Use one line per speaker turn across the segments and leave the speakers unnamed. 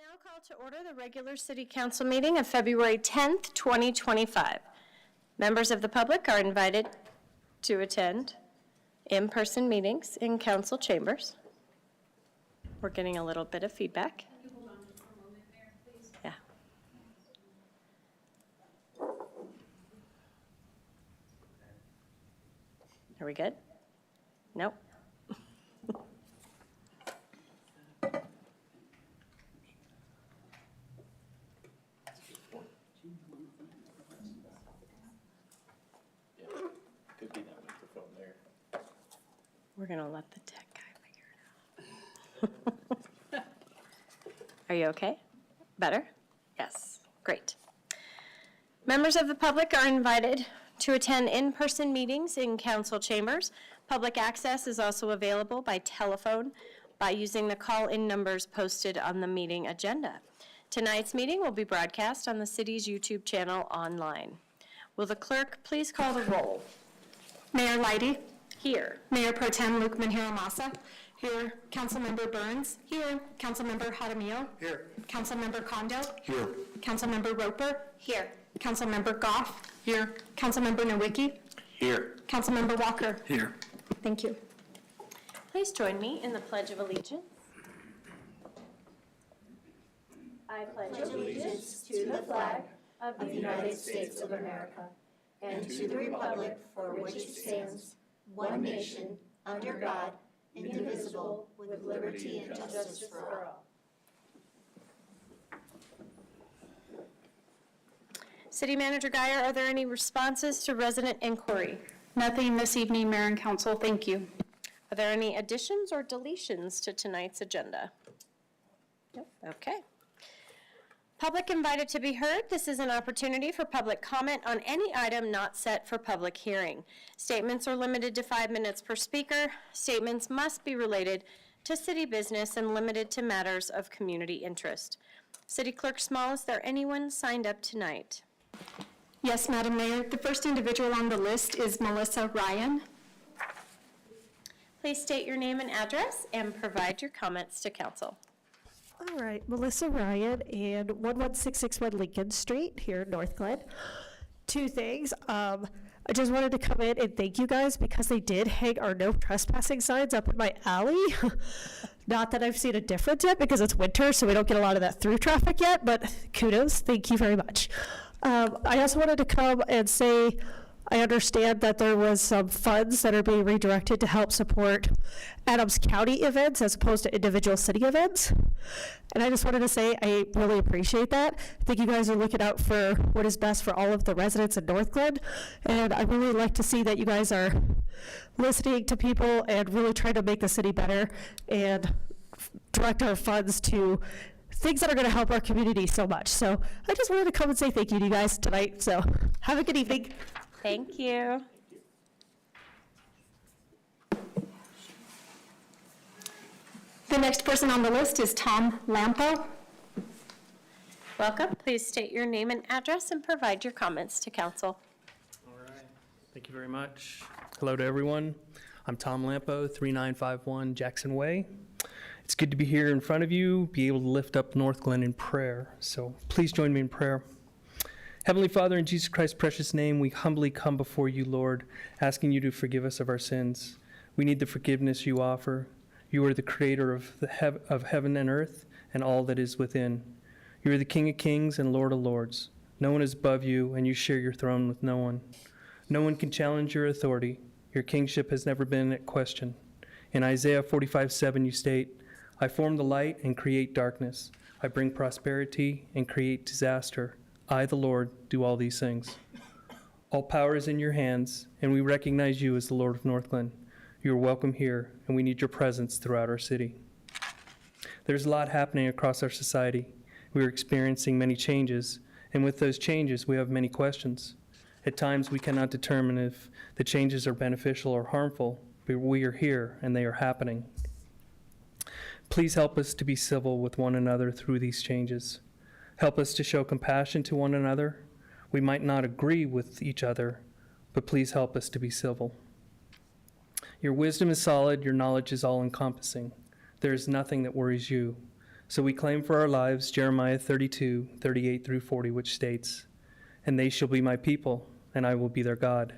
now call to order the regular City Council meeting of February 10th, 2025. Members of the public are invited to attend in-person meetings in council chambers. We're getting a little bit of feedback.
Can you hold on just for a moment, Mayor, please?
Yeah. Are we good? Nope.
Could be that microphone there.
We're going to let the tech guy figure it out. Are you okay? Better? Yes. Great. Members of the public are invited to attend in-person meetings in council chambers. Public access is also available by telephone by using the call-in numbers posted on the meeting agenda. Tonight's meeting will be broadcast on the city's YouTube channel online. Will the clerk please call the roll?
Mayor Leidy.
Here.
Mayor Pro Tem Luke Manhiro-Massa. Here. Councilmember Burns. Here. Councilmember Jaramillo.
Here.
Councilmember Condo.
Here.
Councilmember Roper.
Here.
Councilmember Goff. Here. Councilmember Nowicki.
Here.
Councilmember Walker.
Here.
Thank you.
Please join me in the Pledge of Allegiance. I pledge allegiance to the flag of the United States of America and to the republic for which it stands, one nation, under God, indivisible, with liberty and justice for all. City Manager Geyer, are there any responses to resident inquiry?
Nothing this evening, Mayor and Council. Thank you.
Are there any additions or deletions to tonight's agenda? Nope. Okay. Public invited to be heard. This is an opportunity for public comment on any item not set for public hearing. Statements are limited to 5 minutes per speaker. Statements must be related to city business and limited to matters of community interest. City Clerk Small, is there anyone signed up tonight?
Yes, Madam Mayor. The first individual on the list is Melissa Ryan.
Please state your name and address and provide your comments to council.
All right, Melissa Ryan and 11661 Lincoln Street here in North Glen. Two things. I just wanted to come in and thank you guys because they did hang our no trespassing signs up in my alley. Not that I've seen a difference yet because it's winter, so we don't get a lot of that through traffic yet, but kudos. Thank you very much. I also wanted to come and say I understand that there was some funds that are being redirected to help support Adams County events as opposed to individual city events. And I just wanted to say I really appreciate that. I think you guys are looking out for what is best for all of the residents in North Glen. And I really like to see that you guys are listening to people and really trying to make the city better and direct our funds to things that are going to help our community so much. So I just wanted to come and say thank you to you guys tonight. So have a good evening.
Thank you.
The next person on the list is Tom Lampo.
Welcome. Please state your name and address and provide your comments to council.
All right. Thank you very much. Hello to everyone. I'm Tom Lampo, 3951 Jackson Way. It's good to be here in front of you, be able to lift up North Glen in prayer. So please join me in prayer. Heavenly Father, in Jesus Christ's precious name, we humbly come before you, Lord, asking you to forgive us of our sins. We need the forgiveness you offer. You are the creator of heaven and earth and all that is within. You are the King of kings and Lord of lords. No one is above you, and you share your throne with no one. No one can challenge your authority. Your kingship has never been at question. In Isaiah 45:7, you state, I form the light and create darkness. I bring prosperity and create disaster. I, the Lord, do all these things. All power is in your hands, and we recognize you as the Lord of North Glen. You are welcome here, and we need your presence throughout our city. There's a lot happening across our society. We are experiencing many changes, and with those changes, we have many questions. At times, we cannot determine if the changes are beneficial or harmful, but we are here, and they are happening. Please help us to be civil with one another through these changes. Help us to show compassion to one another. We might not agree with each other, but please help us to be civil. Your wisdom is solid, your knowledge is all-encompassing. There is nothing that worries you. So we claim for our lives Jeremiah 32, 38 through 40, which states, "And they shall be my people, and I will be their God.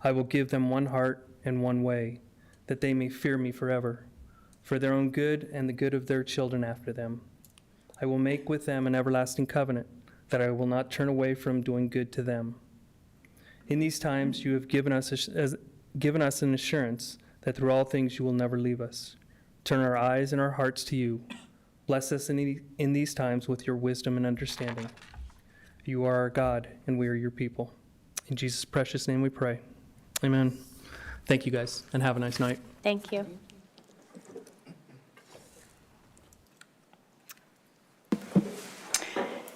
I will give them one heart and one way, that they may fear me forever, for their own good and the good of their children after them. I will make with them an everlasting covenant, that I will not turn away from doing good to them. In these times you have given us an assurance that through all things you will never leave us. Turn our eyes and our hearts to you. Bless us in these times with your wisdom and understanding. You are our God, and we are your people. In Jesus' precious name we pray. Amen. Thank you, guys, and have a nice night.
Thank you.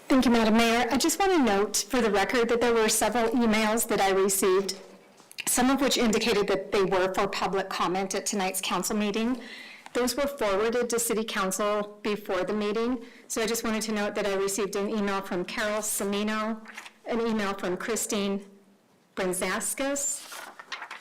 Thank you, Madam Mayor. I just want to note for the record that there were several emails that I received, some of which indicated that they were for public comment at tonight's council meeting. Those were forwarded to City Council before the meeting. So I just wanted to note that I received an email from Carol Semino, an email from Christine Brynzaskis,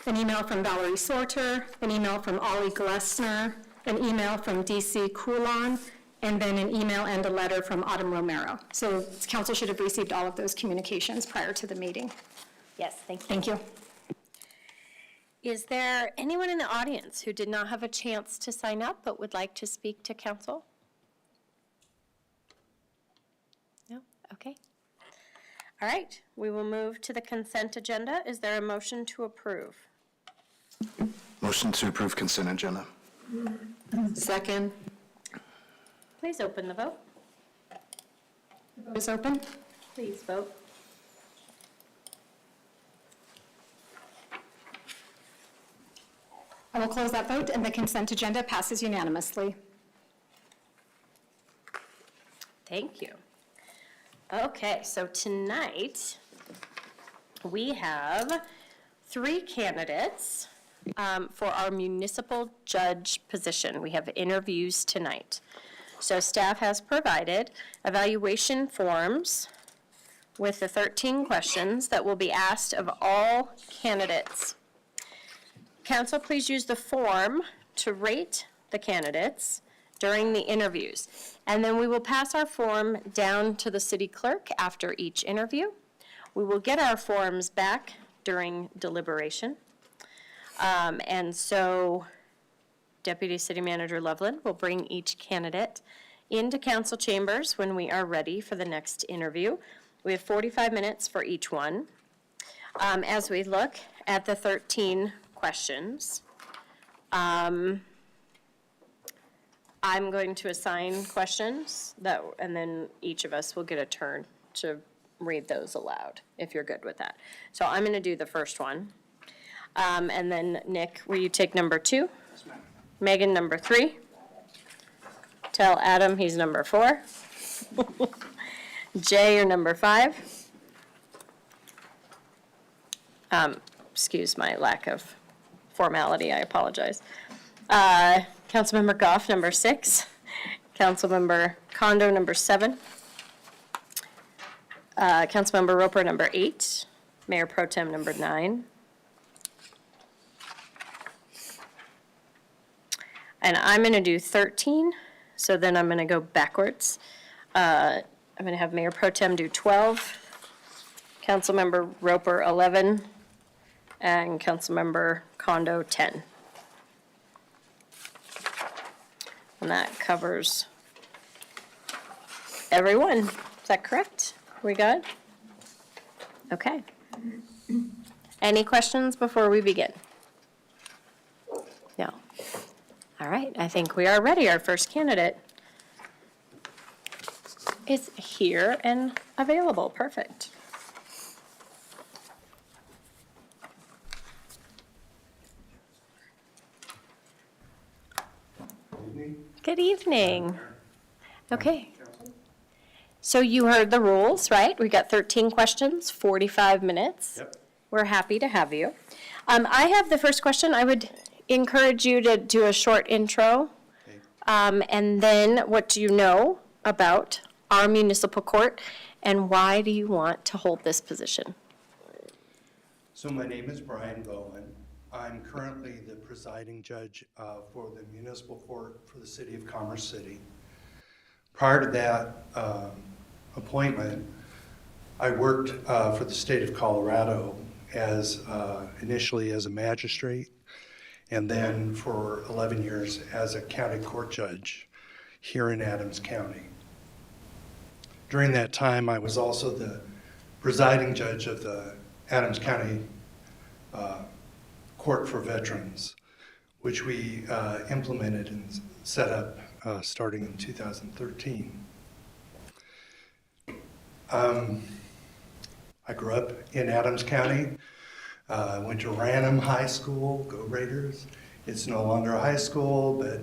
an email from Valerie Sorter, an email from Ollie Glessner, an email from DC Coulon, and then an email and a letter from Autumn Romero. So council should have received all of those communications prior to the meeting.
Yes, thank you.
Thank you.
Is there anyone in the audience who did not have a chance to sign up but would like to speak to council? No? Okay. All right, we will move to the consent agenda. Is there a motion to approve?
Motion to approve consent agenda.
Second.
Please open the vote.
The vote is open.
Please vote.
I will close that vote, and the consent agenda passes unanimously.
Thank you. Okay, so tonight we have 3 candidates for our municipal judge position. We have interviews tonight. So staff has provided evaluation forms with the 13 questions that will be asked of all candidates. Council, please use the form to rate the candidates during the interviews. And then we will pass our form down to the city clerk after each interview. We will get our forms back during deliberation. And so Deputy City Manager Loveland will bring each candidate into council chambers when we are ready for the next interview. We have 45 minutes for each one. As we look at the 13 questions, I'm going to assign questions and then each of us will get a turn to read those aloud, if you're good with that. So I'm going to do the first one. And then Nick, will you take number 2? Yes, ma'am. Megan, number 3. Tell Adam he's number 4. Jay, you're number 5. Excuse my lack of formality, I apologize. Councilmember Goff, number 6. Councilmember Kondo, number 7. Councilmember Roper, number 8. Mayor Pro Tem, number 9. And I'm going to do 13, so then I'm going to go backwards. I'm going to have Mayor Pro Tem do 12, Councilmember Roper 11, and Councilmember Kondo 10. And that covers everyone. Is that correct? We good? Okay. Any questions before we begin? No. All right, I think we are ready. Our first candidate is here and available. Perfect. Good evening. Okay. So you heard the rules, right? We got 13 questions, 45 minutes.
Yep.
We're happy to have you. I have the first question. I would encourage you to do a short intro.
Okay.
And then what do you know about our municipal court and why do you want to hold this position?
So my name is Brian Bowen. I'm currently the presiding judge for the municipal court for the city of Commerce City. Prior to that appointment, I worked for the state of Colorado as initially as a magistrate, and then for 11 years as a county court judge here in Adams County. During that time, I was also the presiding judge of the Adams County Court for Veterans, which we implemented and set up starting in 2013. I grew up in Adams County. Went to Ranham High School, go Raiders. It's no longer a high school, but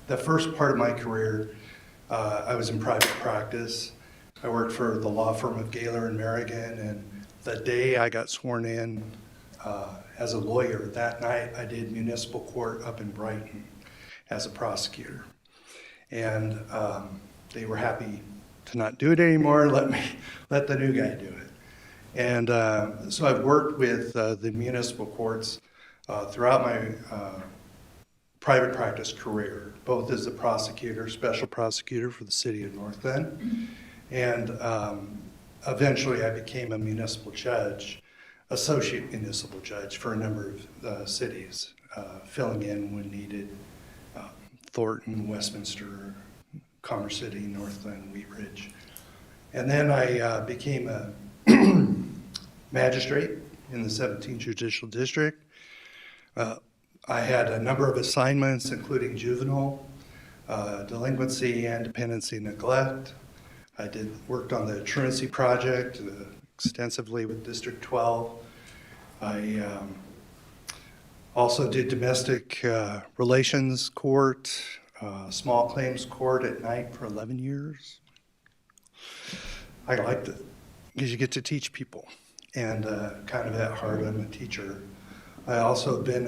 the first part of my career, I was in private practice. I worked for the law firm of Gaylor and Merrigan, and the day I got sworn in as a lawyer, that night I did municipal court up in Brighton as a prosecutor. And they were happy to not do it anymore, let the new guy do it. And so I've worked with the municipal courts throughout my private practice career, both as a prosecutor, special prosecutor for the city of North Glen, and eventually I became a municipal judge, associate municipal judge for a number of cities, filling in when needed, Thornton, Westminster, Commerce City, North Glen, Wheat Ridge. And then I became a magistrate in the 17th Judicial District. I had a number of assignments, including juvenile, delinquency, and dependency neglect. I worked on the truancy project extensively with District 12. I also did domestic relations court, small claims court at night for 11 years. I liked it because you get to teach people, and kind of at heart, I'm a teacher. I also have been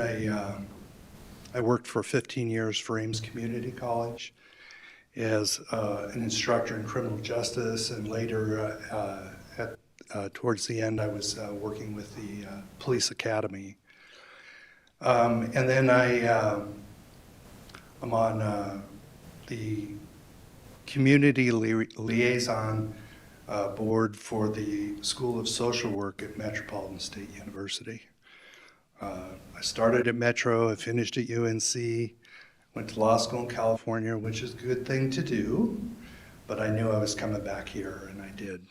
I worked for 15 years for Ames Community College as an instructor in criminal justice, and later towards the end I was working with the police academy. And then I'm on the community liaison board for the School of Social Work at Metropolitan State University. I started at Metro, I finished at UNC, went to law school in California, which is a good thing to do, but I knew I was coming back here, and I did.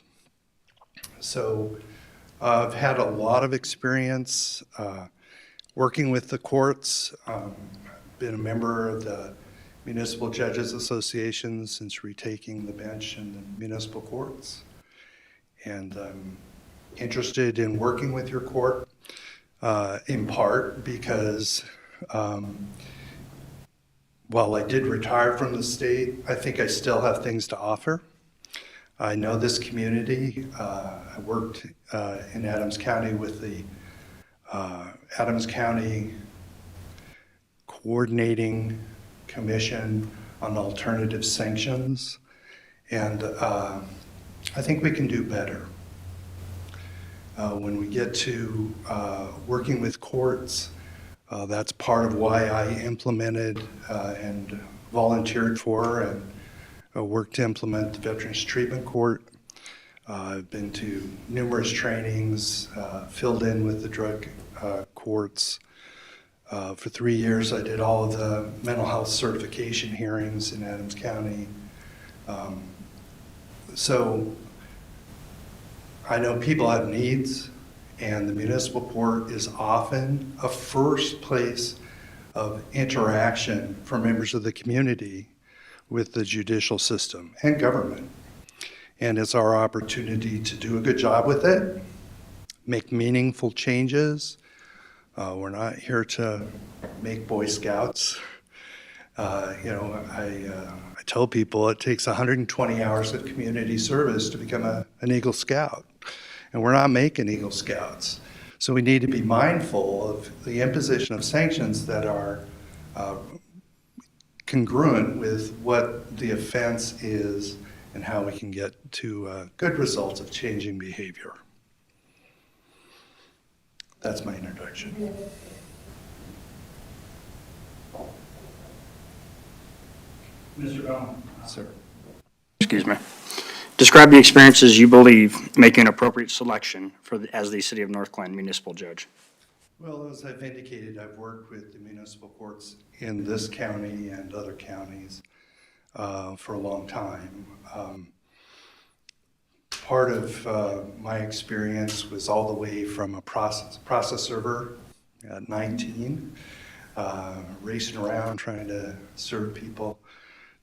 So I've had a lot of experience working with the courts. Been a member of the Municipal Judges Association since retaking the bench in the municipal courts. And I'm interested in working with your court in part because while I did retire from the state, I think I still have things to offer. I know this community. I worked in Adams County with the Adams County Coordinating Commission on Alternative Sanctions, and I think we can do better. When we get to working with courts, that's part of why I implemented and volunteered for and worked to implement the Veterans Treatment Court. I've been to numerous trainings, filled in with the drug courts. For 3 years, I did all of the mental health certification hearings in Adams County. So I know people have needs, and the municipal court is often a first place of interaction for members of the community with the judicial system and government. And it's our opportunity to do a good job with it, make meaningful changes. We're not here to make Boy Scouts. I tell people it takes 120 hours of community service to become an Eagle Scout. And we're not making Eagle Scouts. So we need to be mindful of the imposition of sanctions that are congruent with what the offense is and how we can get to good results of changing behavior. That's my introduction. Mr. Bowen. Sir.
Excuse me. Describe the experiences you believe make an appropriate selection as the City of North Glen municipal judge.
Well, as I've indicated, I've worked with the municipal courts in this county and other counties for a long time. Part of my experience was all the way from a process server at 19, racing around trying to serve people,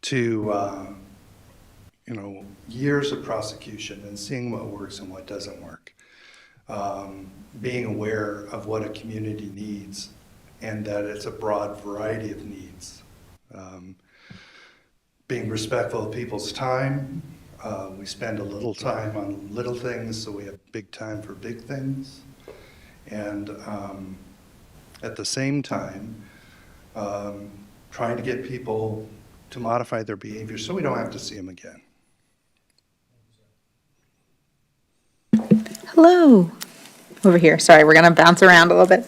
to years of prosecution and seeing what works and what doesn't work. Being aware of what a community needs and that it's a broad variety of needs. Being respectful of people's time. We spend a little time on little things, so we have big time for big things. And at the same time, trying to get people to modify their behavior so we don't have to see them again.
Hello. Over here. Sorry, we're going to bounce around a little bit.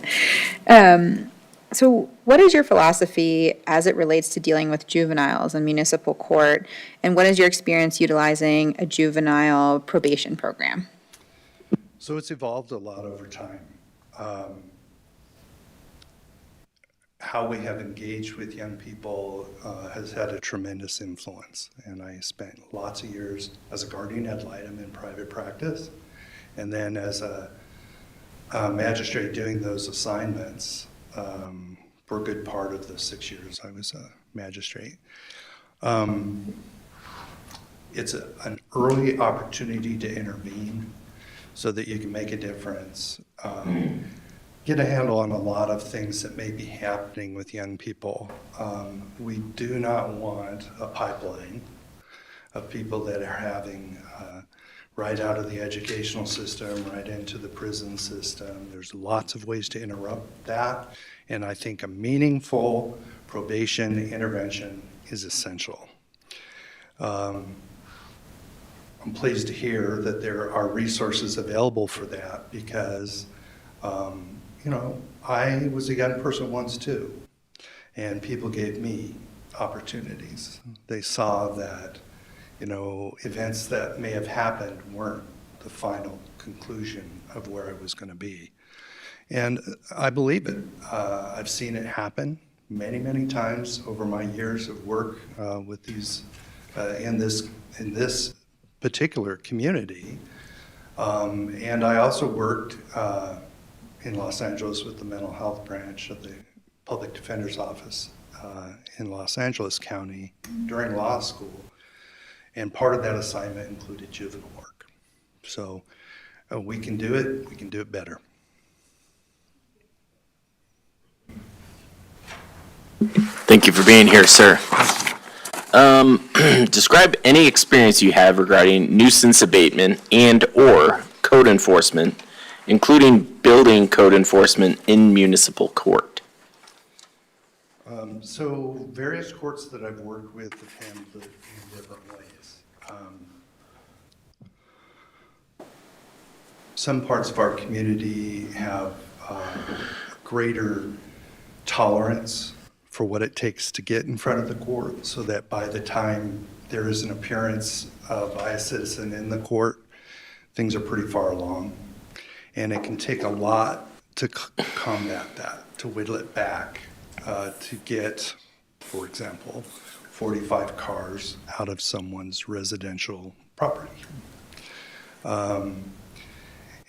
So what is your philosophy as it relates to dealing with juveniles in municipal court? And what is your experience utilizing a juvenile probation program?
So it's evolved a lot over time. How we have engaged with young people has had a tremendous influence. And I spent lots of years as a guardian ad litem in private practice. And then as a magistrate doing those assignments for a good part of the 6 years I was a magistrate. It's an early opportunity to intervene so that you can make a difference, get a handle on a lot of things that may be happening with young people. We do not want a pipeline of people that are having right out of the educational system, right into the prison system. There's lots of ways to interrupt that, and I think a meaningful probation intervention is essential. I'm pleased to hear that there are resources available for that because, I was a young person once too, and people gave me opportunities. They saw that events that may have happened weren't the final conclusion of where I was going to be. And I believe it. I've seen it happen many, many times over my years of work with these, in this particular community. And I also worked in Los Angeles with the mental health branch of the Public Defender's Office in Los Angeles County during law school. And part of that assignment included juvenile work. So we can do it, we can do it better.
Thank you for being here, sir. Describe any experience you have regarding nuisance abatement and/or code enforcement, including building code enforcement in municipal court.
So various courts that I've worked with have handled it in different ways. Some parts of our community have greater tolerance for what it takes to get in front of the court, so that by the time there is an appearance by a citizen in the court, things are pretty far along. And it can take a lot to combat that, to whittle it back, to get, for example, 45 cars out of someone's residential property.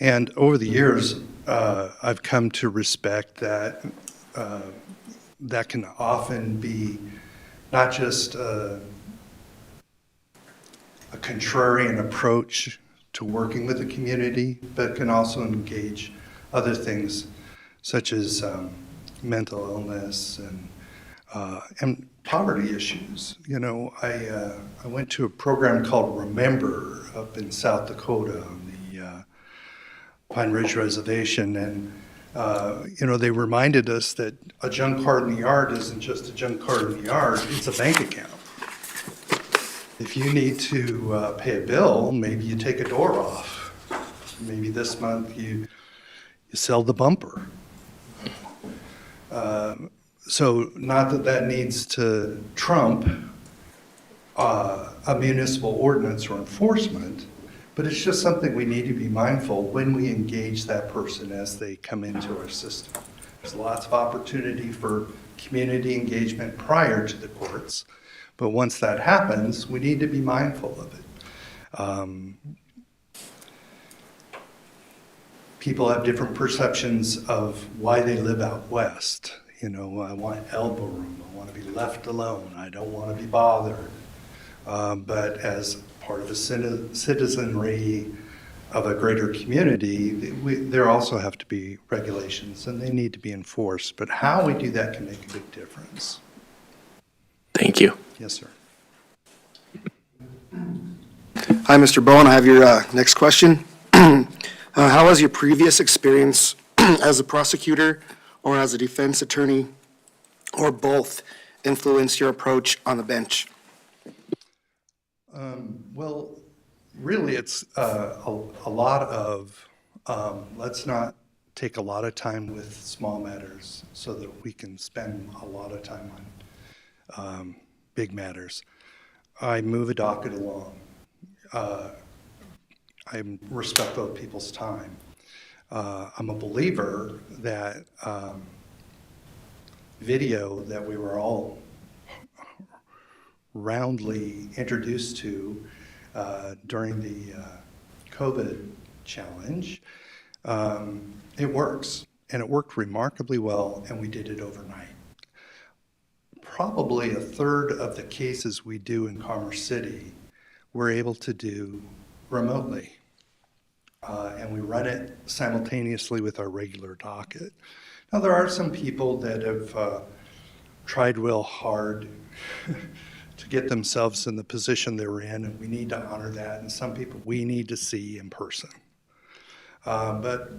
And over the years, I've come to respect that that can often be not just a contrarian approach to working with the community, but can also engage other things such as mental illness and poverty issues. I went to a program called Remember up in South Dakota on the Pine Ridge Reservation, and they reminded us that a junk car in the yard isn't just a junk car in the yard, it's a bank account. If you need to pay a bill, maybe you take a door off. Maybe this month you sell the bumper. So not that that needs to trump a municipal ordinance or enforcement, but it's just something we need to be mindful when we engage that person as they come into our system. There's lots of opportunity for community engagement prior to the courts, but once that happens, we need to be mindful of it. People have different perceptions of why they live out west. You know, I want elbow room, I want to be left alone, I don't want to be bothered. But as part of a citizenry of a greater community, there also have to be regulations and they need to be enforced. But how we do that can make a big difference.
Thank you.
Yes, sir.
Hi, Mr. Bowen. I have your next question. How has your previous experience as a prosecutor or as a defense attorney, or both, influenced your approach on the bench?
Well, really, it's a lot of, let's not take a lot of time with small matters so that we can spend a lot of time on big matters. I move a docket along. I'm respectful of people's time. I'm a believer that video that we were all roundly introduced to during the COVID challenge, it works, and it worked remarkably well, and we did it overnight. Probably a third of the cases we do in Commerce City, we're able to do remotely, and we run it simultaneously with our regular docket. Now, there are some people that have tried real hard to get themselves in the position they're in, and we need to honor that, and some people we need to see in person. But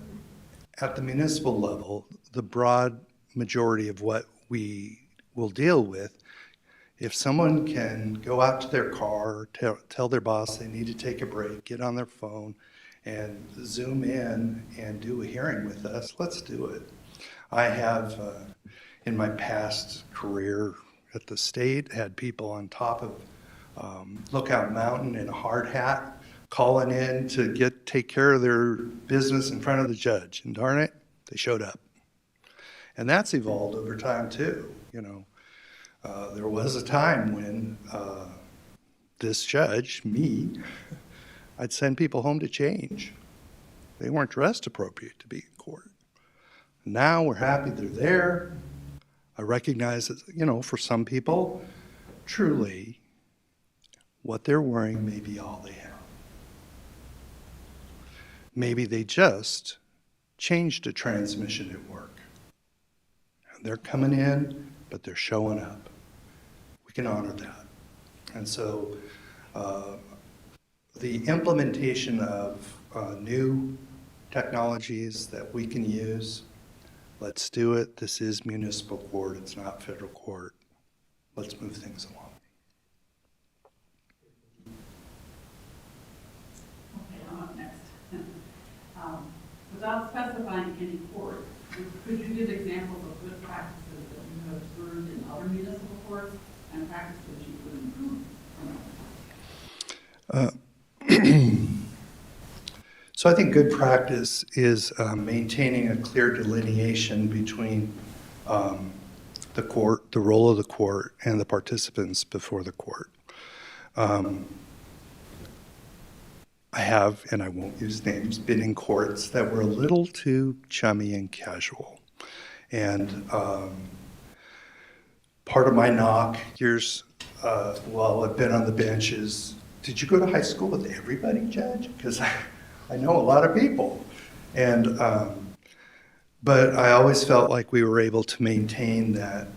at the municipal level, the broad majority of what we will deal with, if someone can go out to their car, tell their boss they need to take a break, get on their phone, and Zoom in and do a hearing with us, let's do it. I have, in my past career at the state, had people on top of Lookout Mountain in a hard hat calling in to take care of their business in front of the judge, and darn it, they showed up. And that's evolved over time too. You know, there was a time when this judge, me, I'd send people home to change. They weren't dressed appropriate to be in court. Now we're happy they're there. I recognize that, you know, for some people, truly, what they're wearing may be all they have. Maybe they just changed a transmission at work. And they're coming in, but they're showing up. We can honor that. And so the implementation of new technologies that we can use, let's do it. This is municipal court. It's not federal court. Let's move things along.
Okay, I'm up next. Without specifying any court, could you give examples of good practices that you have observed in other municipal courts and practices you would improve?
So I think good practice is maintaining a clear delineation between the court, the role of the court, and the participants before the court. I have, and I won't use names, been in courts that were a little too chummy and casual. And part of my knock years while I've been on the bench is, did you go to high school with everybody, Judge? Because I know a lot of people. And but I always felt like we were able to maintain that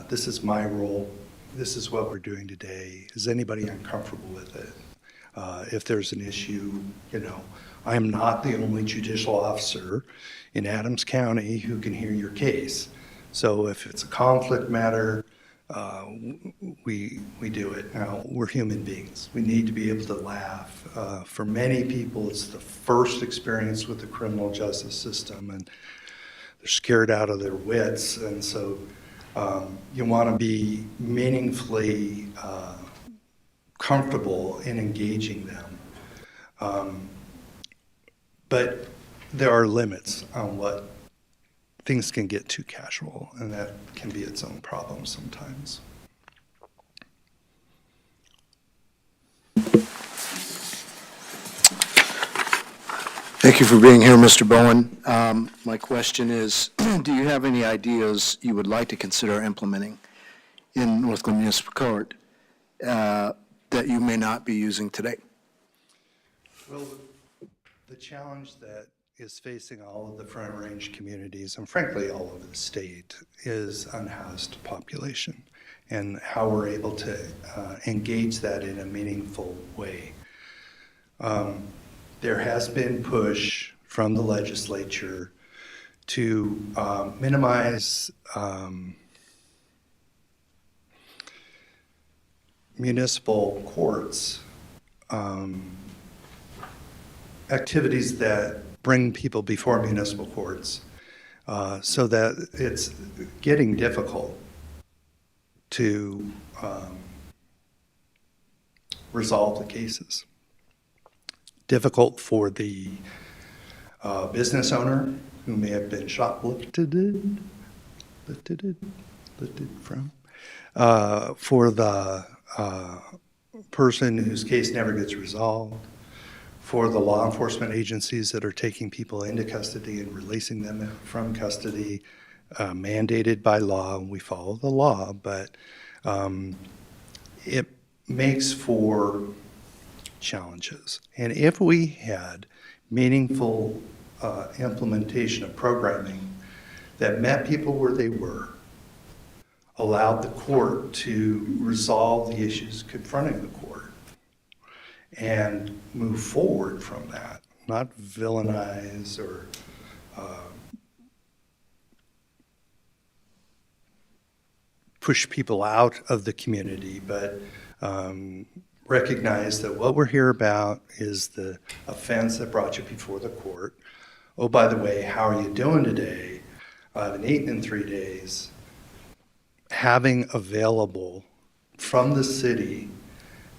this is my role, this is what we're doing today. Is anybody uncomfortable with it? If there's an issue, you know, I am not the only judicial officer in Adams County who can hear your case. So if it's a conflict matter, we do it. Now, we're human beings. We need to be able to laugh. For many people, it's the first experience with the criminal justice system, and they're scared out of their wits. And so you want to be meaningfully comfortable in engaging them. But there are limits on what things can get too casual, and that can be its own problem sometimes.
Thank you for being here, Mr. Bowen. My question is, do you have any ideas you would like to consider implementing in Northglenn Municipal Court that you may not be using today?
Well, the challenge that is facing all of the Front Range communities, and frankly all over the state, is unhoused population and how we're able to engage that in a meaningful way. There has been push from the legislature to minimize municipal courts, activities that bring people before municipal courts, so that it's getting difficult to resolve the cases. Difficult for the business owner who may have been shoplifted from, for the person whose case never gets resolved, for the law enforcement agencies that are taking people into custody and releasing them from custody, mandated by law, and we follow the law, but it makes for challenges. And if we had meaningful implementation of programming that met people where they were, allowed the court to resolve the issues confronting the court, and move forward from that, not villainize or push people out of the community, but recognize that what we're here about is the offense that brought you before the court. Oh, by the way, how are you doing today? I haven't eaten in 3 days. Having available from the city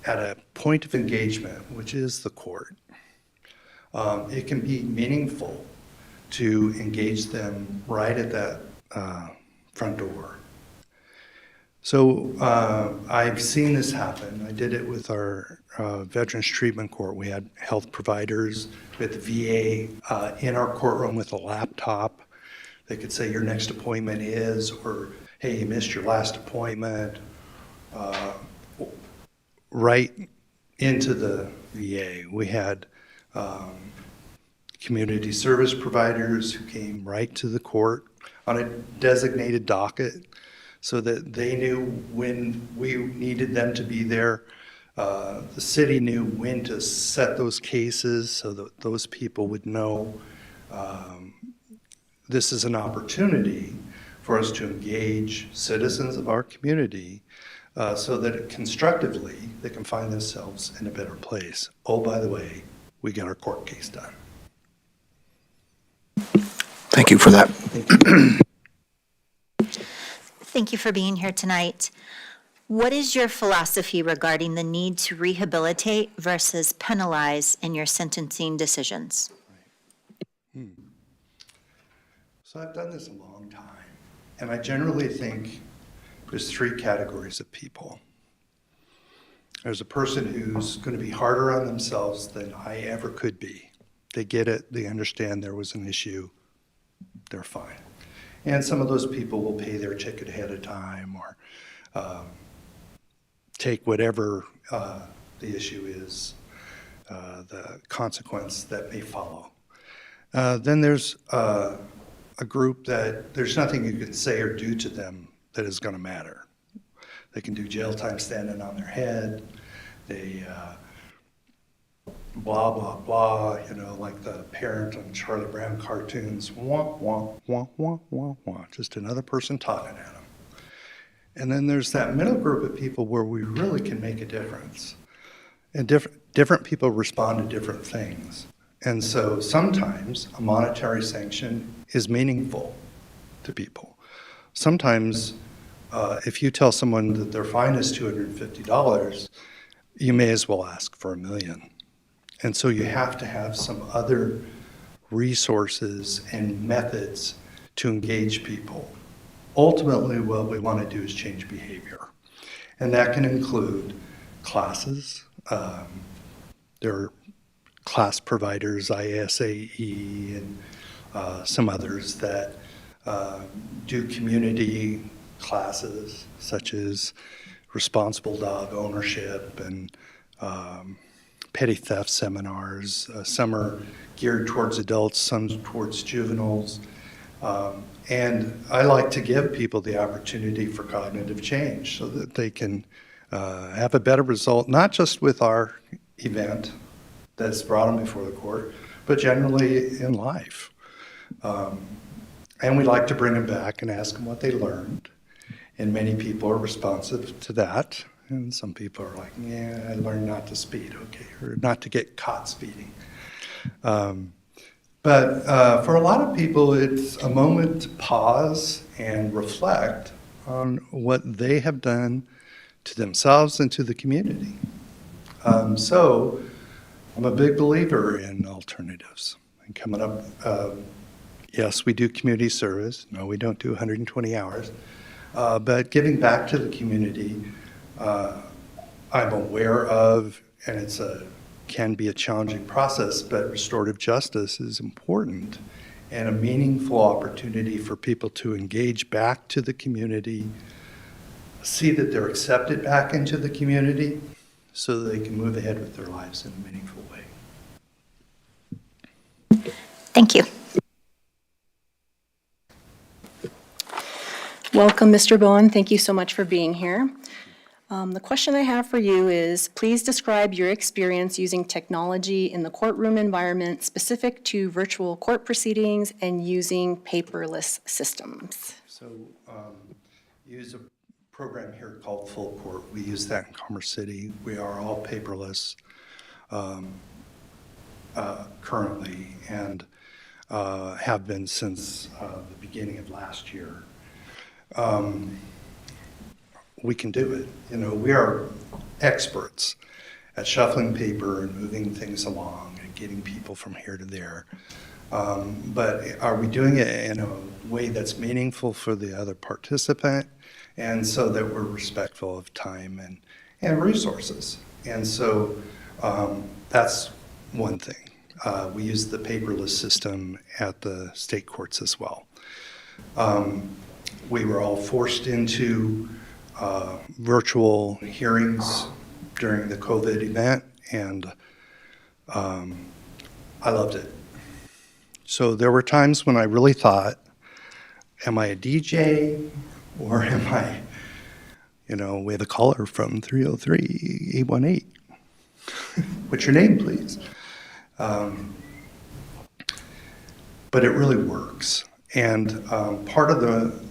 at a point of engagement, which is the court, it can be meaningful to engage them right at that front door. So I've seen this happen. I did it with our Veterans Treatment Court. We had health providers, we had the VA in our courtroom with a laptop. They could say your next appointment is, or hey, you missed your last appointment, right into the VA. We had community service providers who came right to the court on a designated docket so that they knew when we needed them to be there. The city knew when to set those cases so that those people would know this is an opportunity for us to engage citizens of our community so that constructively they can find themselves in a better place. Oh, by the way, we got our court case done.
Thank you for that.
Thank you for being here tonight. What is your philosophy regarding the need to rehabilitate versus penalize in your sentencing decisions?
So I've done this a long time, and I generally think there's 3 categories of people. There's a person who's going to be harder on themselves than I ever could be. They get it, they understand there was an issue, they're fine. And some of those people will pay their ticket ahead of time or take whatever the issue is, the consequence that may follow. Then there's a group that there's nothing you can say or do to them that is going to matter. They can do jail time standing on their head. They blah, blah, blah, you know, like the parent on Charlie Brown cartoons, wah, wah, wah, wah, wah, wah, just another person talking at them. And then there's that middle group of people where we really can make a difference. And different people respond to different things. And so sometimes a monetary sanction is meaningful to people. Sometimes if you tell someone that their fine is $250, you may as well ask for $1 million. And so you have to have some other resources and methods to engage people. Ultimately, what we want to do is change behavior. And that can include classes. There are class providers, ISAE, and some others that do community classes, such as responsible dog ownership and petty theft seminars. Some are geared towards adults, some towards juveniles. And I like to give people the opportunity for cognitive change so that they can have a better result, not just with our event that's brought them before the court, but generally in life. And we like to bring them back and ask them what they learned. And many people are responsive to that. And some people are like, yeah, I learned not to speed, okay, or not to get caught speeding. But for a lot of people, it's a moment to pause and reflect on what they have done to themselves and to the community. So I'm a big believer in alternatives. And coming up, yes, we do community service. No, we don't do 120 hours. But giving back to the community, I'm aware of, and can be a challenging process, but restorative justice is important and a meaningful opportunity for people to engage back to the community, see that they're accepted back into the community so that they can move ahead with their lives in a meaningful way.
Thank you.
Welcome, Mr. Bowen. Thank you so much for being here. The question I have for you is, please describe your experience using technology in the courtroom environment specific to virtual court proceedings and using paperless systems.
So use a program here called Full Court. We use that in Commerce City. We are all paperless currently and have been since the beginning of last year. We can do it. You know, we are experts at shuffling paper and moving things along and getting people from here to there. But are we doing it in a way that's meaningful for the other participant and so that we're respectful of time and resources? And so that's one thing. We use the paperless system at the state courts as well. We were all forced into virtual hearings during the COVID event, and I loved it. So there were times when I really thought, am I a DJ or am I, we have a caller from 303-818. What's your name, please? But it really works. And part of the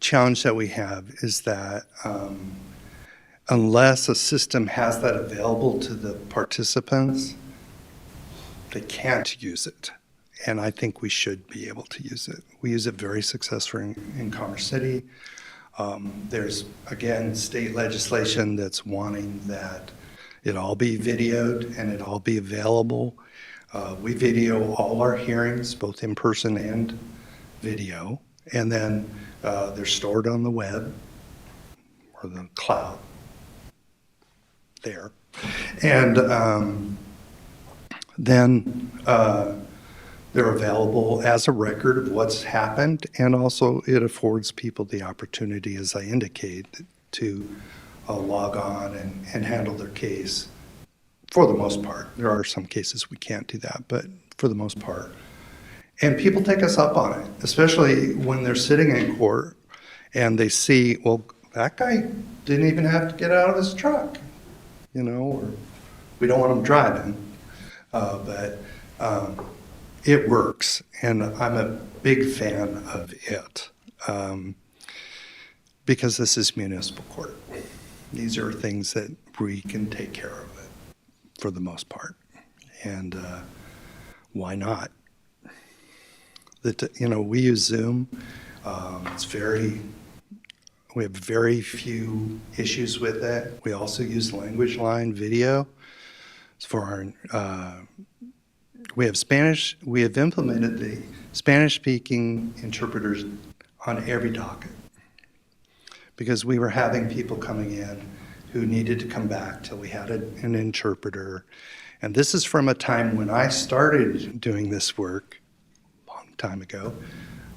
challenge that we have is that unless a system has that available to the participants, they can't use it. And I think we should be able to use it. We use it very successfully in Commerce City. There's, again, state legislation that's wanting that it all be videoed and it all be available. We video all our hearings, both in person and video, and then they're stored on the web or the cloud there. And then they're available as a record of what's happened, and also it affords people the opportunity, as I indicate, to log on and handle their case for the most part. There are some cases we can't do that, but for the most part. And people take us up on it, especially when they're sitting in court and they see, well, that guy didn't even have to get out of his truck, or we don't want him driving. But it works, and I'm a big fan of it because this is municipal court. These are things that we can take care of it for the most part, and why not? We use Zoom. It's very We have very few issues with it. We also use language line video for our, we have implemented the Spanish-speaking interpreters on every docket because we were having people coming in who needed to come back till we had an interpreter. And this is from a time when I started doing this work, a long time ago,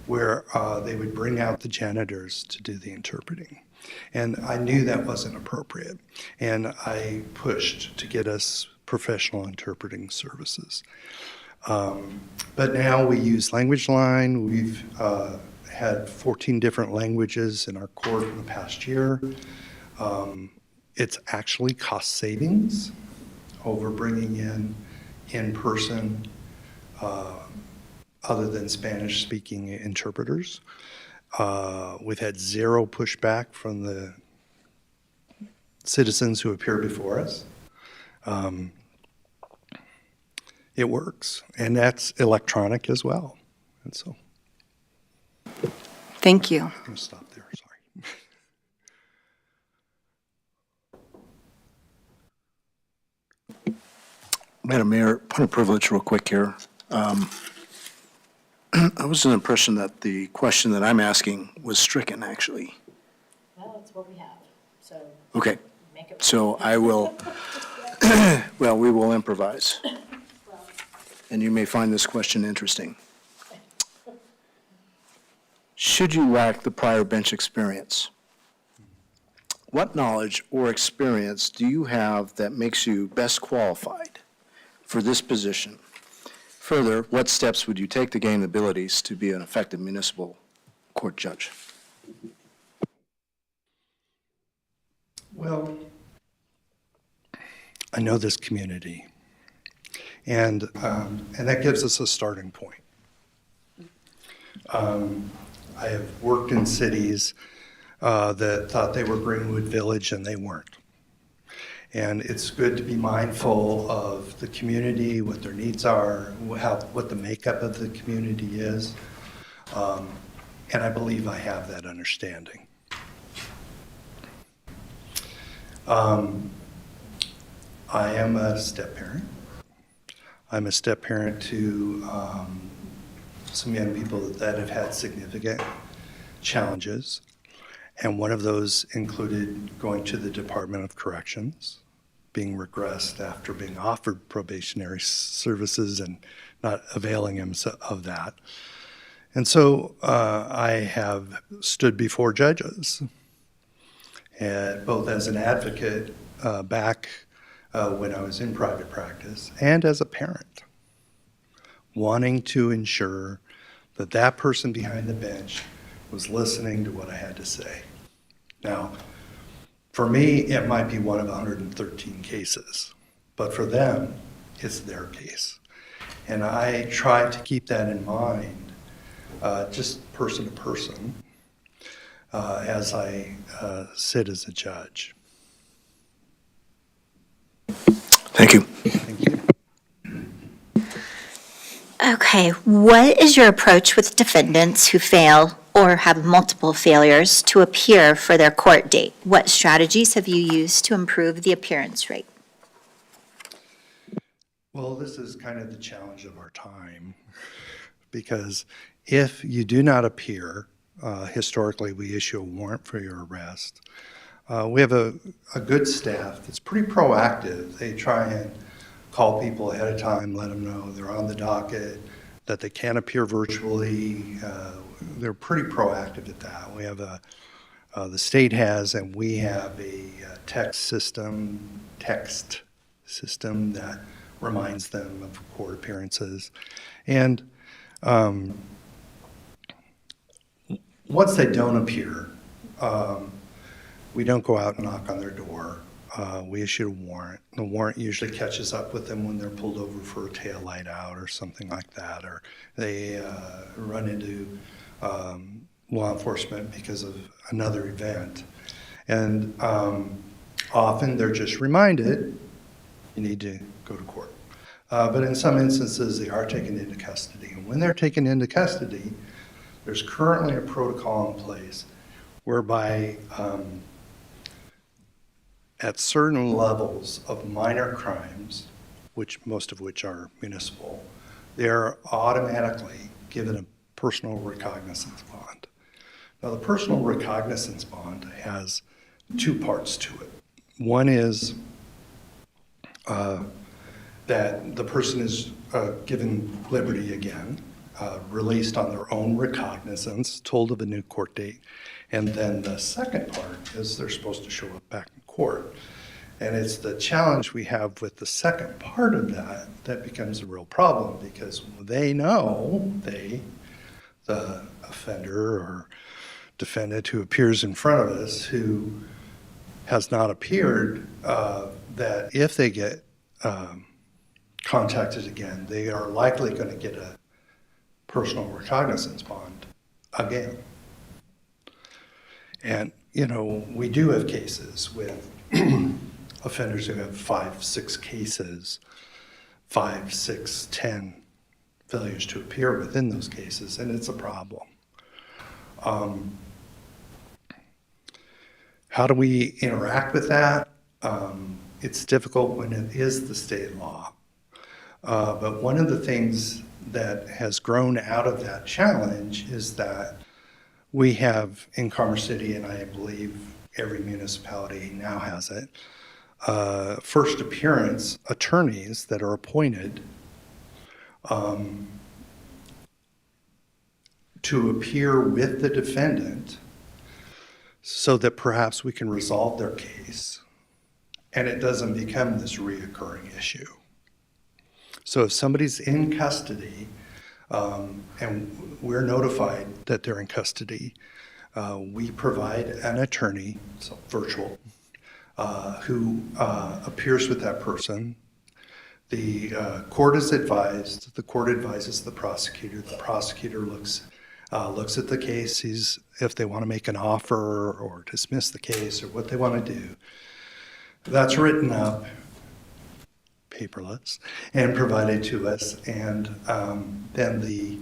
where they would bring out the janitors to do the interpreting. And I knew that wasn't appropriate. And I pushed to get us professional interpreting services. But now we use language line. We've had 14 different languages in our court in the past year. It's actually cost savings over bringing in person other than Spanish-speaking interpreters. We've had zero pushback from the citizens who appear before us. It works, and that's electronic as well. And so,
Thank you.
I'm going to stop there, sorry.
Madam Mayor, point of privilege real quick here. I was under the impression that the question that I'm asking was stricken, actually.
Well, that's what we have, so
Okay,
make it.
so I will, well, we will improvise. And you may find this question interesting. Should you lack the prior bench experience, what knowledge or experience do you have that makes you best qualified for this position? Further, what steps would you take to gain the abilities to be an effective municipal court judge?
Well, I know this community, and that gives us a starting point. I have worked in cities that thought they were Greenwood Village, and they weren't. And it's good to be mindful of the community, what their needs are, what the makeup of the community is. And I believe I have that understanding. I am a step-parent. I'm a step-parent to some young people that have had significant challenges. And one of those included going to the Department of Corrections, being regressed after being offered probationary services and not availing himself of that. And so I have stood before judges, both as an advocate back when I was in private practice and as a parent, wanting to ensure that that person behind the bench was listening to what I had to say. Now, for me, it might be one of 113 cases, but for them, it's their case. And I try to keep that in mind, just person to person, as I sit as a judge.
Thank you.
Thank you.
Okay, what is your approach with defendants who fail or have multiple failures to appear for their court date? What strategies have you used to improve the appearance rate?
Well, this is kind of the challenge of our time, because if you do not appear, historically we issue a warrant for your arrest. We have a good staff that's pretty proactive. They try and call people ahead of time, let them know they're on the docket, that they can appear virtually. They're pretty proactive at that. We have the state has, and we have a text system that reminds them of court appearances. And once they don't appear, we don't go out and knock on their door. We issue a warrant. The warrant usually catches up with them when they're pulled over for a tail light out or something like that, or they run into law enforcement because of another event. And often they're just reminded, you need to go to court. But in some instances, they are taken into custody. And when they're taken into custody, there's currently a protocol in place whereby at certain levels of minor crimes, which most of which are municipal, they're automatically given a personal recognizance bond. Now, the personal recognizance bond has two parts to it. One is that the person is given liberty again, released on their own recognizance, told of a new court date. And then the second part is they're supposed to show up back in court. And it's the challenge we have with the second part of that that becomes a real problem, because they know, the offender or defendant who appears in front of us who has not appeared, that if they get contacted again, they are likely going to get a personal recognizance bond again. And, you know, we do have cases with offenders who have 5, 6 cases, 5, 6, 10 failures to appear within those cases, and it's a problem. How do we interact with that? It's difficult when it is the state law. But one of the things that has grown out of that challenge is that we have in Commerce City, and I believe every municipality now has it, first appearance attorneys that are appointed to appear with the defendant so that perhaps we can resolve their case and it doesn't become this reoccurring issue. So if somebody's in custody, and we're notified that they're in custody, we provide an attorney, so virtual, who appears with that person. The court is advised, the court advises the prosecutor looks at the case, sees if they want to make an offer or dismiss the case or what they want to do. That's written up, paperless, and provided to us, and then the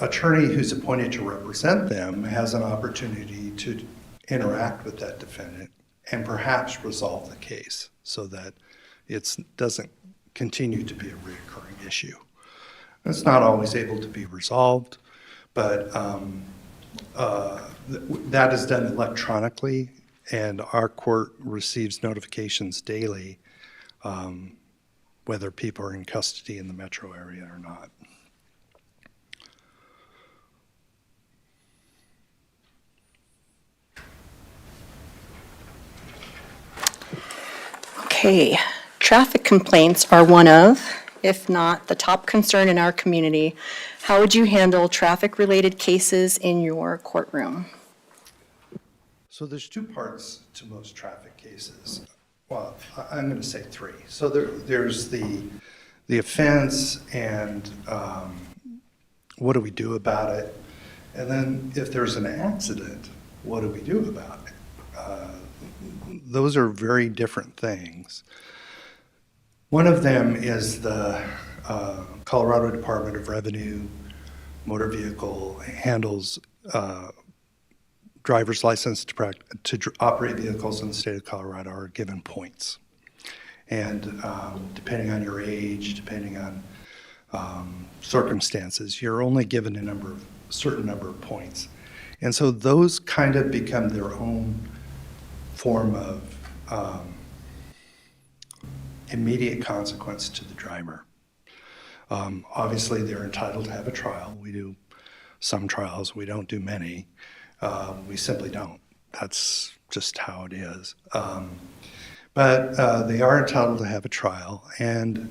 attorney who's appointed to represent them has an opportunity to interact with that defendant and perhaps resolve the case so that it doesn't continue to be a recurring issue. It's not always able to be resolved, but that is done electronically, and our court receives notifications daily whether people are in custody in the metro area or not.
Okay, traffic complaints are one of, if not the top concern in our community. How would you handle traffic-related cases in your courtroom?
So there's two parts to most traffic cases. Well, I'm going to say three. So there's the offense and what do we do about it? And then if there's an accident, what do we do about it? Those are very different things. One of them is the Colorado Department of Revenue Motor Vehicle handles driver's license to operate vehicles in the state of Colorado are given points. And depending on your age, depending on circumstances, you're only given a certain number of points. And so those kind of become their own form of immediate consequence to the driver. Obviously, they're entitled to have a trial. We do some trials. We don't do many. We simply don't. That's just how it is. But they are entitled to have a trial, and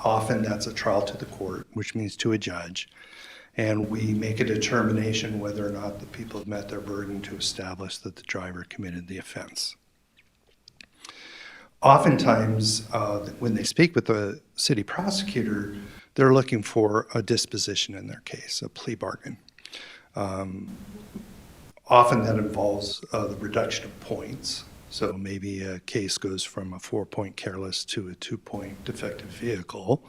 often that's a trial to the court, which means to a judge. And we make a determination whether or not the people have met their burden to establish that the driver committed the offense. Oftentimes, when they speak with the city prosecutor, they're looking for a disposition in their case, a plea bargain. Often that involves the reduction of points. So maybe a case goes from a 4-point careless to a 2-point defective vehicle.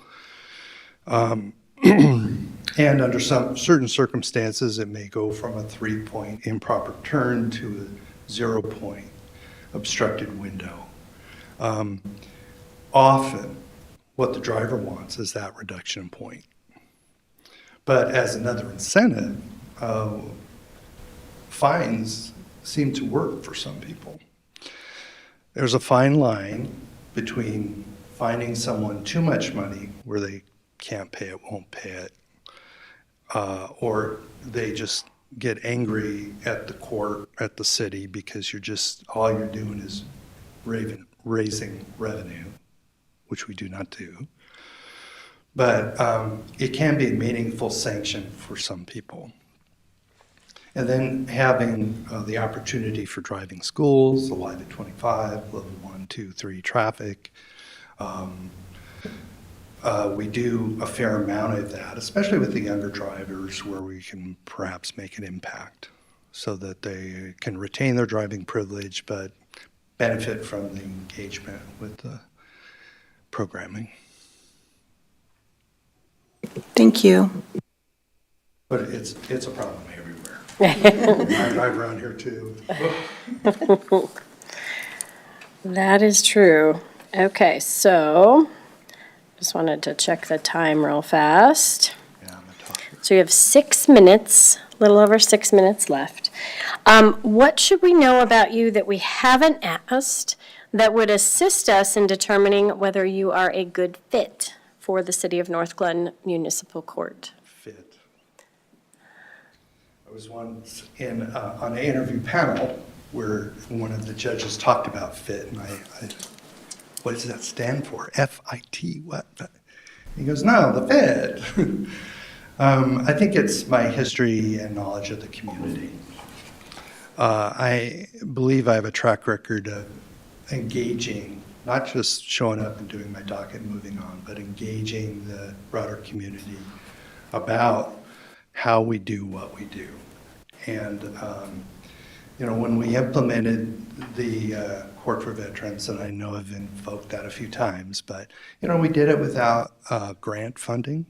And under some certain circumstances, it may go from a 3-point improper turn to a 0-point obstructed window. Often, what the driver wants is that reduction in point. But as another incentive, fines seem to work for some people. There's a fine line between fining someone too much money where they can't pay it, won't pay it, or they just get angry at the court, at the city, because all you're doing is raising revenue, which we do not do. But it can be a meaningful sanction for some people. And then having the opportunity for driving schools, alive at 25, level 1, 2, 3 traffic. We do a fair amount of that, especially with the younger drivers, where we can perhaps make an impact so that they can retain their driving privilege but benefit from the engagement with the programming.
Thank you.
But it's a problem everywhere. I drive around here too.
That is true. Okay, so just wanted to check the time real fast.
Yeah, I'm a talker.
So you have 6 minutes, a little over 6 minutes left. What should we know about you that we haven't asked that would assist us in determining whether you are a good fit for the City of North Glen Municipal Court?
Fit. I was once on an interview panel where one of the judges talked about fit, and I what does that stand for? F-I-T, what? He goes, no, the fit. I think it's my history and knowledge of the community. I believe I have a track record of engaging, not just showing up and doing my docket and moving on, but engaging the broader community about how we do what we do. And, when we implemented the Court for Veterans, and I know I've invoked that a few times, but, we did it without grant funding.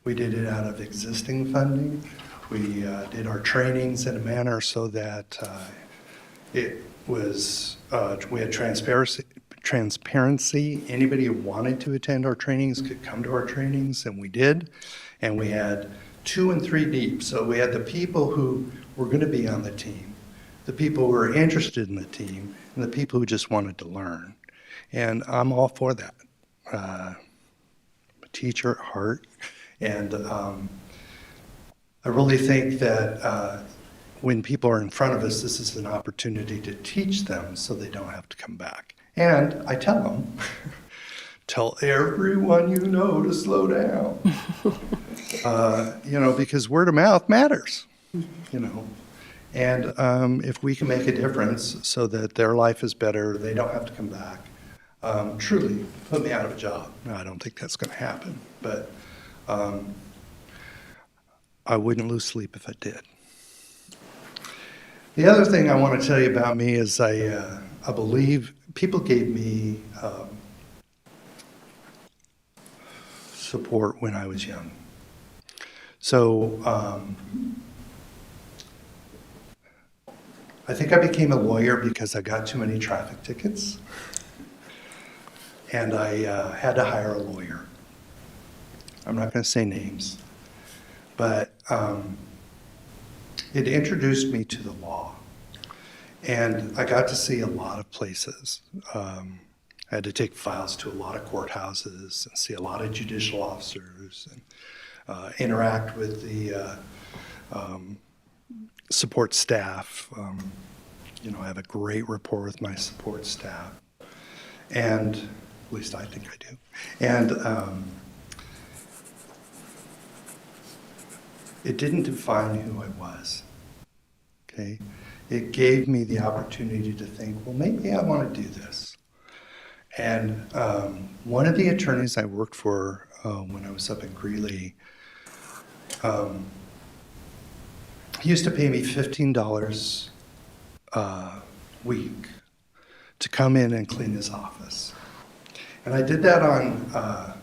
We did it out of existing funding. We did our trainings in a manner so that it was, we had transparency. Anybody who wanted to attend our trainings could come to our trainings, and we did. And we had 2 and 3 deep. So we had the people who were going to be on the team, the people who were interested in the team, and the people who just wanted to learn. And I'm all for that. I'm a teacher at heart, and I really think that when people are in front of us, this is an opportunity to teach them so they don't have to come back. And I tell them, tell everyone you know to slow down. Because word of mouth matters, And if we can make a difference so that their life is better, they don't have to come back, truly put me out of a job. No, I don't think that's going to happen, but I wouldn't lose sleep if I did. The other thing I want to tell you about me is I believe people gave me support when I was young. So I think I became a lawyer because I got too many traffic tickets, and I had to hire a lawyer. I'm not going to say names, but it introduced me to the law, and I got to see a lot of places. I had to take files to a lot of courthouses and see a lot of judicial officers and interact with the support staff. I have a great rapport with my support staff, and at least I think I do. And it didn't define who I was, okay? It gave me the opportunity to think, well, maybe I want to do this. And one of the attorneys I worked for when I was up in Greeley, he used to pay me $15 a week to come in and clean his office. And I did that on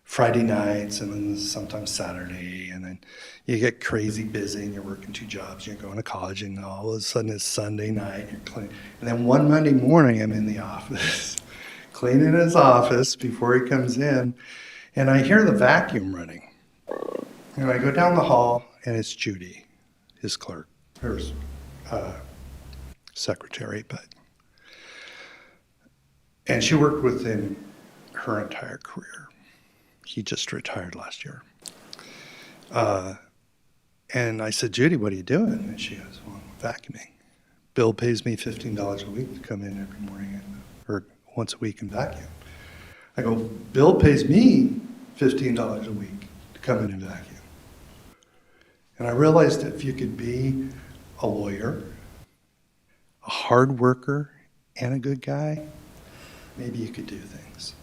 Friday nights and then sometimes Saturday, and then you get crazy busy and you're working 2 jobs, you're going to college, and all of a sudden it's Sunday night, you're cleaning. And then one Monday morning I'm in the office, cleaning his office before he comes in, and I hear the vacuum running. And I go down the hall and it's Judy, his clerk, or his secretary, and she worked with him her entire career. He just retired last year. And I said, Judy, what are you doing? And she goes, well, I'm vacuuming. Bill pays me $15 a week to come in every morning, or once a week and vacuum. I go, Bill pays me $15 a week to come in and vacuum. And I realized if you could be a lawyer, a hard worker, and a good guy, maybe you could do things.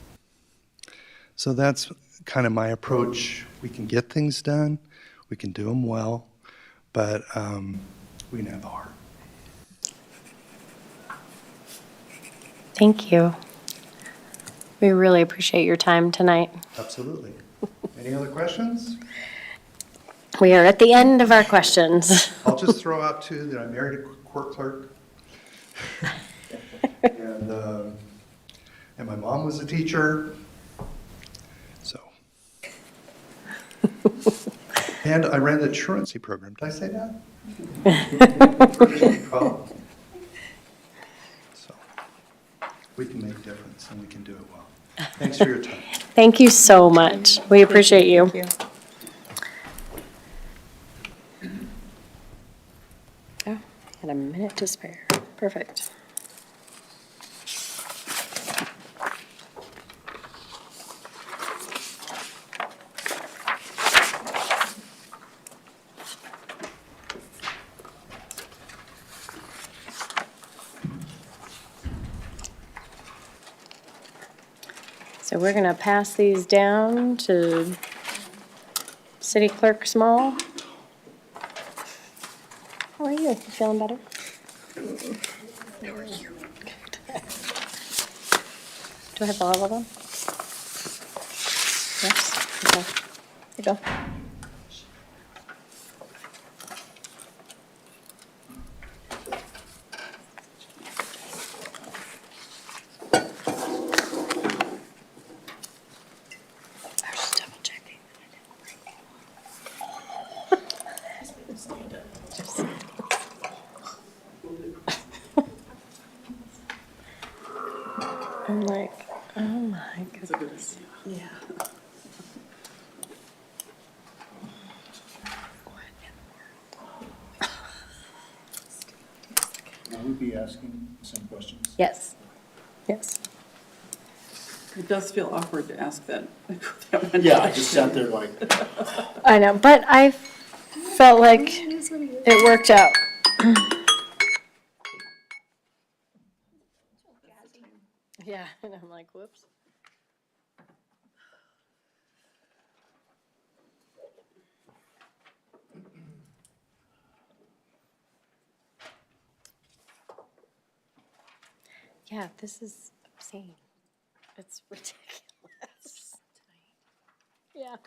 So that's kind of my approach. We can get things done, we can do them well, but we can have a heart.
Thank you. We really appreciate your time tonight.
Absolutely. Any other questions?
We are at the end of our questions.
I'll just throw out too that I married a court clerk. And my mom was a teacher. So. And I ran the truancy program. Did I say that? So we can make a difference and we can do it well. Thanks for your time.
Thank you so much. We appreciate you.
Thank you.
Oh, had a minute to spare. Perfect. So we're gonna pass these down to City Clerk Small. How are you? You feeling better? Do I have all of them? Yes, okay. Here you go. I was just double checking. I'm like, oh my goodness.
Yeah.
Will we be asking some questions?
Yes, yes.
It does feel awkward to ask that.
Yeah, I just sat there like,
I know, but I felt like it worked out. Yeah, and I'm like, whoops. Yeah, this is obscene. It's ridiculous. Yeah.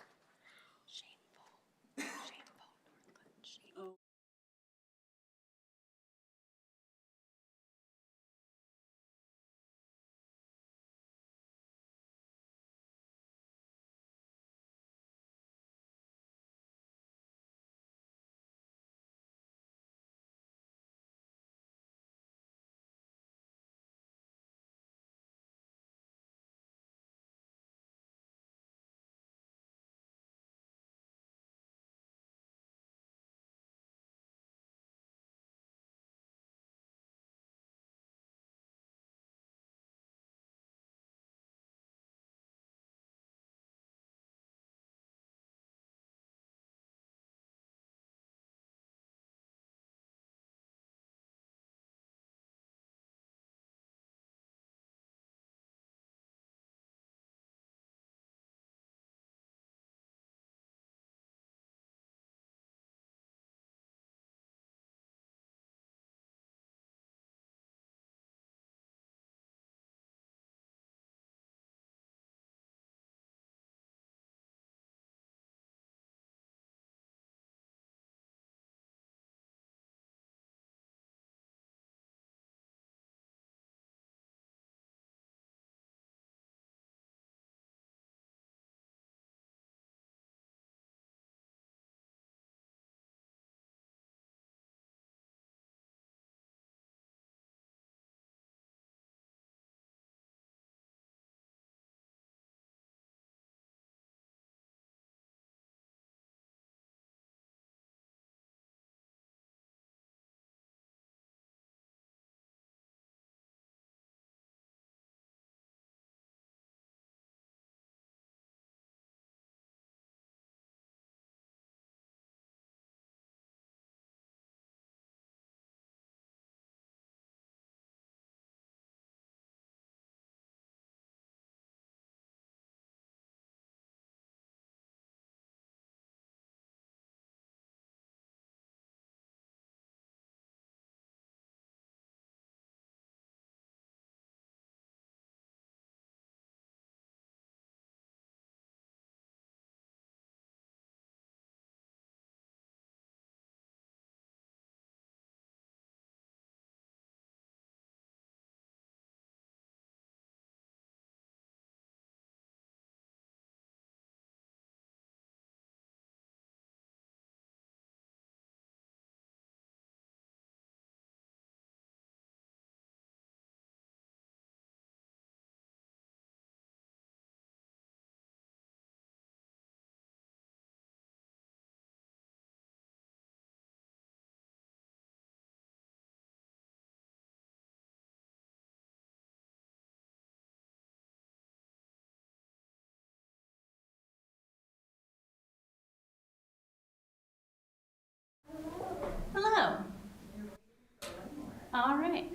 All right.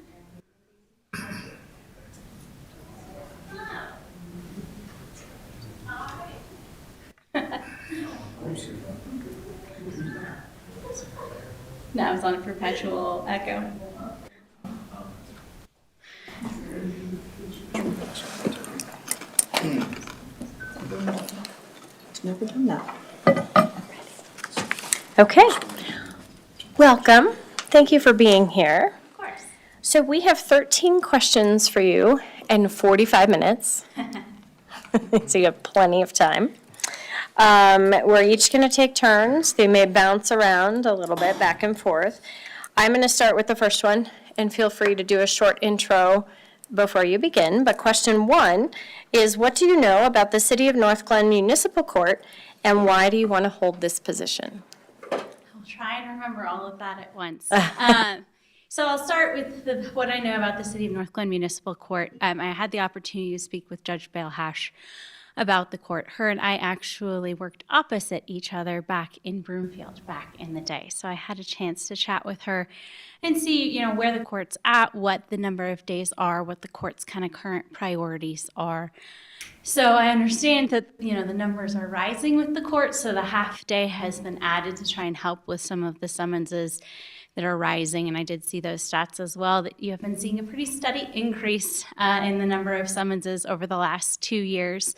No, it's on a perpetual echo.
Never done that.
Okay. Welcome. Thank you for being here.
Of course.
So we have 13 questions for you and 45 minutes. So you have plenty of time. We're each going to take turns. They may bounce around a little bit back and forth. I'm going to start with the first one, and feel free to do a short intro before you begin. But question 1 is, what do you know about the City of North Glen Municipal Court, and why do you want to hold this position?
I'll try and remember all of that at once. So I'll start with what I know about the City of North Glen Municipal Court. I had the opportunity to speak with Judge Balehash about the court. Her and I actually worked opposite each other back in Broomfield back in the day. So I had a chance to chat with her and see, where the court's at, what the number of days are, what the court's kind of current priorities are. So I understand that, the numbers are rising with the court, so the half day has been added to try and help with some of the summonses that are rising, and I did see those stats as well, that you have been seeing a pretty steady increase in the number of summonses over the last 2 years.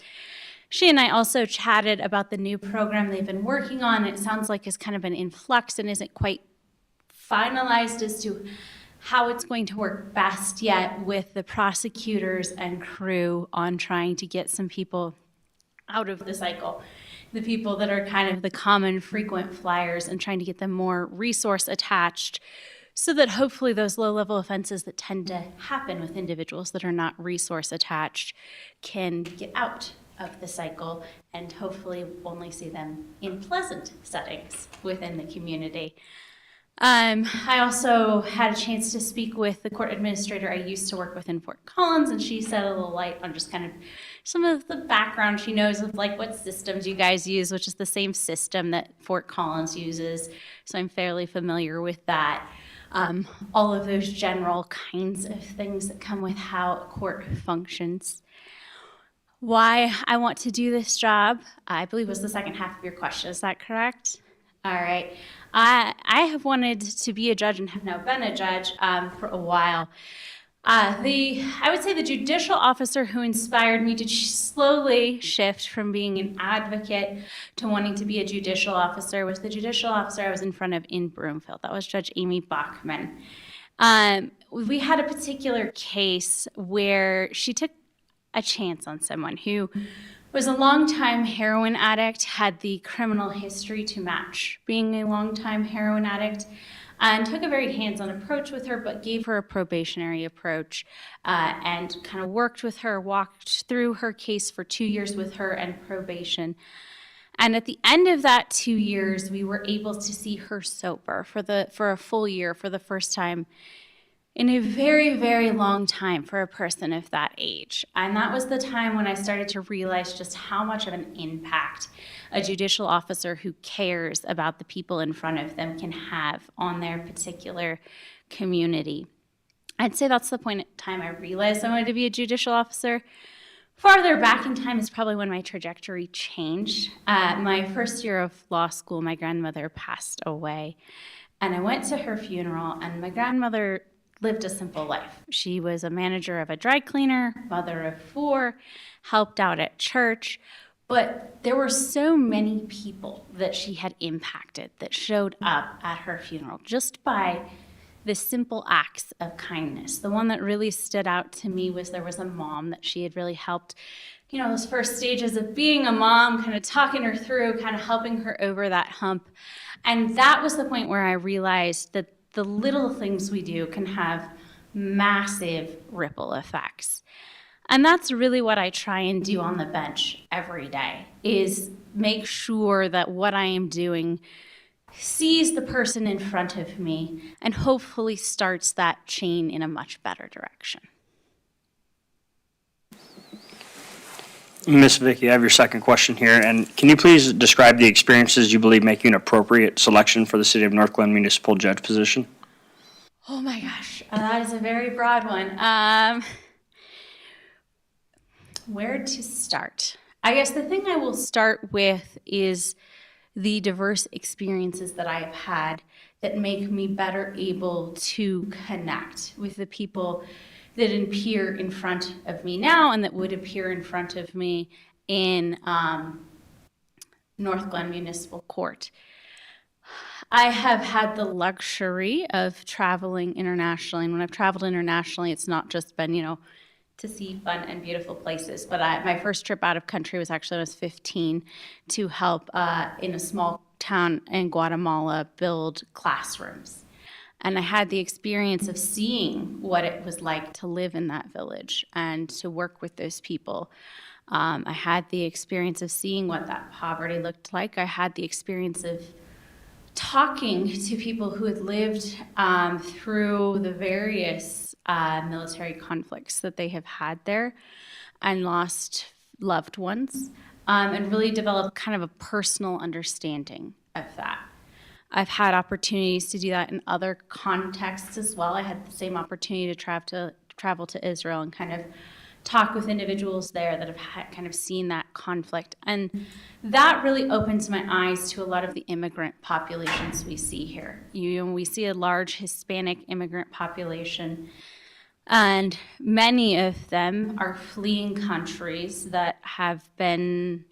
She and I also chatted about the new program they've been working on. It sounds like it's kind of been in flux and isn't quite finalized as to how it's going to work best yet with the prosecutors and crew on trying to get some people out of the cycle. The people that are kind of the common frequent flyers, and trying to get them more resource attached so that hopefully those low-level offenses that tend to happen with individuals that are not resource attached can get out of the cycle and hopefully only see them in pleasant settings within the community. I also had a chance to speak with the court administrator I used to work with in Fort Collins, and she shed a little light on just kind of some of the background she knows of, like, what systems you guys use, which is the same system that Fort Collins uses, so I'm fairly familiar with that. All of those general kinds of things that come with how a court functions. Why I want to do this job, I believe, was the second half of your question. Is that correct? All right. I have wanted to be a judge and have now been a judge for a while. I would say the judicial officer who inspired me to slowly shift from being an advocate to wanting to be a judicial officer was the judicial officer I was in front of in Broomfield. That was Judge Amy Bachman. We had a particular case where she took a chance on someone who was a longtime heroin addict, had the criminal history to match being a longtime heroin addict, and took a very hands-on approach with her, but gave her a probationary approach and kind of worked with her, walked through her case for 2 years with her and probation. And at the end of that 2 years, we were able to see her sober for a full year for the first time in a very, very long time for a person of that age. And that was the time when I started to realize just how much of an impact a judicial officer who cares about the people in front of them can have on their particular community. I'd say that's the point in time I realized I wanted to be a judicial officer. Farther back in time is probably when my trajectory changed. My first year of law school, my grandmother passed away. And I went to her funeral, and my grandmother lived a simple life. She was a manager of a dry cleaner, mother of 4, helped out at church, but there were so many people that she had impacted that showed up at her funeral just by the simple acts of kindness. The one that really stood out to me was there was a mom that she had really helped, those first stages of being a mom, kind of talking her through, kind of helping her over that hump. And that was the point where I realized that the little things we do can have massive ripple effects. And that's really what I try and do on the bench every day, is make sure that what I am doing sees the person in front of me and hopefully starts that chain in a much better direction.
Ms. Vicki, I have your second question here, and can you please describe the experiences you believe make you an appropriate selection for the City of North Glen Municipal Judge position?
Oh my gosh. That is a very broad one. Where to start? I guess the thing I will start with is the diverse experiences that I have had that make me better able to connect with the people that appear in front of me now and that would appear in front of me in North Glen Municipal Court. I have had the luxury of traveling internationally, and when I've traveled internationally, it's not just been, to see fun and beautiful places, but my first trip out of country was actually when I was 15 to help in a small town in Guatemala build classrooms. And I had the experience of seeing what it was like to live in that village and to work with those people. I had the experience of seeing what that poverty looked like. I had the experience of talking to people who had lived through the various military conflicts that they have had there and lost loved ones, and really developed kind of a personal understanding of that. I've had opportunities to do that in other contexts as well. I had the same opportunity to travel to Israel and kind of talk with individuals there that have kind of seen that conflict. And that really opens my eyes to a lot of the immigrant populations we see here. We see a large Hispanic immigrant population, and many of them are fleeing countries that have been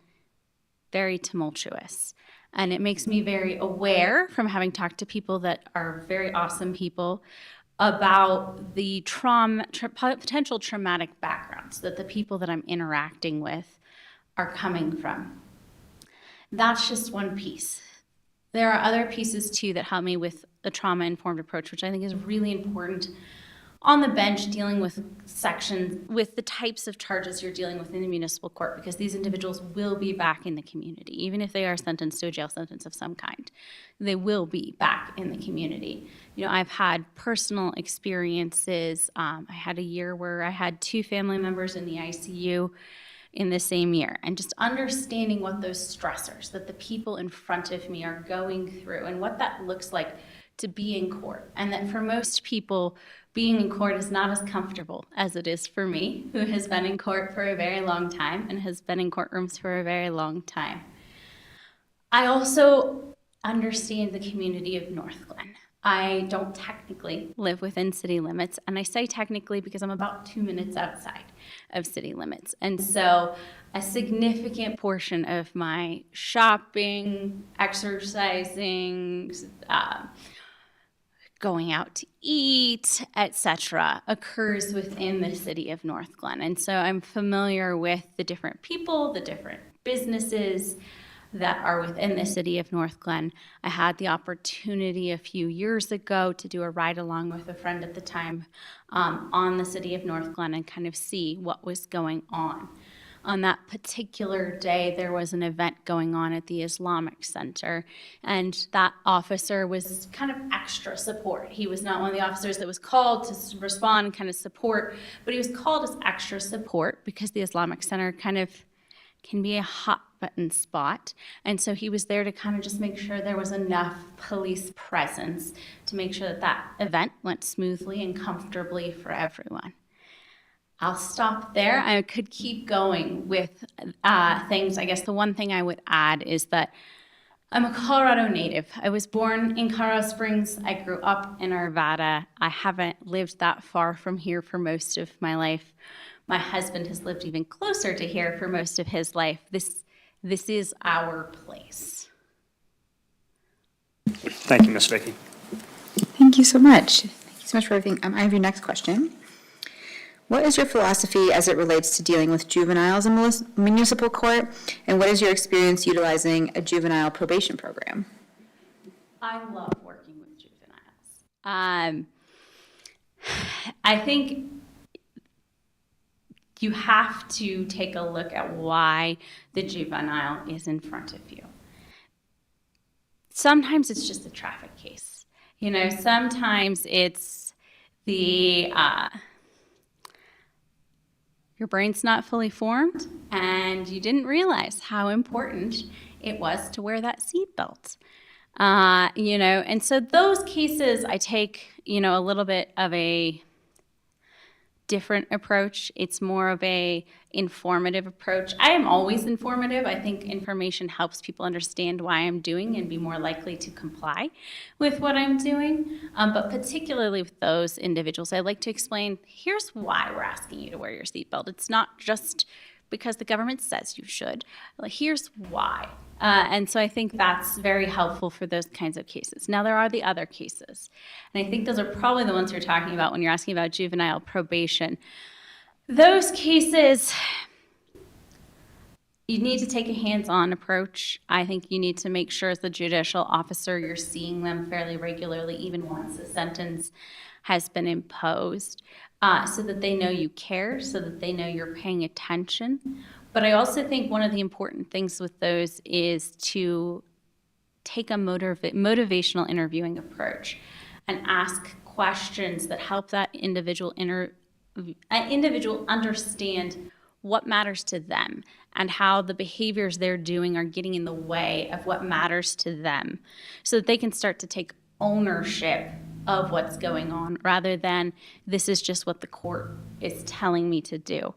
very tumultuous. And it makes me very aware, from having talked to people that are very awesome people, about the potential traumatic backgrounds that the people that I'm interacting with are coming from. That's just one piece. There are other pieces too that help me with a trauma-informed approach, which I think is really important on the bench, dealing with sections, with the types of charges you're dealing with in the municipal court, because these individuals will be back in the community. Even if they are sentenced to a jail sentence of some kind, they will be back in the community. I've had personal experiences. I had a year where I had 2 family members in the ICU in the same year, and just understanding what those stressors that the people in front of me are going through and what that looks like to be in court. And that for most people, being in court is not as comfortable as it is for me, who has been in court for a very long time and has been in courtrooms for a very long time. I also understand the community of North Glen. I don't technically live within city limits, and I say technically because I'm about 2 minutes outside of city limits. And so a significant portion of my shopping, exercising, going out to eat, etc., occurs within the city of North Glen. And so I'm familiar with the different people, the different businesses that are within the city of North Glen. I had the opportunity a few years ago to do a ride along with a friend at the time on the city of North Glen and kind of see what was going on. On that particular day, there was an event going on at the Islamic Center, and that officer was kind of extra support. He was not one of the officers that was called to respond and kind of support, but he was called as extra support because the Islamic Center kind of can be a hot button spot. And so he was there to kind of just make sure there was enough police presence to make sure that that event went smoothly and comfortably for everyone. I'll stop there. I could keep going with things. I guess the one thing I would add is that I'm a Colorado native. I was born in Colorado Springs. I grew up in Arvada. I haven't lived that far from here for most of my life. My husband has lived even closer to here for most of his life. This is our place.
Thank you, Ms. Vicki.
Thank you so much. Thank you so much for everything. I have your next question. What is your philosophy as it relates to dealing with juveniles in municipal court, and what is your experience utilizing a juvenile probation program?
I love working with juveniles. I think you have to take a look at why the juvenile is in front of you. Sometimes it's just a traffic case. Sometimes it's your brain's not fully formed, and you didn't realize how important it was to wear that seatbelt. And so those cases I take, a little bit of a different approach. It's more of a informative approach. I am always informative. I think information helps people understand why I'm doing and be more likely to comply with what I'm doing. But particularly with those individuals, I like to explain, here's why we're asking you to wear your seatbelt. It's not just because the government says you should. Here's why. And so I think that's very helpful for those kinds of cases. Now, there are the other cases, and I think those are probably the ones you're talking about when you're asking about juvenile probation. Those cases, you need to take a hands-on approach. I think you need to make sure as the judicial officer you're seeing them fairly regularly, even once a sentence has been imposed, so that they know you care, so that they know you're paying attention. But I also think one of the important things with those is to take a motivational interviewing approach and ask questions that help that individual understand what matters to them and how the behaviors they're doing are getting in the way of what matters to them, so that they can start to take ownership of what's going on rather than this is just what the court is telling me to do.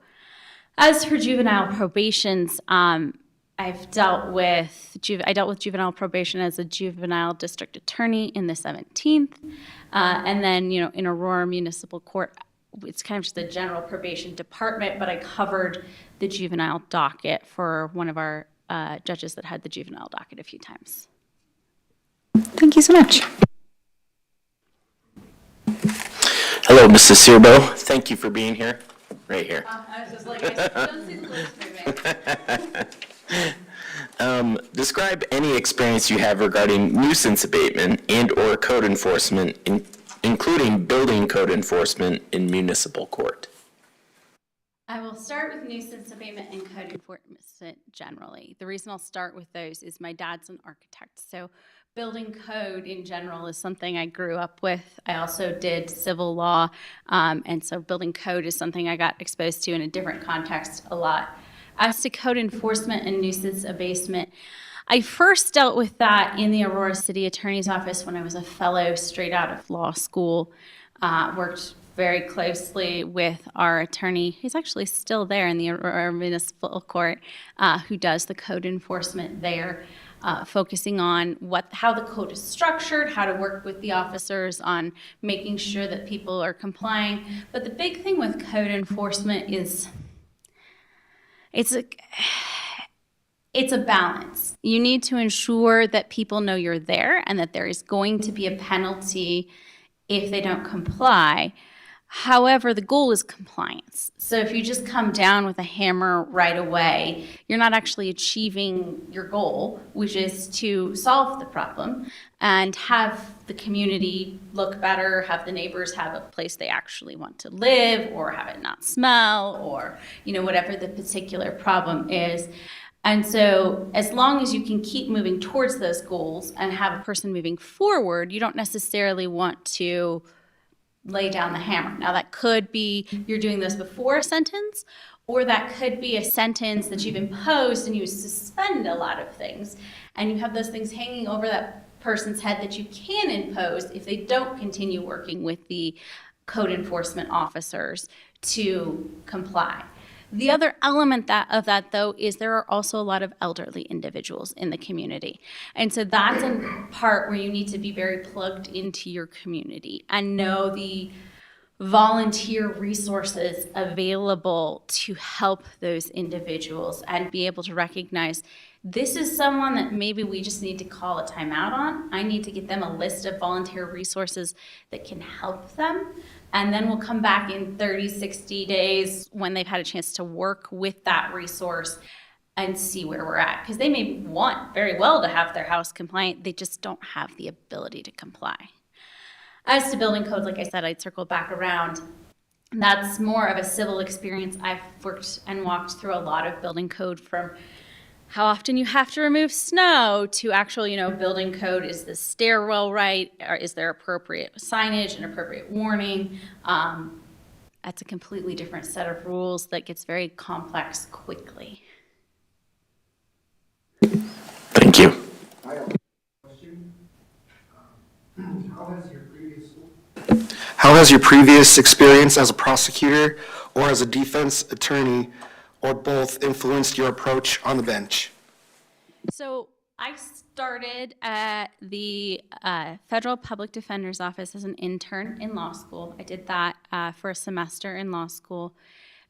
As for juvenile probations, I dealt with juvenile probation as a juvenile district attorney in the 17th. And then, in Aurora Municipal Court, it's kind of just the general probation department, but I covered the juvenile docket for one of our judges that had the juvenile docket a few times.
Thank you so much.
Hello, Mrs. Cirbo. Thank you for being here. Right here.
I was just like, I don't see the lips moving.
Describe any experience you have regarding nuisance abatement and/or code enforcement, including building code enforcement in municipal court.
I will start with nuisance abatement and code enforcement generally. The reason I'll start with those is my dad's an architect, so building code in general is something I grew up with. I also did civil law, and so building code is something I got exposed to in a different context a lot. As to code enforcement and nuisance abatement, I first dealt with that in the Aurora City Attorney's Office when I was a fellow straight out of law school. Worked very closely with our attorney, who's actually still there in the Aurora Municipal Court, who does the code enforcement there. Focusing on how the code is structured, how to work with the officers on making sure that people are complying. But the big thing with code enforcement is it's a balance. You need to ensure that people know you're there and that there is going to be a penalty if they don't comply. However, the goal is compliance. So if you just come down with a hammer right away, you're not actually achieving your goal, which is to solve the problem and have the community look better, have the neighbors have a place they actually want to live, or have it not smell, or whatever the particular problem is. And so as long as you can keep moving towards those goals and have a person moving forward, you don't necessarily want to lay down the hammer. Now that could be you're doing this before a sentence, or that could be a sentence that you've imposed and you suspend a lot of things, and you have those things hanging over that person's head that you can impose if they don't continue working with the code enforcement officers to comply. The other element of that, though, is there are also a lot of elderly individuals in the community. And so that's a part where you need to be very plugged into your community and know the volunteer resources available to help those individuals and be able to recognize this is someone that maybe we just need to call a timeout on. I need to get them a list of volunteer resources that can help them. And then we'll come back in 30, 60 days when they've had a chance to work with that resource and see where we're at. Because they may want very well to have their house compliant, they just don't have the ability to comply. As to building code, like I said, I'd circle back around. That's more of a civil experience. I've worked and walked through a lot of building code, from how often you have to remove snow to actual, building code. Is the stairwell right? Or is there appropriate signage and appropriate warning? That's a completely different set of rules that gets very complex quickly.
Thank you.
How has your previous experience as a prosecutor or as a defense attorney or both influenced your approach on the bench?
So I started at the Federal Public Defender's Office as an intern in law school. I did that for a semester in law school.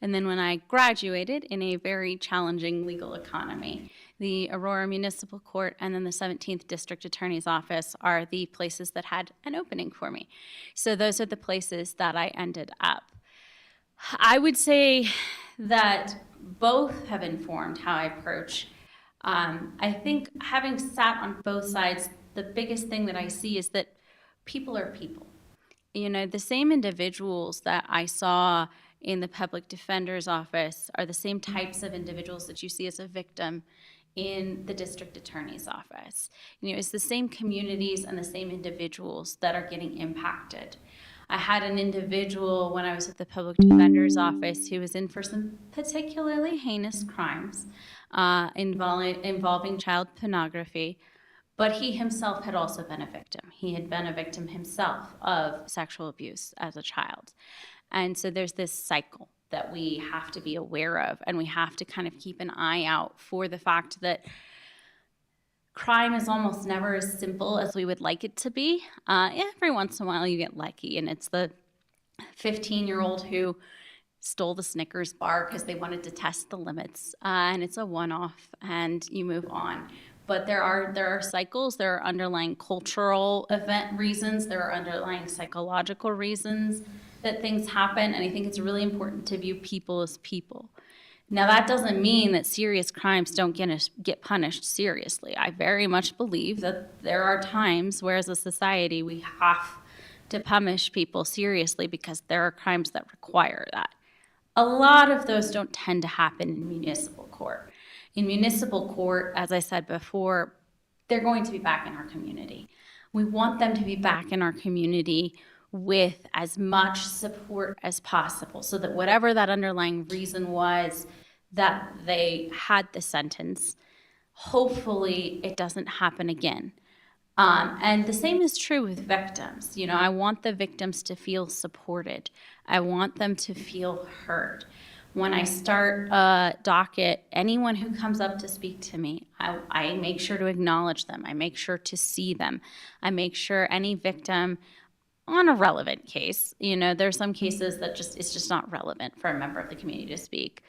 And then when I graduated in a very challenging legal economy, the Aurora Municipal Court and then the 17th District Attorney's Office are the places that had an opening for me. So those are the places that I ended up. I would say that both have informed how I approach. I think having sat on both sides, the biggest thing that I see is that people are people. You know, the same individuals that I saw in the public defender's office are the same types of individuals that you see as a victim in the district attorney's office. You know, it's the same communities and the same individuals that are getting impacted. I had an individual when I was at the public defender's office who was in for some particularly heinous crimes involving child pornography, but he himself had also been a victim. He had been a victim himself of sexual abuse as a child. And so there's this cycle that we have to be aware of, and we have to kind of keep an eye out for the fact that crime is almost never as simple as we would like it to be. Every once in a while you get lucky, and it's the 15-year-old who stole the Snickers bar because they wanted to test the limits, and it's a one-off, and you move on. But there are cycles, there are underlying cultural event reasons, there are underlying psychological reasons that things happen, and I think it's really important to view people as people. Now, that doesn't mean that serious crimes don't get punished seriously. I very much believe that there are times where, as a society, we have to punish people seriously because there are crimes that require that. A lot of those don't tend to happen in municipal court. In municipal court, as I said before, they're going to be back in our community. We want them to be back in our community with as much support as possible so that whatever that underlying reason was that they had the sentence, hopefully it doesn't happen again. And the same is true with victims. You know, I want the victims to feel supported. I want them to feel heard. When I start a docket, anyone who comes up to speak to me, I make sure to acknowledge them. I make sure to see them. I make sure any victim on a relevant case, you know, there's some cases that it's just not relevant for a member of the community to speak,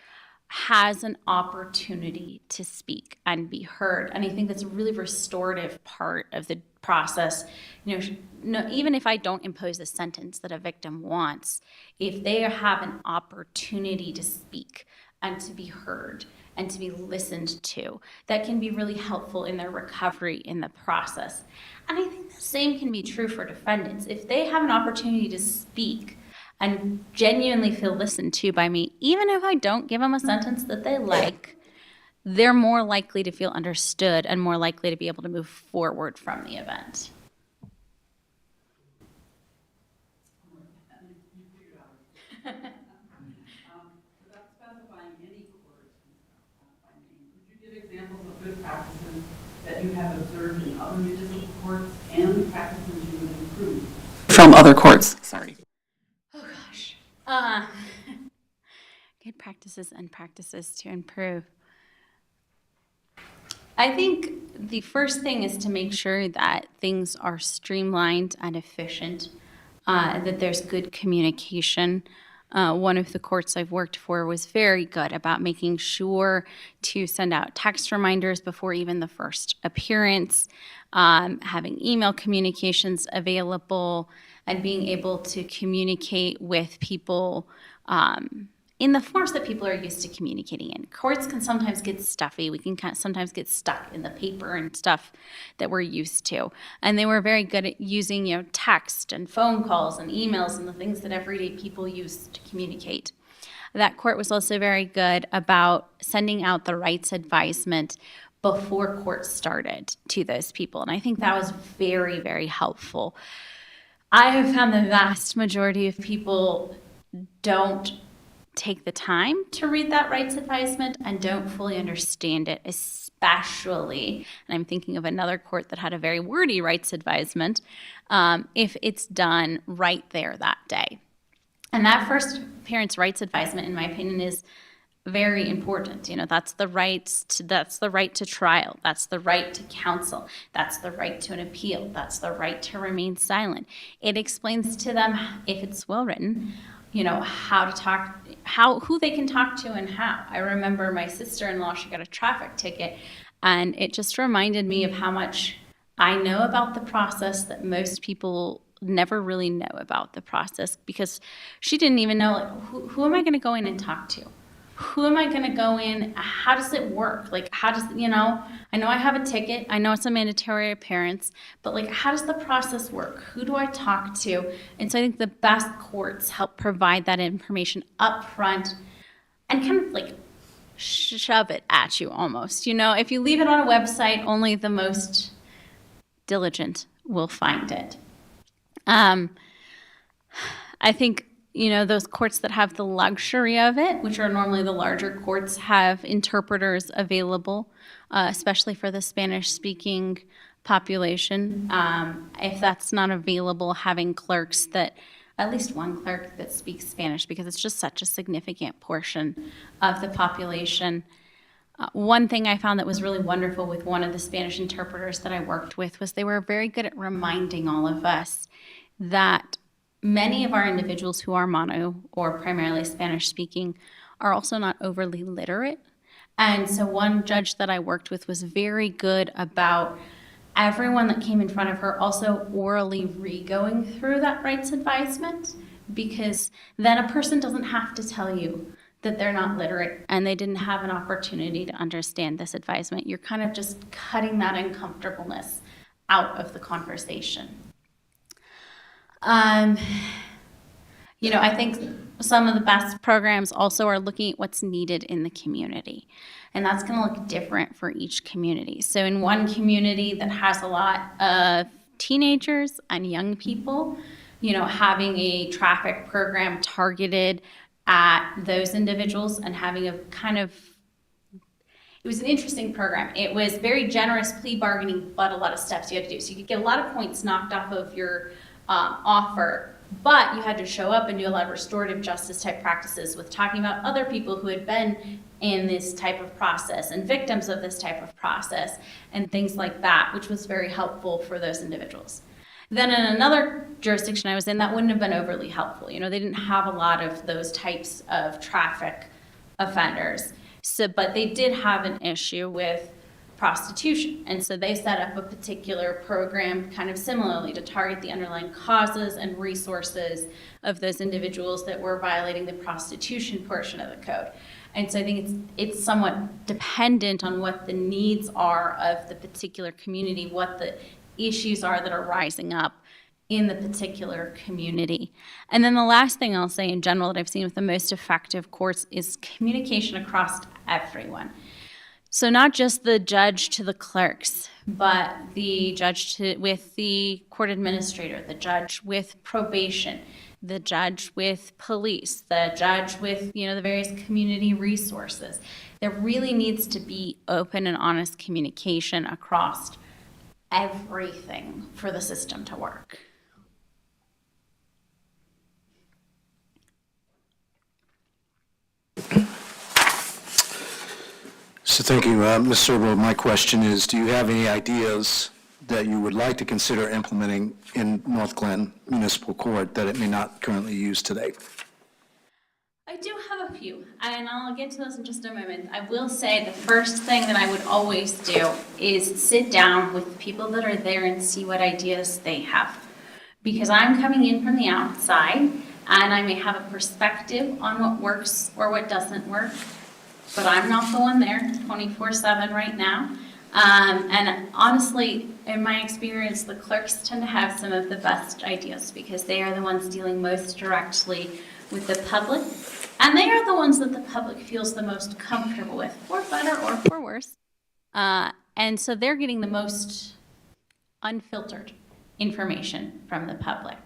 has an opportunity to speak and be heard. And I think that's a really restorative part of the process. You know, even if I don't impose a sentence that a victim wants, if they have an opportunity to speak and to be heard and to be listened to, that can be really helpful in their recovery in the process. And I think the same can be true for defendants. If they have an opportunity to speak and genuinely feel listened to by me, even if I don't give them a sentence that they like, they're more likely to feel understood and more likely to be able to move forward from the event.
Without specifying any court by name, could you give examples of good practices that you have observed in other municipal courts and practices you would improve from other courts? Sorry.
Oh gosh. Good practices and practices to improve. I think the first thing is to make sure that things are streamlined and efficient, that there's good communication. One of the courts I've worked for was very good about making sure to send out text reminders before even the first appearance, having email communications available, and being able to communicate with people in the forms that people are used to communicating in. Courts can sometimes get stuffy. We can sometimes get stuck in the paper and stuff that we're used to. And they were very good at using, you know, text and phone calls and emails and the things that everyday people use to communicate. That court was also very good about sending out the rights advisement before court started to those people. And I think that was very, very helpful. I have found the vast majority of people don't take the time to read that rights advisement and don't fully understand it, especially, and I'm thinking of another court that had a very wordy rights advisement, if it's done right there that day. And that first parents' rights advisement, in my opinion, is very important. That's the right to trial. That's the right to counsel. That's the right to an appeal. That's the right to remain silent. It explains to them, if it's well written, how to talk, who they can talk to and how. I remember my sister-in-law, she got a traffic ticket, and it just reminded me of how much I know about the process that most people never really know about the process, because she didn't even know, who am I going to go in and talk to? Who am I going to go in? How does it work? How does, I know I have a ticket. I know it's a mandatory appearance, but how does the process work? Who do I talk to? And so I think the best courts help provide that information up front and kind of shove it at you almost. If you leave it on a website, only the most diligent will find it. I think those courts that have the luxury of it, which are normally the larger courts, have interpreters available, especially for the Spanish-speaking population. If that's not available, having clerks at least one clerk that speaks Spanish, because it's just such a significant portion of the population. One thing I found that was really wonderful with one of the Spanish interpreters that I worked with was they were very good at reminding all of us that many of our individuals who are mono or primarily Spanish speaking are also not overly literate. And so one judge that I worked with was very good about everyone that came in front of her also orally re-going through that rights advisement, because then a person doesn't have to tell you that they're not literate and they didn't have an opportunity to understand this advisement. You're kind of just cutting that uncomfortableness out of the conversation. I think some of the best programs also are looking at what's needed in the community. And that's going to look different for each community. So in one community that has a lot of teenagers and young people, having a traffic program targeted at those individuals and having a it was an interesting program. It was very generous plea bargaining, but a lot of steps you had to do. So you could get a lot of points knocked off of your offer, but you had to show up and do a lot of restorative justice type practices with talking about other people who had been in this type of process and victims of this type of process and things like that, which was very helpful for those individuals. Then in another jurisdiction I was in, that wouldn't have been overly helpful. They didn't have a lot of those types of traffic offenders. But they did have an issue with prostitution. And so they set up a particular program kind of similarly to target the underlying causes and resources of those individuals that were violating the prostitution portion of the code. And so I think it's somewhat dependent on what the needs are of the particular community, what the issues are that are rising up in the particular community. And then the last thing I'll say in general that I've seen with the most effective courts is communication across everyone. So not just the judge to the clerks, but the judge with the court administrator, the judge with probation, the judge with police, the judge with, the various community resources. There really needs to be open and honest communication across everything for the system to work.
So thank you, Ms. Cirbo. My question is, do you have any ideas that you would like to consider implementing in North Glen Municipal Court that it may not currently use today?
I do have a few, and I'll get to those in just a moment. I will say the first thing that I would always do is sit down with the people that are there and see what ideas they have. Because I'm coming in from the outside, and I may have a perspective on what works or what doesn't work, but I'm not the one there 24/7 right now. And honestly, in my experience, the clerks tend to have some of the best ideas because they are the ones dealing most directly with the public. And they are the ones that the public feels the most comfortable with, for better or for worse. And so they're getting the most unfiltered information from the public.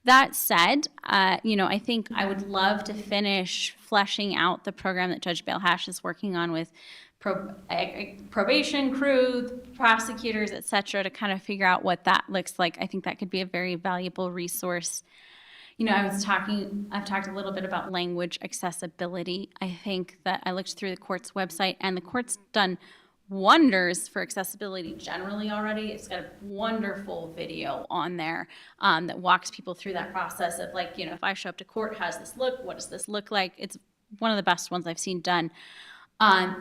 That said, I think I would love to finish fleshing out the program that Judge Bale-Hash is working on with probation crew, prosecutors, et cetera, to kind of figure out what that looks like. I think that could be a very valuable resource. I've talked a little bit about language accessibility. I think that I looked through the court's website, and the court's done wonders for accessibility generally already. It's got a wonderful video on there that walks people through that process of if I show up to court, how does this look? What does this look like? It's one of the best ones I've seen done.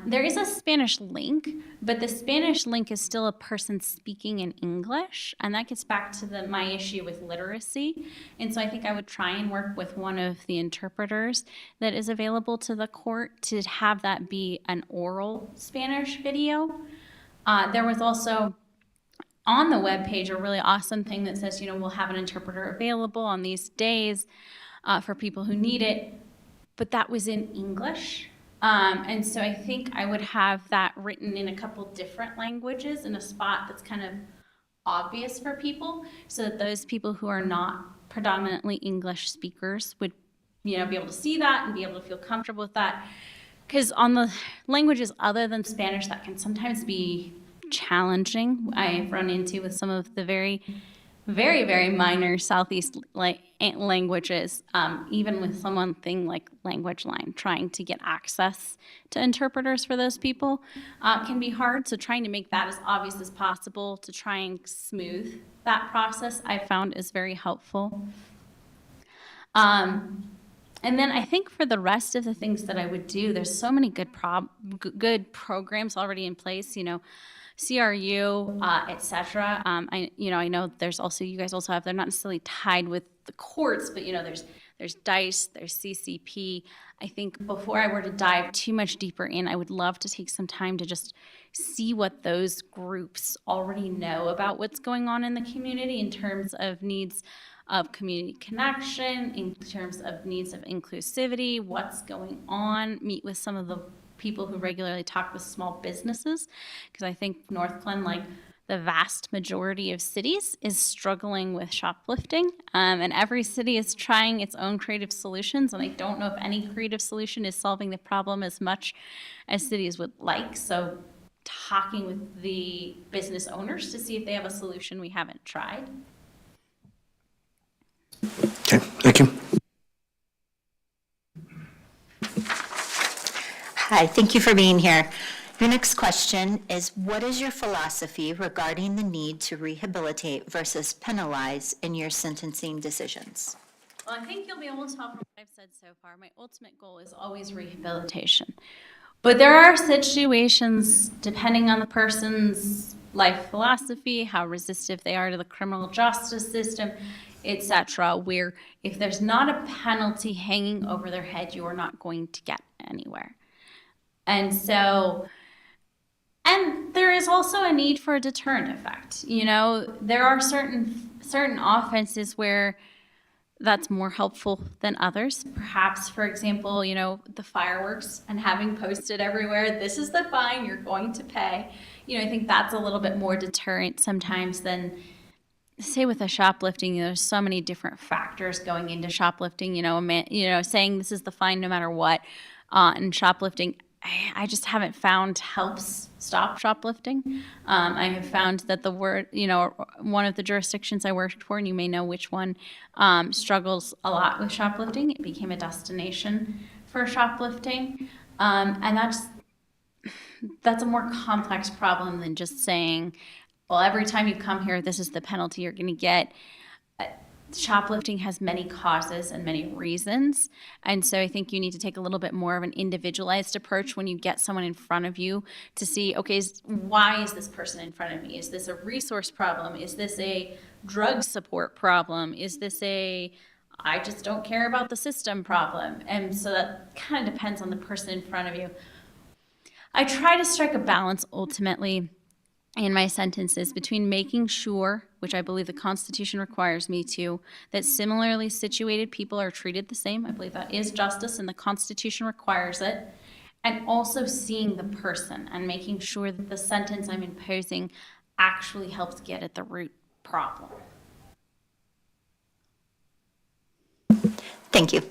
There is a Spanish link, but the Spanish link is still a person speaking in English, and that gets back to my issue with literacy. And so I think I would try and work with one of the interpreters that is available to the court to have that be an oral Spanish video. There was also on the webpage a really awesome thing that says, we'll have an interpreter available on these days for people who need it, but that was in English. And so I think I would have that written in a couple different languages in a spot that's kind of obvious for people, so that those people who are not predominantly English speakers would, be able to see that and be able to feel comfortable with that. Because on the languages other than Spanish, that can sometimes be challenging. I've run into with some of the very, very, very minor Southeast languages, even with something like Language Line, trying to get access to interpreters for those people can be hard. So trying to make that as obvious as possible to try and smooth that process, I found is very helpful. And then I think for the rest of the things that I would do, there's so many good programs already in place, CRU, et cetera. I know there's also, you guys also have, they're not necessarily tied with the courts, but there's DICE, there's CCP. I think before I were to dive too much deeper in, I would love to take some time to just see what those groups already know about what's going on in the community in terms of needs of community connection, in terms of needs of inclusivity, what's going on, meet with some of the people who regularly talk with small businesses, because I think North Glen, like the vast majority of cities, is struggling with shoplifting, and every city is trying its own creative solutions, and I don't know if any creative solution is solving the problem as much as cities would like. So talking with the business owners to see if they have a solution we haven't tried.
Okay, thank you.
Hi, thank you for being here. Your next question is, what is your philosophy regarding the need to rehabilitate versus penalize in your sentencing decisions?
Well, I think you'll be able to tell from what I've said so far, my ultimate goal is always rehabilitation. But there are situations, depending on the person's life philosophy, how resistive they are to the criminal justice system, etc., where if there's not a penalty hanging over their head, you are not going to get anywhere. And so, and there is also a need for a deterrent effect. There are certain offenses where that's more helpful than others. Perhaps, for example, the fireworks and having posted everywhere, this is the fine you're going to pay. I think that's a little bit more deterrent sometimes than, say, with a shoplifting. There's so many different factors going into shoplifting. Saying this is the fine no matter what, and shoplifting, I just haven't found helps stop shoplifting. I have found that one of the jurisdictions I worked for, and you may know which one, struggles a lot with shoplifting. It became a destination for shoplifting. And that's a more complex problem than just saying, well, every time you come here, this is the penalty you're going to get. Shoplifting has many causes and many reasons. And so I think you need to take a little bit more of an individualized approach when you get someone in front of you to see, okay, why is this person in front of me? Is this a resource problem? Is this a drug support problem? Is this I just don't care about the system problem? And so that kind of depends on the person in front of you. I try to strike a balance ultimately in my sentences between making sure, which I believe the Constitution requires me to, that similarly situated people are treated the same. I believe that is justice and the Constitution requires it. And also seeing the person and making sure that the sentence I'm imposing actually helps get at the root problem.
Thank you.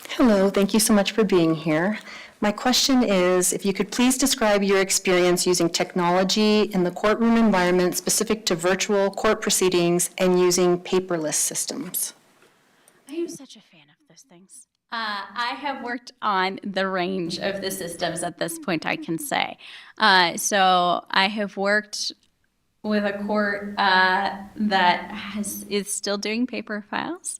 Hello, thank you so much for being here. My question is, if you could please describe your experience using technology in the courtroom environment specific to virtual court proceedings and using paperless systems.
I am such a fan of those things. I have worked on the range of the systems at this point, I can say. So I have worked with a court that is still doing paper files,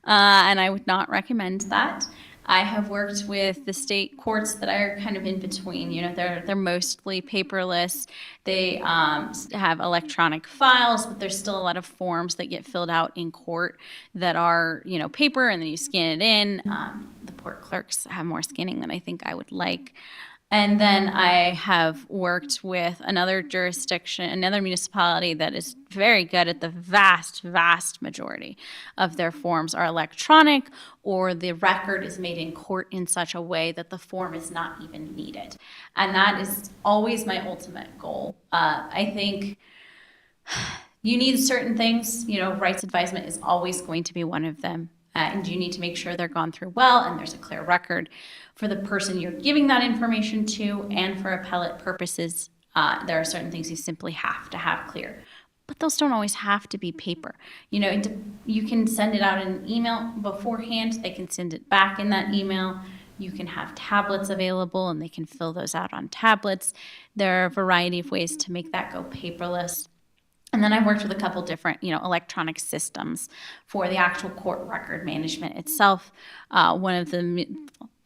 and I would not recommend that. I have worked with the state courts that are kind of in between. You know, they're mostly paperless. They have electronic files, but there's still a lot of forms that get filled out in court that are, you know, paper, and then you scan it in. The court clerks have more scanning than I think I would like. And then I have worked with another jurisdiction, another municipality that is very good at the vast, vast majority of their forms are electronic, or the record is made in court in such a way that the form is not even needed. And that is always my ultimate goal. I think you need certain things, you know, rights advisement is always going to be one of them. And you need to make sure they're gone through well and there's a clear record for the person you're giving that information to, and for appellate purposes, there are certain things you simply have to have clear. But those don't always have to be paper. You know, you can send it out in an email beforehand. They can send it back in that email. You can have tablets available and they can fill those out on tablets. There are a variety of ways to make that go paperless. And then I've worked with a couple different, you know, electronic systems for the actual court record management itself. One of the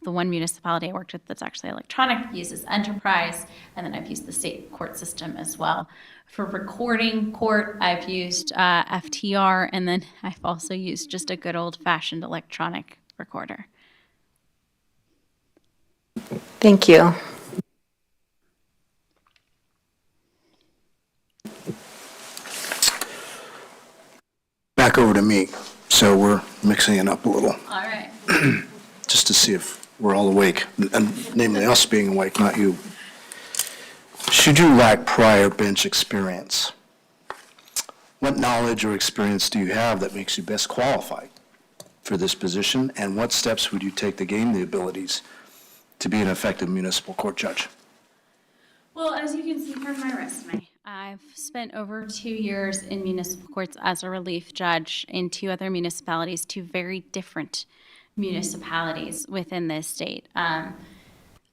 one municipality I worked with that's actually electronic uses Enterprise, and then I've used the state court system as well. For recording court, I've used FTR, and then I've also used just a good old-fashioned electronic recorder.
Thank you.
Back over to me. So we're mixing it up a little,
All right.
just to see if we're all awake, and namely us being awake, not you. Should you lack prior bench experience, what knowledge or experience do you have that makes you best qualified for this position, and what steps would you take to gain the abilities to be an effective municipal court judge?
Well, as you can see from my resume, I've spent over 2 years in municipal courts as a relief judge in 2 other municipalities, 2 very different municipalities within this state.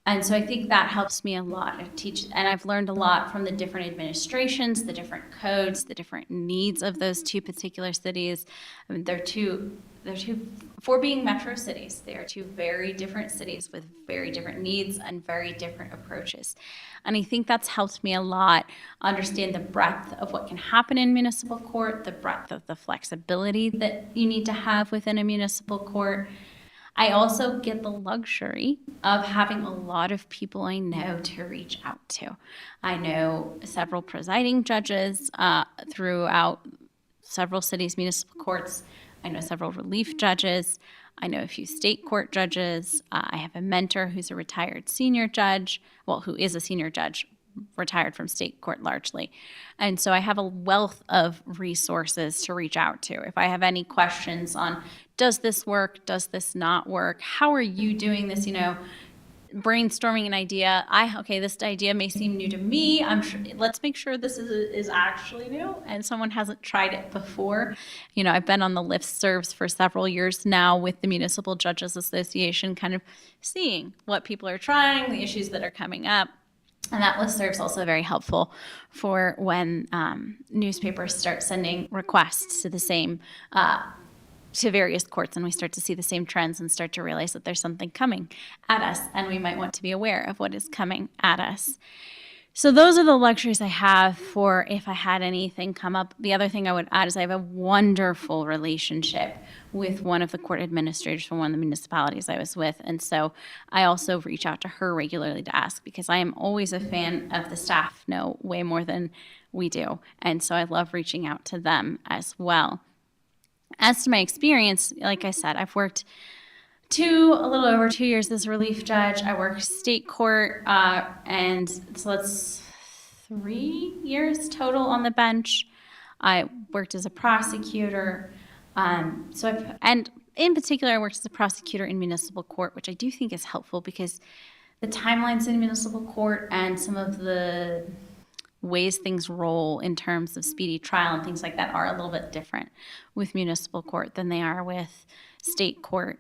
And so I think that helps me a lot. And I've learned a lot from the different administrations, the different codes, the different needs of those 2 particular cities. I mean, for being metro cities, they are 2 very different cities with very different needs and very different approaches. And I think that's helped me a lot understand the breadth of what can happen in municipal court, the breadth of the flexibility that you need to have within a municipal court. I also get the luxury of having a lot of people I know to reach out to. I know several presiding judges throughout several cities' municipal courts. I know several relief judges. I know a few state court judges. I have a mentor who's a retired senior judge, who is a senior judge, retired from state court largely. And so I have a wealth of resources to reach out to. If I have any questions on, does this work? Does this not work? How are you doing this? You know, brainstorming an idea. This idea may seem new to me. I'm sure, let's make sure this is actually new and someone hasn't tried it before. You know, I've been on the listservs for several years now with the Municipal Judges Association, kind of seeing what people are trying, the issues that are coming up. And that listserv is also very helpful for when newspapers start sending requests to the same, to various courts, and we start to see the same trends and start to realize that there's something coming at us, and we might want to be aware of what is coming at us. So those are the luxuries I have for if I had anything come up. The other thing I would add is I have a wonderful relationship with one of the court administrators from one of the municipalities I was with. And so I also reach out to her regularly to ask, because I am always a fan of the staff, know way more than we do. And so I love reaching out to them as well. As to my experience, like I said, I've worked a little over 2 years as a relief judge. I worked state court, and so that's 3 years total on the bench. I worked as a prosecutor. And in particular, I worked as a prosecutor in municipal court, which I do think is helpful because the timelines in municipal court and some of the ways things roll in terms of speedy trial and things like that are a little bit different with municipal court than they are with state court.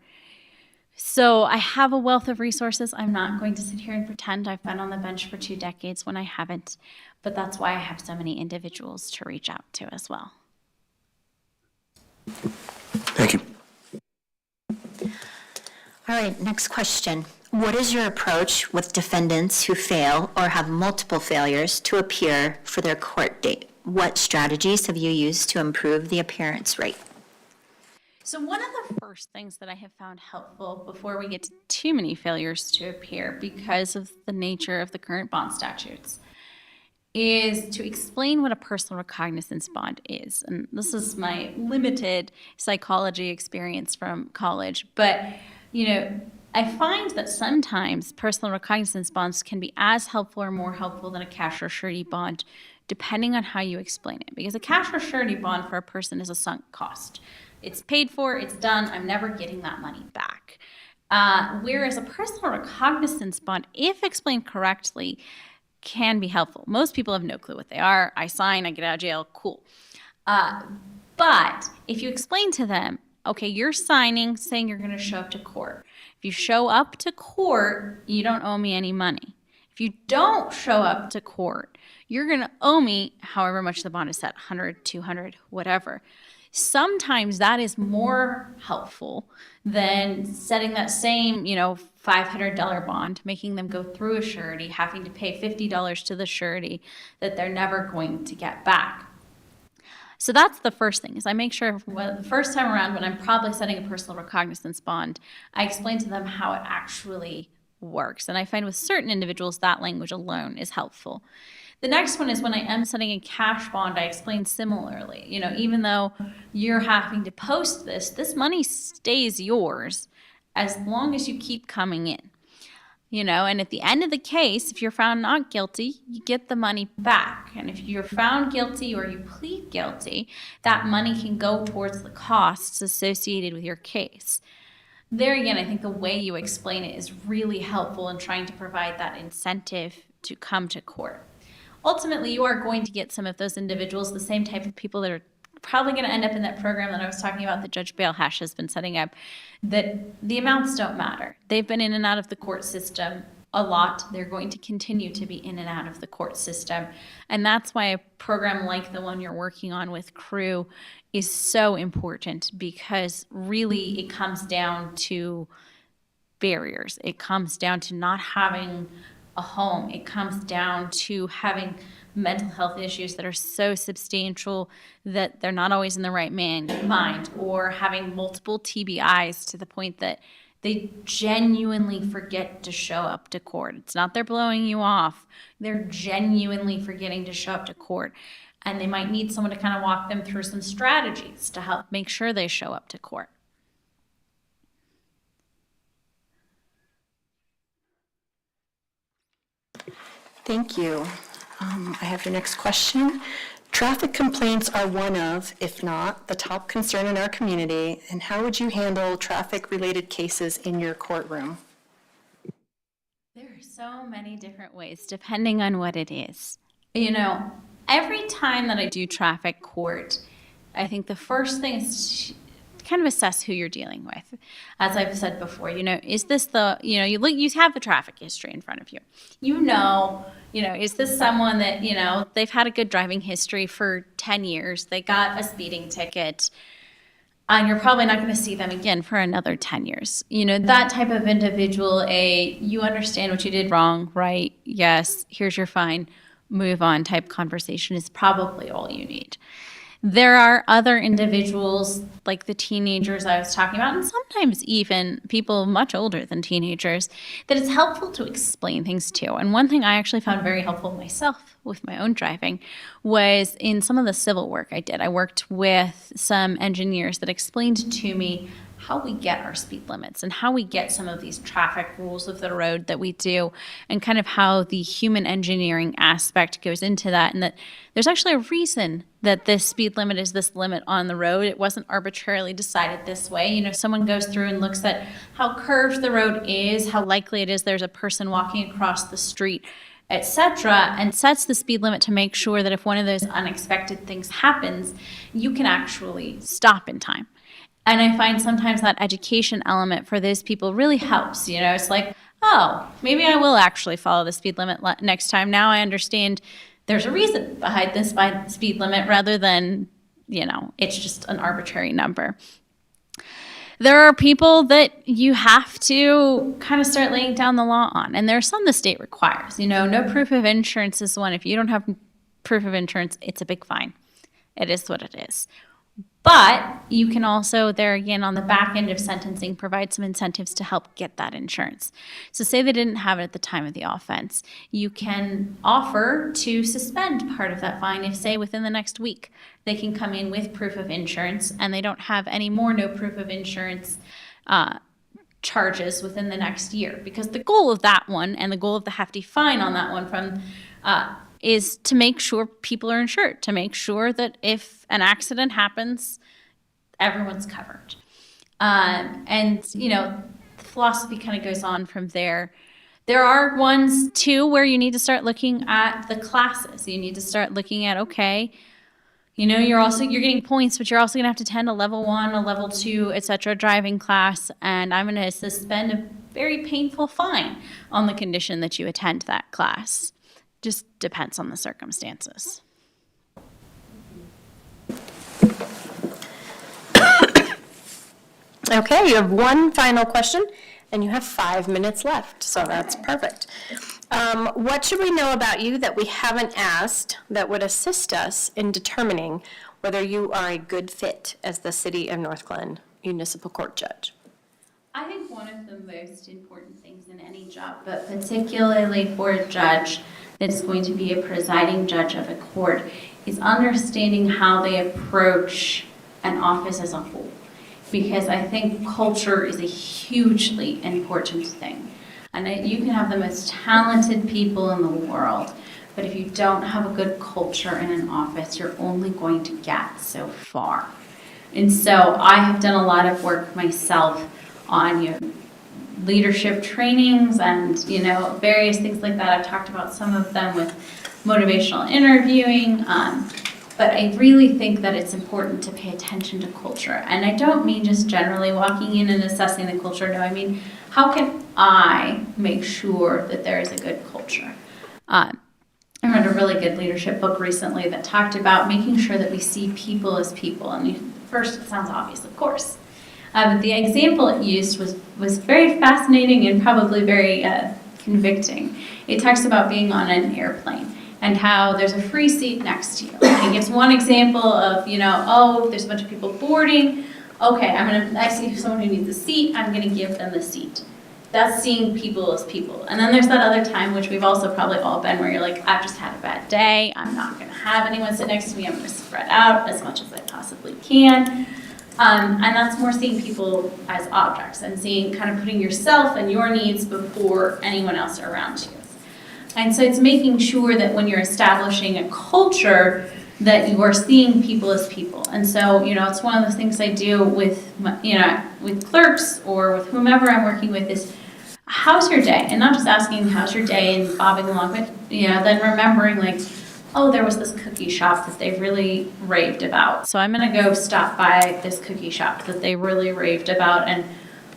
So I have a wealth of resources. I'm not going to sit here and pretend I've been on the bench for 2 decades when I haven't, but that's why I have so many individuals to reach out to as well.
Thank you.
All right, next question. What is your approach with defendants who fail or have multiple failures to appear for their court date? What strategies have you used to improve the appearance rate?
So one of the first things that I have found helpful before we get to too many failures to appear because of the nature of the current bond statutes is to explain what a personal recognizance bond is. And this is my limited psychology experience from college, but I find that sometimes personal recognizance bonds can be as helpful or more helpful than a cash or surety bond, depending on how you explain it. Because a cash or surety bond for a person is a sunk cost. It's paid for, it's done, I'm never getting that money back. Whereas a personal recognizance bond, if explained correctly, can be helpful. Most people have no clue what they are. I sign, I get out of jail, cool. But if you explain to them, okay, you're signing saying you're going to show up to court. If you show up to court, you don't owe me any money. If you don't show up to court, you're going to owe me however much the bond is set, 100, 200, whatever. Sometimes that is more helpful than setting that same, $500 bond, making them go through a surety, having to pay $50 to the surety that they're never going to get back. So that's the first thing, is I make sure the first time around when I'm probably setting a personal recognizance bond, I explain to them how it actually works. And I find with certain individuals that language alone is helpful. The next one is when I am setting a cash bond, I explain similarly. Even though you're having to post this money stays yours as long as you keep coming in. And at the end of the case, if you're found not guilty, you get the money back. And if you're found guilty or you plead guilty, that money can go towards the costs associated with your case. There again, I think the way you explain it is really helpful in trying to provide that incentive to come to court. Ultimately, you are going to get some of those individuals, the same type of people that are probably going to end up in that program that I was talking about that Judge Balehash has been setting up, that the amounts don't matter. They've been in and out of the court system a lot. They're going to continue to be in and out of the court system. And that's why a program like the one you're working on with Crew is so important, because really it comes down to barriers. It comes down to not having a home. It comes down to having mental health issues that are so substantial that they're not always in the right mind, or having multiple TBIs to the point that they genuinely forget to show up to court. It's not they're blowing you off. They're genuinely forgetting to show up to court. And they might need someone to kind of walk them through some strategies to help make sure they show up to court.
Thank you. I have your next question. Traffic complaints are one of, if not, the top concern in our community, and how would you handle traffic-related cases in your courtroom?
There are so many different ways, depending on what it is. Every time that I do traffic court, I think the first thing is to kind of assess who you're dealing with. As I've said before, is this you have the traffic history in front of you. Is this someone that, they've had a good driving history for 10 years, they got a speeding ticket, and you're probably not going to see them again for another 10 years. That type of individual, you understand what you did wrong, right? Yes, here's your fine, move on type conversation is probably all you need. There are other individuals, like the teenagers I was talking about, and sometimes even people much older than teenagers, that it's helpful to explain things to. And one thing I actually found very helpful myself with my own driving was in some of the civil work I did. I worked with some engineers that explained to me how we get our speed limits and how we get some of these traffic rules of the road that we do, and kind of how the human engineering aspect goes into that, and that there's actually a reason that this speed limit is this limit on the road. It wasn't arbitrarily decided this way. You know, someone goes through and looks at how curved the road is, how likely it is there's a person walking across the street, etc., and sets the speed limit to make sure that if one of those unexpected things happens, you can actually stop in time. And I find sometimes that education element for those people really helps. You know, it's like, oh, maybe I will actually follow the speed limit next time. Now I understand there's a reason behind this speed limit rather than, you know, it's just an arbitrary number. There are people that you have to kind of start laying down the law on, and there are some the state requires. You know, no proof of insurance is one. If you don't have proof of insurance, it's a big fine. It is what it is. But you can also, there again, on the back end of sentencing, provide some incentives to help get that insurance. So say they didn't have it at the time of the offense. You can offer to suspend part of that fine if, say, within the next week, they can come in with proof of insurance and they don't have any more no proof of insurance charges within the next year. Because the goal of that one and the goal of the hefty fine on that one from is to make sure people are insured, to make sure that if an accident happens, everyone's covered. And, you know, the philosophy kind of goes on from there. There are ones, too, where you need to start looking at the classes. You need to start looking at, okay, you know, you're getting points, but you're also going to have to attend a level 1, a level 2, et cetera, driving class, and I'm going to suspend a very painful fine on the condition that you attend that class. Just depends on the circumstances.
Okay, you have one final question, and you have 5 minutes left, so that's perfect. What should we know about you that we haven't asked that would assist us in determining whether you are a good fit as the City of North Glen Municipal Court Judge?
I think one of the most important things in any job, but particularly for a judge that's going to be a presiding judge of a court, is understanding how they approach an office as a whole. Because I think culture is a hugely important thing. And you can have the most talented people in the world, but if you don't have a good culture in an office, you're only going to get so far. And so I have done a lot of work myself on leadership trainings and various things like that. I've talked about some of them with motivational interviewing, but I really think that it's important to pay attention to culture. And I don't mean just generally walking in and assessing the culture. No, I mean, how can I make sure that there is a good culture? I read a really good leadership book recently that talked about making sure that we see people as people. And first, it sounds obvious, of course. But the example it used was very fascinating and probably very convicting. It talks about being on an airplane and how there's a free seat next to you. And it gives one example of, there's a bunch of people boarding. Okay, I see someone who needs a seat, I'm gonna give them the seat. That's seeing people as people. And then there's that other time, which we've also probably all been, where you're like, I've just had a bad day, I'm not gonna have anyone sit next to me, I'm gonna spread out as much as I possibly can. And that's more seeing people as objects and putting yourself and your needs before anyone else around you. And so it's making sure that when you're establishing a culture, that you are seeing people as people. And so, it's one of the things I do with, with clerks or with whomever I'm working with is, how's your day? And not just asking how's your day and bobbing along, but, then remembering there was this cookie shop that they really raved about. So I'm gonna go stop by this cookie shop that they really raved about and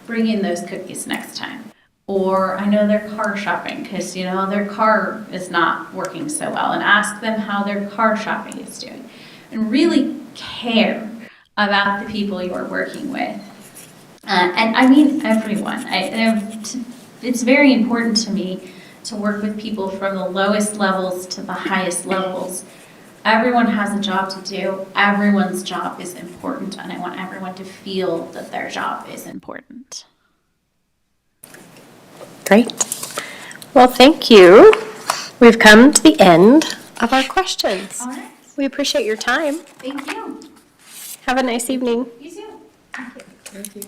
bring in those cookies next time. Or I know they're car shopping because, their car is not working so well, and ask them how their car shopping is doing. And really care about the people you are working with. And I mean everyone. It's very important to me to work with people from the lowest levels to the highest levels. Everyone has a job to do. Everyone's job is important, and I want everyone to feel that their job is important.
Great. Well, thank you. We've come to the end of our questions.
All right.
We appreciate your time.
Thank you.
Have a nice evening.
You too. Thank you.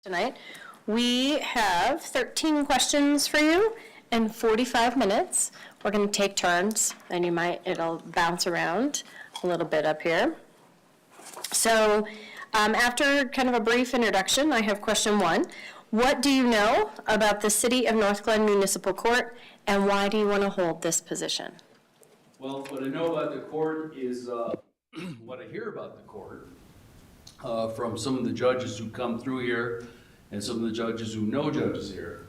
Tonight, we have 13 questions for you in 45 minutes. We're going to take turns, and it'll bounce around a little bit up here. So after kind of a brief introduction, I have question 1. What do you know about the City of North Glen Municipal Court, and why do you want to hold this position?
Well, what I know about the court is what I hear about the court from some of the judges who come through here and some of the judges who know judges here.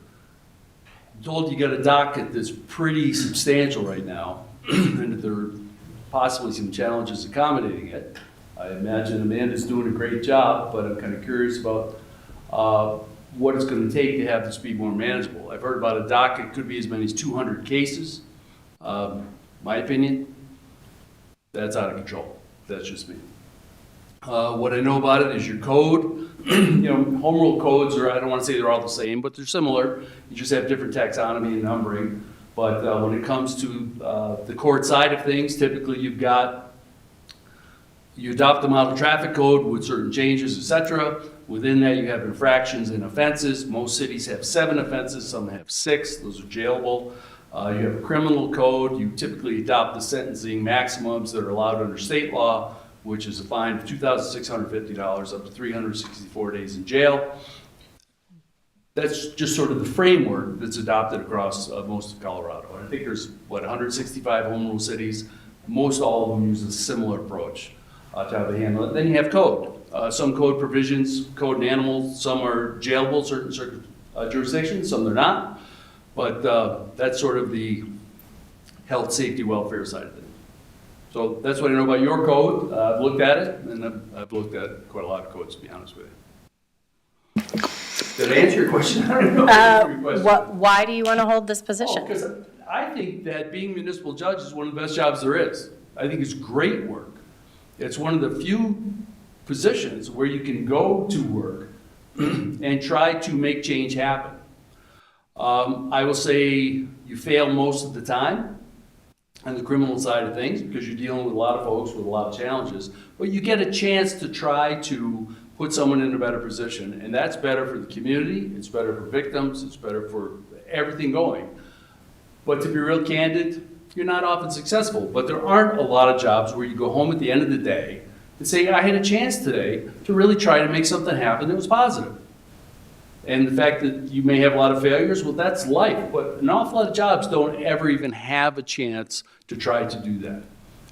I'm told you got a docket that's pretty substantial right now, and that there are possibly some challenges accommodating it. I imagine Amanda's doing a great job, but I'm kind of curious about what it's going to take to have this be more manageable. I've heard about a docket could be as many as 200 cases. My opinion, that's out of control. That's just me. What I know about it is your code. Home rule codes are, I don't want to say they're all the same, but they're similar. You just have different taxonomy and numbering. But when it comes to the court side of things, typically you adopt the model traffic code with certain changes, etc. Within that, you have infractions and offenses. Most cities have 7 offenses, some have 6. Those are jailable. You have a criminal code. You typically adopt the sentencing maximums that are allowed under state law, which is a fine of $2,650 up to 364 days in jail. That's just sort of the framework that's adopted across most of Colorado. And I think there's, 165 home rule cities. Most all of them use a similar approach to how they handle it. Then you have code. Some code provisions, code and animals, some are jailable, certain jurisdictions, some they're not. But that's sort of the health, safety, welfare side of it. So that's what I know about your code. I've looked at it, and I've looked at quite a lot of codes, to be honest with you. Did I answer your question? I don't know.
Why do you want to hold this position?
Because I think that being municipal judge is one of the best jobs there is. I think it's great work. It's one of the few positions where you can go to work and try to make change happen. I will say you fail most of the time on the criminal side of things because you're dealing with a lot of folks with a lot of challenges, but you get a chance to try to put someone in a better position, and that's better for the community, it's better for victims, it's better for everything going. But to be real candid, you're not often successful, but there aren't a lot of jobs where you go home at the end of the day and say, I had a chance today to really try to make something happen that was positive. And the fact that you may have a lot of failures, well, that's life. But an awful lot of jobs don't ever even have a chance to try to do that.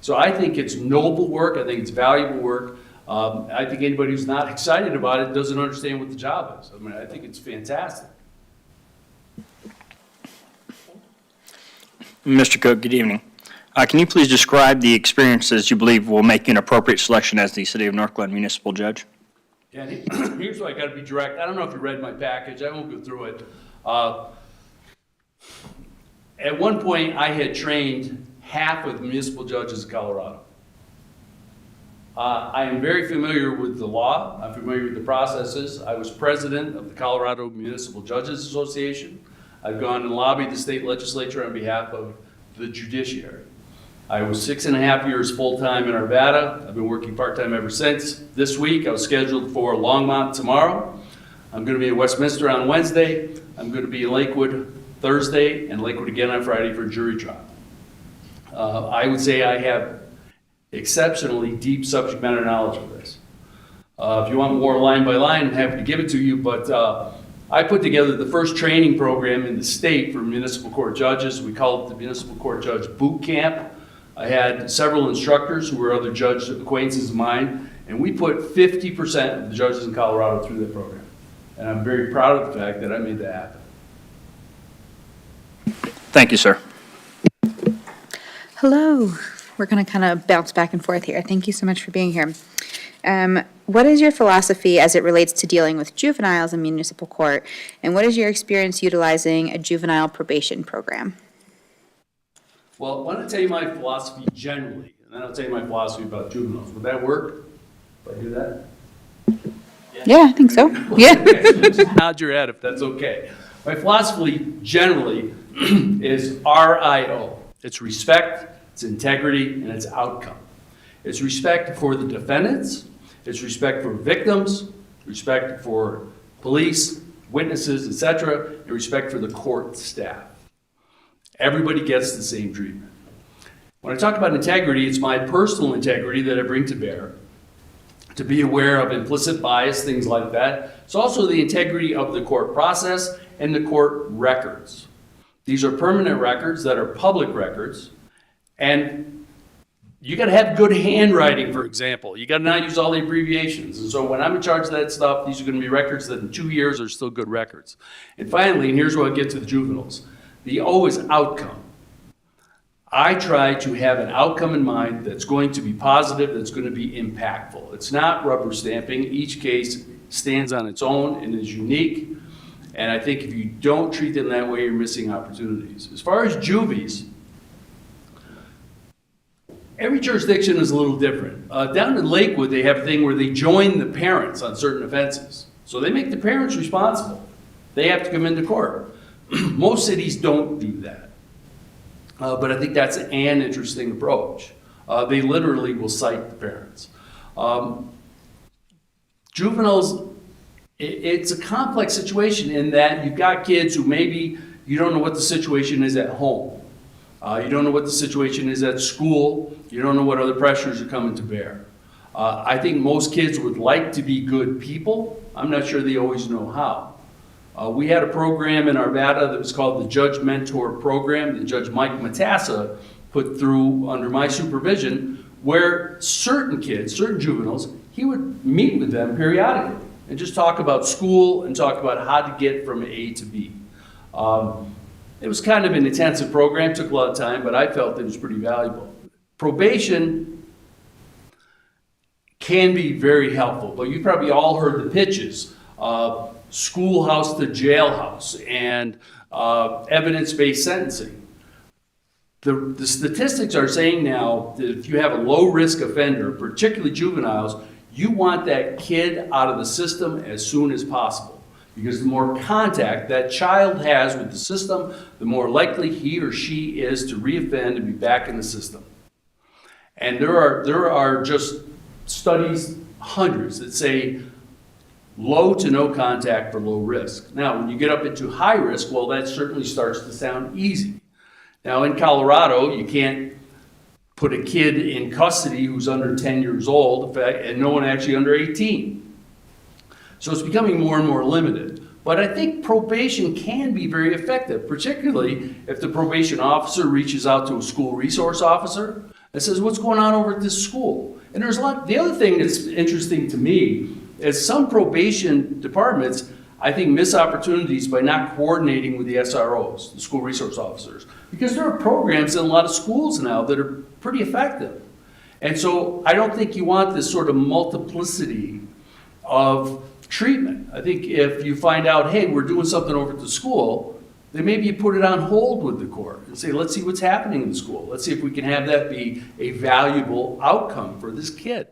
So I think it's noble work. I think it's valuable work. I think anybody who's not excited about it doesn't understand what the job is. I mean, I think it's fantastic.
Mr. Cooke, good evening. Can you please describe the experiences you believe will make you an appropriate selection as the City of North Glen Municipal Judge?
Yeah, here's where I got to be direct. I don't know if you read my package. I won't go through it. At one point, I had trained half of the municipal judges of Colorado. I am very familiar with the law. I'm familiar with the processes. I was president of the Colorado Municipal Judges Association. I've gone and lobbied the state legislature on behalf of the judiciary. I was 6.5 years full-time in Arvada. I've been working part-time ever since. This week, I was scheduled for Longmont tomorrow. I'm going to be in Westminster on Wednesday. I'm going to be in Lakewood Thursday and Lakewood again on Friday for a jury trial. I would say I have exceptionally deep subject matter knowledge of this. If you want more line by line, I'm happy to give it to you, but I put together the first training program in the state for municipal court judges. We call it the Municipal Court Judge Boot Camp. I had several instructors who were other judge acquaintances of mine, and we put 50% of the judges in Colorado through that program. And I'm very proud of the fact that I made that happen.
Thank you, sir.
Hello. We're going to kind of bounce back and forth here. Thank you so much for being here. What is your philosophy as it relates to dealing with juveniles in municipal court? And what is your experience utilizing a juvenile probation program?
Well, why don't I tell you my philosophy generally, and then I'll tell you my philosophy about juveniles. Would that work if I do that?
Yeah, I think so. Yeah.
Just nod your head if that's okay. My philosophy generally is RIO. It's respect, it's integrity, and it's outcome. It's respect for the defendants, it's respect for victims, respect for police, witnesses, etc., and respect for the court staff. Everybody gets the same treatment. When I talk about integrity, it's my personal integrity that I bring to bear, to be aware of implicit bias, things like that. It's also the integrity of the court process and the court records. These are permanent records that are public records, and you got to have good handwriting, for example. You got to not use all the abbreviations. And so when I'm in charge of that stuff, these are going to be records that in 2 years are still good records. And finally, and here's where I get to the juveniles, the O is outcome. I try to have an outcome in mind that's going to be positive, that's going to be impactful. It's not rubber stamping. Each case stands on its own and is unique. And I think if you don't treat them that way, you're missing opportunities. As far as juvies, every jurisdiction is a little different. Down in Lakewood, they have a thing where they join the parents on certain offenses. So they make the parents responsible. They have to come into court. Most cities don't do that. But I think that's an interesting approach. They literally will cite the parents. Juveniles, it's a complex situation in that you've got kids who maybe you don't know what the situation is at home. You don't know what the situation is at school. You don't know what other pressures are coming to bear. I think most kids would like to be good people. I'm not sure they always know how. We had a program in Arvada that was called the Judge Mentor Program that Judge Mike Matassa put through under my supervision, where certain kids, certain juveniles, he would meet with them periodically and just talk about school and talk about how to get from A to B. It was kind of an intensive program, took a lot of time, but I felt it was pretty valuable. Probation can be very helpful, but you probably all heard the pitches. Schoolhouse to jailhouse and evidence-based sentencing. The statistics are saying now that if you have a low-risk offender, particularly juveniles, you want that kid out of the system as soon as possible. Because the more contact that child has with the system, the more likely he or she is to reoffend and be back in the system. And there are just studies, hundreds, that say low to no contact for low risk. Now, when you get up into high risk, well, that certainly starts to sound easy. Now, in Colorado, you can't put a kid in custody who's under 10 years old, and no one actually under 18. So it's becoming more and more limited. But I think probation can be very effective, particularly if the probation officer reaches out to a school resource officer and says, what's going on over at this school? And there's a lot. The other thing that's interesting to me is some probation departments, I think, miss opportunities by not coordinating with the SROs, the school resource officers, because there are programs in a lot of schools now that are pretty effective. And so I don't think you want this sort of multiplicity of treatment. I think if you find out, hey, we're doing something over at the school, then maybe you put it on hold with the court and say, let's see what's happening in the school. Let's see if we can have that be a valuable outcome for this kid.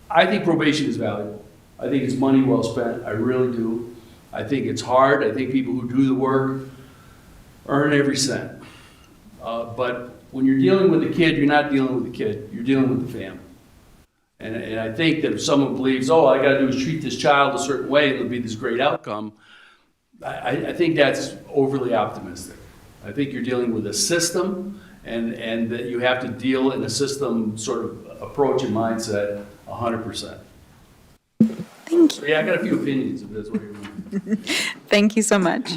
I think probation is valuable. I think it's money well spent. I really do. I think it's hard. I think people who do the work earn every cent. But when you're dealing with a kid, you're not dealing with a kid. You're dealing with the family. And I think that if someone believes, oh, all I got to do is treat this child a certain way and it'll be this great outcome, I think that's overly optimistic. I think you're dealing with a system and that you have to deal in a system sort of approach and mindset 100%.
Thank you.
So yeah, I got a few opinions if that's what you're wondering.
Thank you so much.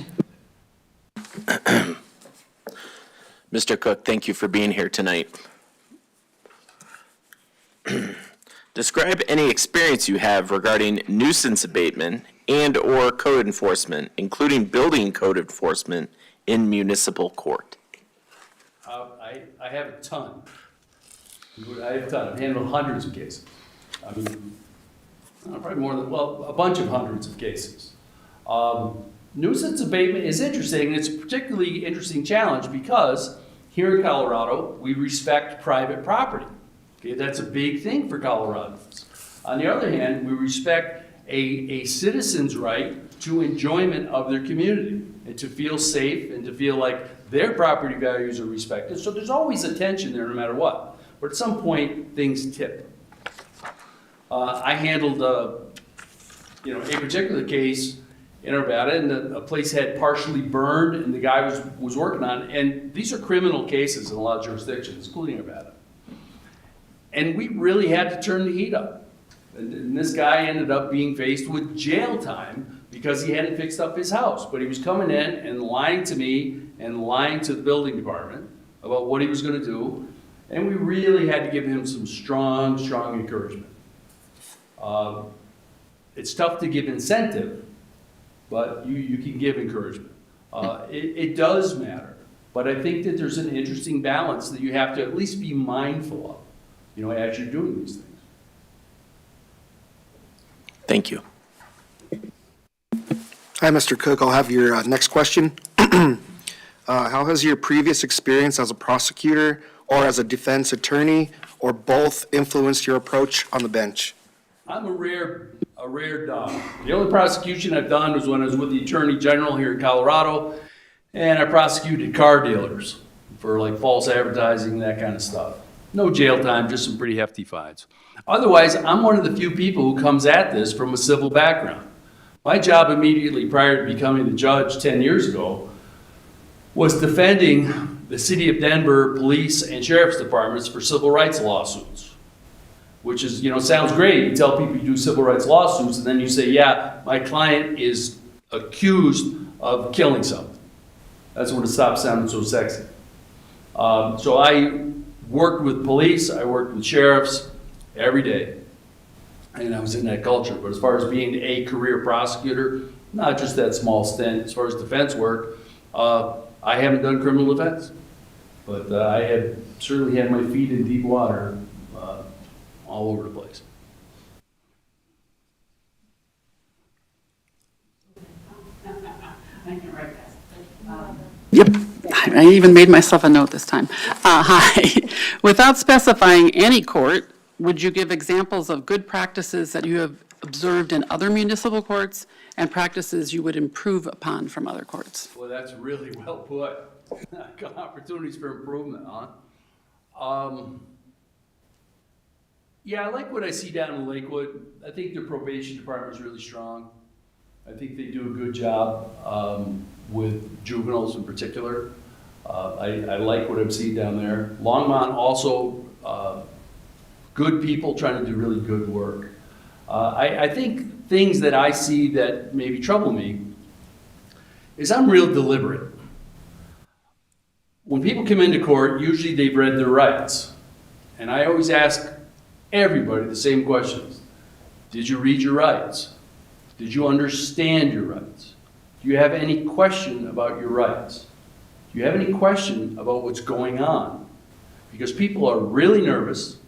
Mr. Cooke, thank you for being here tonight. Describe any experience you have regarding nuisance abatement and/or code enforcement, including building code enforcement in municipal court.
I have a ton. I've handled hundreds of cases. I mean, probably more than, well, a bunch of hundreds of cases. Nuisance abatement is interesting. It's a particularly interesting challenge because here in Colorado, we respect private property. Okay, that's a big thing for Coloradans. On the other hand, we respect a citizen's right to enjoyment of their community and to feel safe and to feel like their property values are respected. So there's always a tension there no matter what. But at some point, things tip. I handled a particular case in Arvada, and a place had partially burned, and the guy was working on it. And these are criminal cases in a lot of jurisdictions, including Arvada. And we really had to turn the heat up. And this guy ended up being faced with jail time because he hadn't fixed up his house. But he was coming in and lying to me and lying to the building department about what he was gonna do. And we really had to give him some strong, strong encouragement. It's tough to give incentive, but you can give encouragement. It does matter, but I think that there's an interesting balance that you have to at least be mindful of, as you're doing these things.
Thank you.
Hi, Mr. Cooke. I'll have your next question. How has your previous experience as a prosecutor or as a defense attorney or both influenced your approach on the bench?
I'm a rare dog. The only prosecution I've done was when I was with the Attorney General here in Colorado, and I prosecuted car dealers for like false advertising, that kind of stuff. No jail time, just some pretty hefty fines. Otherwise, I'm one of the few people who comes at this from a civil background. My job immediately prior to becoming the judge 10 years ago was defending the city of Denver police and sheriff's departments for civil rights lawsuits, which is, sounds great. You tell people you do civil rights lawsuits, and then you say, yeah, my client is accused of killing someone. That's when it stops sounding so sexy. So I worked with police, I worked with sheriffs every day, and I was in that culture. But as far as being a career prosecutor, not just that small stint. As far as defense work, I haven't done criminal defense, but I have certainly had my feet in deep water all over the place.
Yep, I even made myself a note this time. Hi. Without specifying any court, would you give examples of good practices that you have observed in other municipal courts and practices you would improve upon from other courts?
Well, that's really well put. Opportunities for improvement, huh? Yeah, I like what I see down in Lakewood. I think their probation department is really strong. I think they do a good job with juveniles in particular. I like what I'm seeing down there. Longmont also, good people trying to do really good work. I think things that I see that maybe trouble me is I'm real deliberate. When people come into court, usually they've read their rights. And I always ask everybody the same questions. Did you read your rights? Did you understand your rights? Do you have any question about your rights? Do you have any question about what's going on? Because people are really nervous.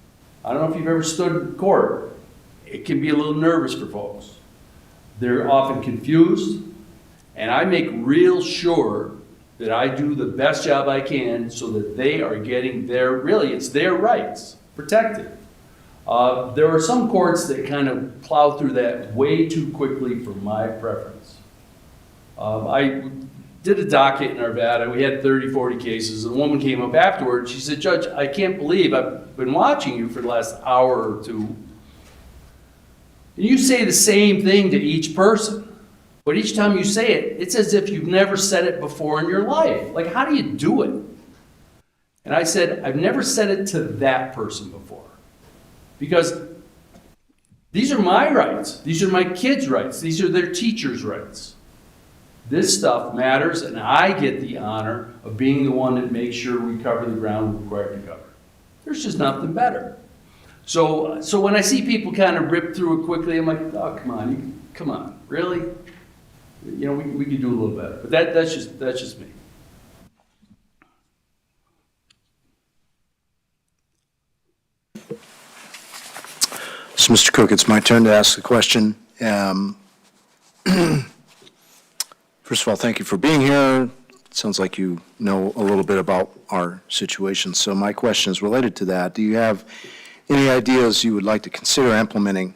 I don't know if you've ever stood in court. It can be a little nervous for folks. They're often confused, and I make real sure that I do the best job I can so that they are getting it's their rights protected. There are some courts that kind of plow through that way too quickly for my preference. I did a docket in Arvada. We had 30, 40 cases. And a woman came up afterwards. She said, Judge, I can't believe I've been watching you for the last hour or two. And you say the same thing to each person. But each time you say it, it's as if you've never said it before in your life. Like, how do you do it? And I said, I've never said it to that person before. Because these are my rights. These are my kids' rights. These are their teachers' rights. This stuff matters, and I get the honor of being the one that makes sure we cover the ground we're required to cover. There's just nothing better. So when I see people kind of rip through it quickly, I'm like, oh, come on, really? We could do a little better. But that's just me.
So, Mr. Cooke, it's my turn to ask the question. First of all, thank you for being here. It sounds like you know a little bit about our situation. So my question is related to that. Do you have any ideas you would like to consider implementing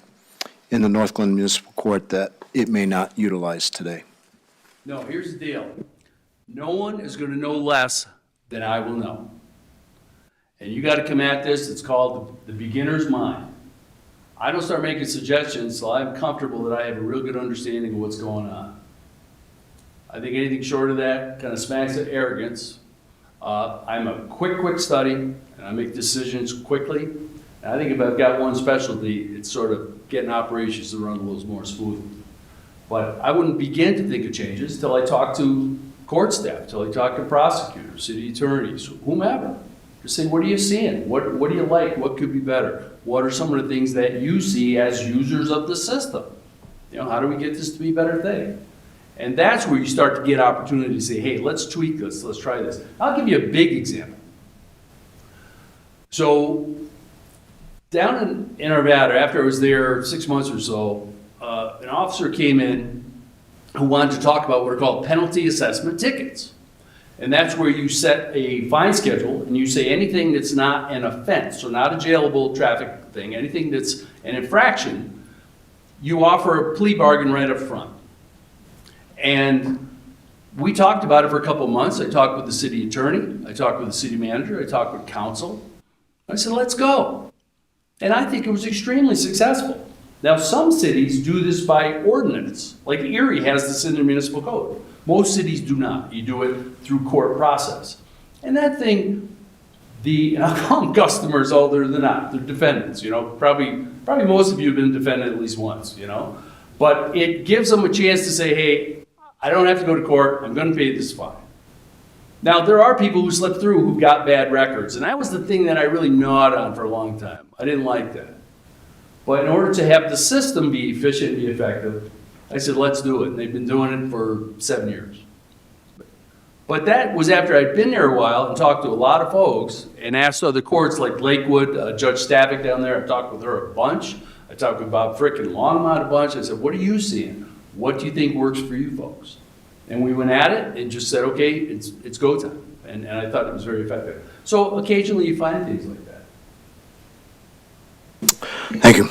in the North Glen Municipal Court that it may not utilize today?
No, here's the deal. No one is going to know less than I will know. And you got to come at this. It's called the beginner's mind. I don't start making suggestions till I'm comfortable that I have a real good understanding of what's going on. I think anything short of that kind of smacks of arrogance. I'm a quick study, and I make decisions quickly. And I think if I've got one specialty, it's sort of getting operations to run a little more smoothly. But I wouldn't begin to think of changes till I talk to court staff, till I talk to prosecutors, city attorneys, whomever. Just say, what are you seeing? What do you like? What could be better? What are some of the things that you see as users of the system? You know, how do we get this to be a better thing? And that's where you start to get opportunity to say, hey, let's tweak this, let's try this. I'll give you a big example. So down in Arvada, after I was there 6 months or so, an officer came in who wanted to talk about what are called penalty assessment tickets. And that's where you set a fine schedule and you say anything that's not an offense, so not a jailable traffic thing, anything that's an infraction, you offer a plea bargain right up front. And we talked about it for a couple of months. I talked with the city attorney, I talked with the city manager, I talked with council. I said, let's go. And I think it was extremely successful. Now, some cities do this by ordinance, like Erie has this in their municipal code. Most cities do not. You do it through court process. And that thing, and I'll call them customers, although they're not, they're defendants, you know. Probably most of you have been a defendant at least once, you know. But it gives them a chance to say, hey, I don't have to go to court, I'm gonna pay this fine. Now, there are people who slip through who've got bad records, and that was the thing that I really gnawed on for a long time. I didn't like that. But in order to have the system be efficient and be effective, I said, let's do it. And they've been doing it for 7 years. But that was after I'd been there a while and talked to a lot of folks and asked other courts like Lakewood, Judge Stavick down there, I talked with her a bunch. I talked with Bob Frick and Longmont a bunch. I said, what are you seeing? What do you think works for you folks? And we went at it and just said, okay, it's go time. And I thought it was very effective. So occasionally you find things like that.
Thank you.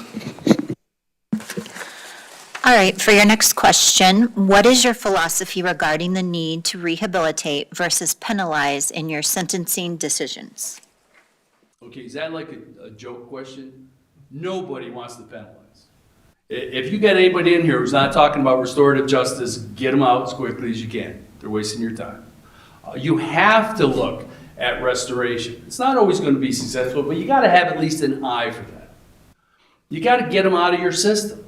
All right, for your next question, what is your philosophy regarding the need to rehabilitate versus penalize in your sentencing decisions?
Okay, is that like a joke question? Nobody wants to penalize. If you get anybody in here who's not talking about restorative justice, get them out as quickly as you can. They're wasting your time. You have to look at restoration. It's not always going to be successful, but you got to have at least an eye for that. You got to get them out of your system.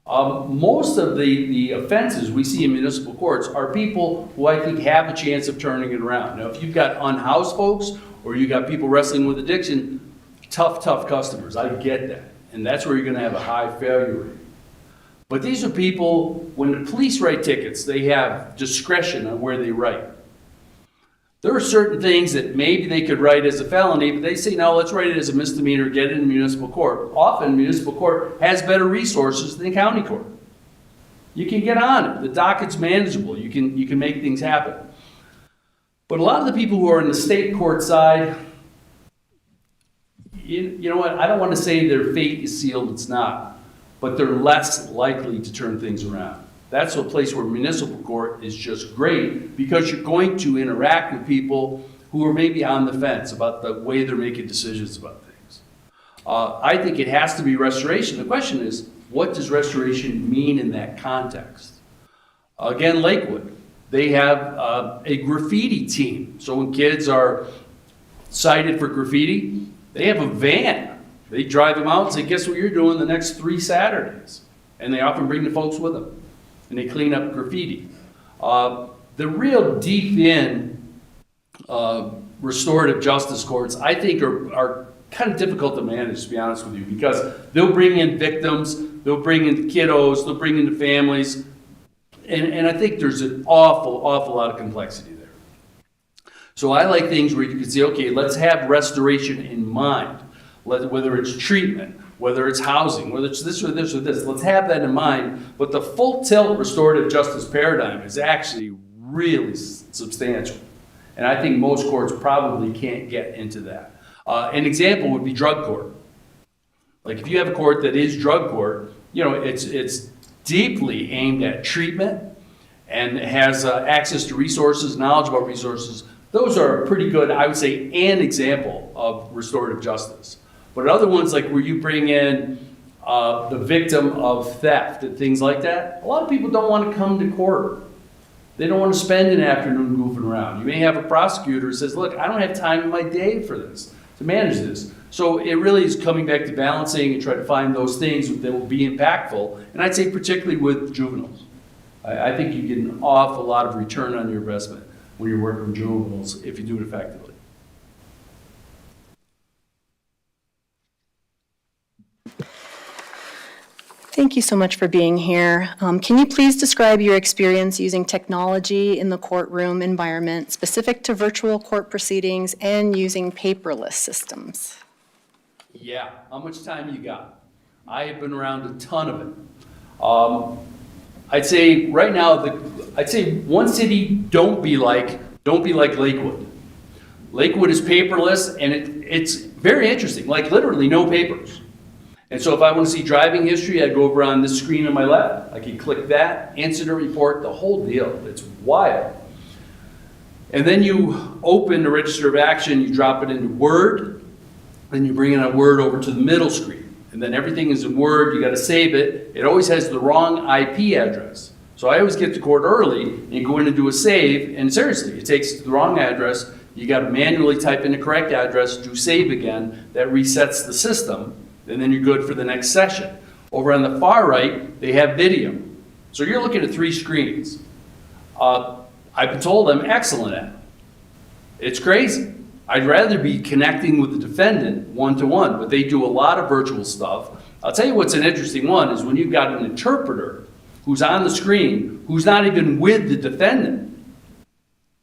Most of the offenses we see in municipal courts are people who I think have a chance of turning it around. Now, if you've got unhoused folks or you've got people wrestling with addiction, tough customers. I get that. And that's where you're going to have a high failure rate. But these are people, when the police write tickets, they have discretion on where they write. There are certain things that maybe they could write as a felony, but they say, no, let's write it as a misdemeanor, get it in municipal court. Often, municipal court has better resources than county court. You can get on it. The docket's manageable. You can make things happen. But a lot of the people who are in the state court side, you know what? I don't want to say their fate is sealed. It's not. But they're less likely to turn things around. That's a place where municipal court is just great because you're going to interact with people who are maybe on the fence about the way they're making decisions about things. I think it has to be restoration. The question is, what does restoration mean in that context? Again, Lakewood, they have a graffiti team. So when kids are cited for graffiti, they have a van. They drive them out and say, guess what you're doing the next 3 Saturdays? And they often bring the folks with them. And they clean up graffiti. The real deep in restorative justice courts, I think, are kind of difficult to manage, to be honest with you, because they'll bring in victims, they'll bring in the kiddos, they'll bring in the families, and I think there's an awful lot of complexity there. So I like things where you can say, okay, let's have restoration in mind, whether it's treatment, whether it's housing, whether it's this or this or this. Let's have that in mind. But the full tilt restorative justice paradigm is actually really substantial. And I think most courts probably can't get into that. An example would be drug court. Like if you have a court that is drug court, you know, it's deeply aimed at treatment and has access to resources, knowledge about resources. Those are pretty good, I would say, an example of restorative justice. But other ones, like where you bring in the victim of theft and things like that, a lot of people don't want to come to court. They don't want to spend an afternoon goofing around. You may have a prosecutor who says, look, I don't have time in my day for this, to manage this. So it really is coming back to balancing and try to find those things that will be impactful. And I'd say particularly with juveniles. I think you get an awful lot of return on your investment when you're working with juveniles if you do it effectively.
Thank you so much for being here. Can you please describe your experience using technology in the courtroom environment specific to virtual court proceedings and using paperless systems?
Yeah, how much time you got? I have been around a ton of it. I'd say right now, I'd say one city don't be like Lakewood. Lakewood is paperless, and it's very interesting, like literally no papers. And so if I want to see driving history, I'd go over on this screen on my left. I can click that, incident report, the whole deal. It's wild. And then you open the register of action, you drop it into Word, then you bring in a Word over to the middle screen. And then everything is in Word, you got to save it. It always has the wrong IP address. So I always get to court early and go in and do a save, and seriously, it takes the wrong address. You got to manually type in the correct address, do save again, that resets the system, and then you're good for the next session. Over on the far right, they have video. So you're looking at 3 screens. I've been told I'm excellent at it. It's crazy. I'd rather be connecting with the defendant one-to-one, but they do a lot of virtual stuff. I'll tell you what's an interesting one is when you've got an interpreter who's on the screen, who's not even with the defendant.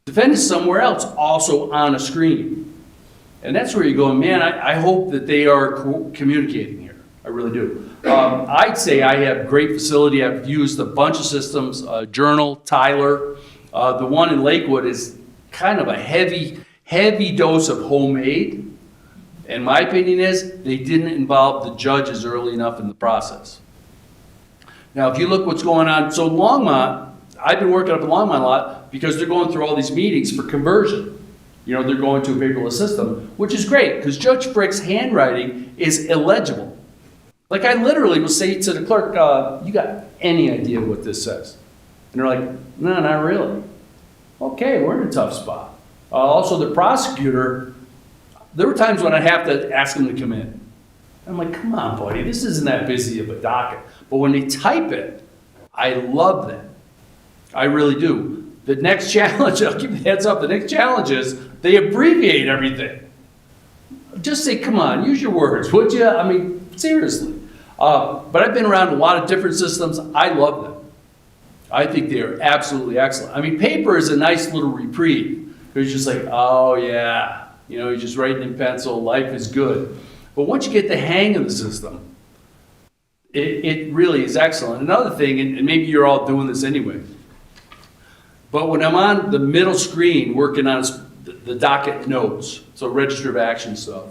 Defendant's somewhere else, also on a screen. And that's where you're going, man, I hope that they are communicating here. I really do. I'd say I have great facility. I've used a bunch of systems, Journal, Tyler. The one in Lakewood is kind of a heavy dose of homemade. And my opinion is they didn't involve the judges early enough in the process. Now, if you look what's going on, so Longmont, I've been working up in Longmont a lot because they're going through all these meetings for conversion. You know, they're going to a paperless system, which is great because Judge Frick's handwriting is illegible. Like I literally will say to the clerk, you got any idea what this says? And they're like, no, not really. Okay, we're in a tough spot. Also, the prosecutor, there were times when I have to ask him to come in. I'm like, come on, buddy, this isn't that busy of a docket. But when they type it, I love that. I really do. The next challenge, I'll give you the heads up, the next challenge is they abbreviate everything. Just say, come on, use your words, would you? I mean, seriously. But I've been around a lot of different systems. I love them. I think they are absolutely excellent. I mean, paper is a nice little reprieve. It's just like, oh yeah, you know, you're just writing in pencil, life is good. But once you get the hang of the system, it really is excellent. Another thing, and maybe you're all doing this anyway, but when I'm on the middle screen working on the docket notes, so register of action stuff,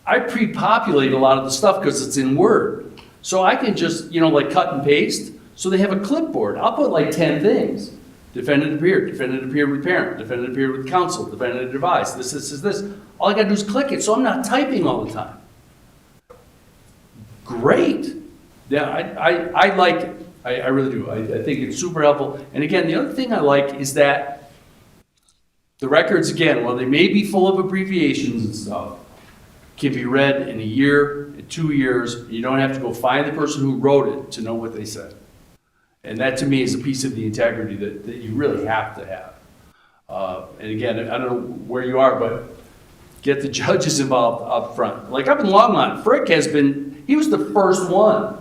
I pre-populate a lot of the stuff because it's in Word. So I can just, you know, like cut and paste. So they have a clipboard. I'll put like 10 things. Defendant appeared with parent, defendant appeared with counsel, defendant advised, this. All I gotta do is click it, so I'm not typing all the time. Great. Yeah, I like it. I really do. I think it's super helpful. And again, the other thing I like is that the records, again, while they may be full of abbreviations and stuff, can be read in a year, in 2 years. You don't have to go find the person who wrote it to know what they said. And that to me is a piece of the integrity that you really have to have. And again, I don't know where you are, but get the judges involved up front. Like up in Longmont, Frick he was the first one.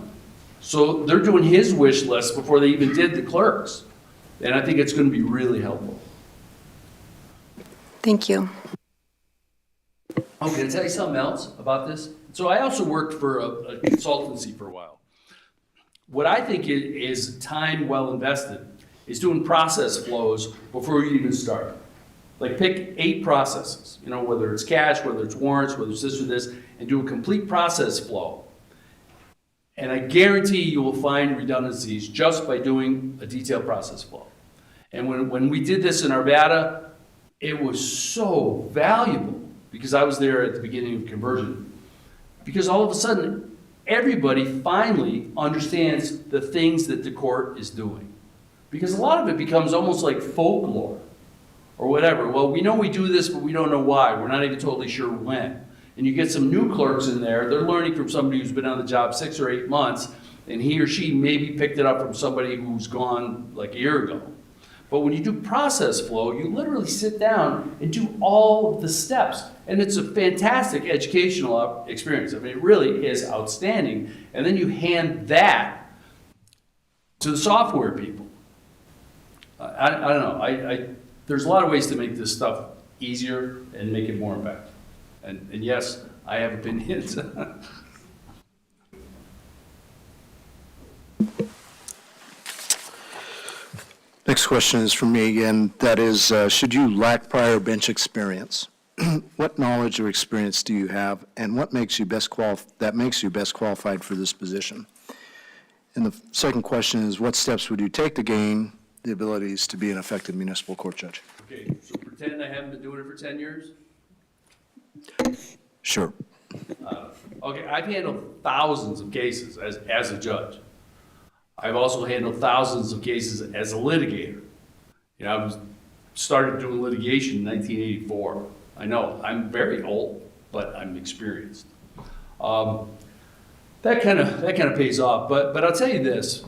So they're doing his wish list before they even did the clerks. And I think it's going to be really helpful.
Thank you.
Oh, can I tell you something else about this? So I also worked for a consultancy for a while. What I think is time well invested is doing process flows before you even start. Like pick 8 processes, you know, whether it's cash, whether it's warrants, whether it's this or this, and do a complete process flow. And I guarantee you will find redundancies just by doing a detailed process flow. And when we did this in Arvada, it was so valuable because I was there at the beginning of conversion. Because all of a sudden, everybody finally understands the things that the court is doing. Because a lot of it becomes almost like folklore or whatever. Well, we know we do this, but we don't know why. We're not even totally sure when. And you get some new clerks in there, they're learning from somebody who's been on the job 6 or 8 months, and he or she maybe picked it up from somebody who's gone like a year ago. But when you do process flow, you literally sit down and do all of the steps. And it's a fantastic educational experience. I mean, it really is outstanding. And then you hand that to the software people. I don't know. There's a lot of ways to make this stuff easier and make it more impactful. And yes, I have opinions.
Next question is from me again. That is, should you lack prior bench experience, what knowledge or experience do you have, and what makes you best qualified for this position? And the second question is, what steps would you take to gain the abilities to be an effective municipal court judge?
Okay, so pretend I haven't been doing it for 10 years?
Sure.
Okay, I've handled thousands of cases as a judge. I've also handled thousands of cases as a litigator. You know, I started doing litigation in 1984. I know, I'm very old, but I'm experienced. That kind of pays off, but I'll tell you this.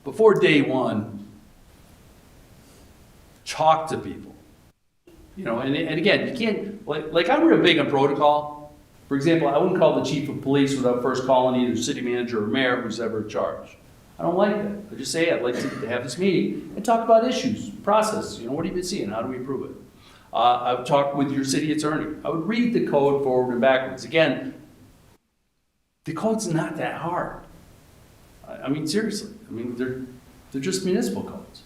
Before day one, talk to people. You know, and again, you can't, like I'm real big on protocol. For example, I wouldn't call the chief of police without first calling either city manager or mayor who's ever in charge. I don't like that. I just say I'd like to have this meeting and talk about issues, process. You know, what have you been seeing? How do we improve it? I would talk with your city attorney. I would read the code forward and backwards. Again, the code's not that hard. I mean, seriously. I mean, they're just municipal codes.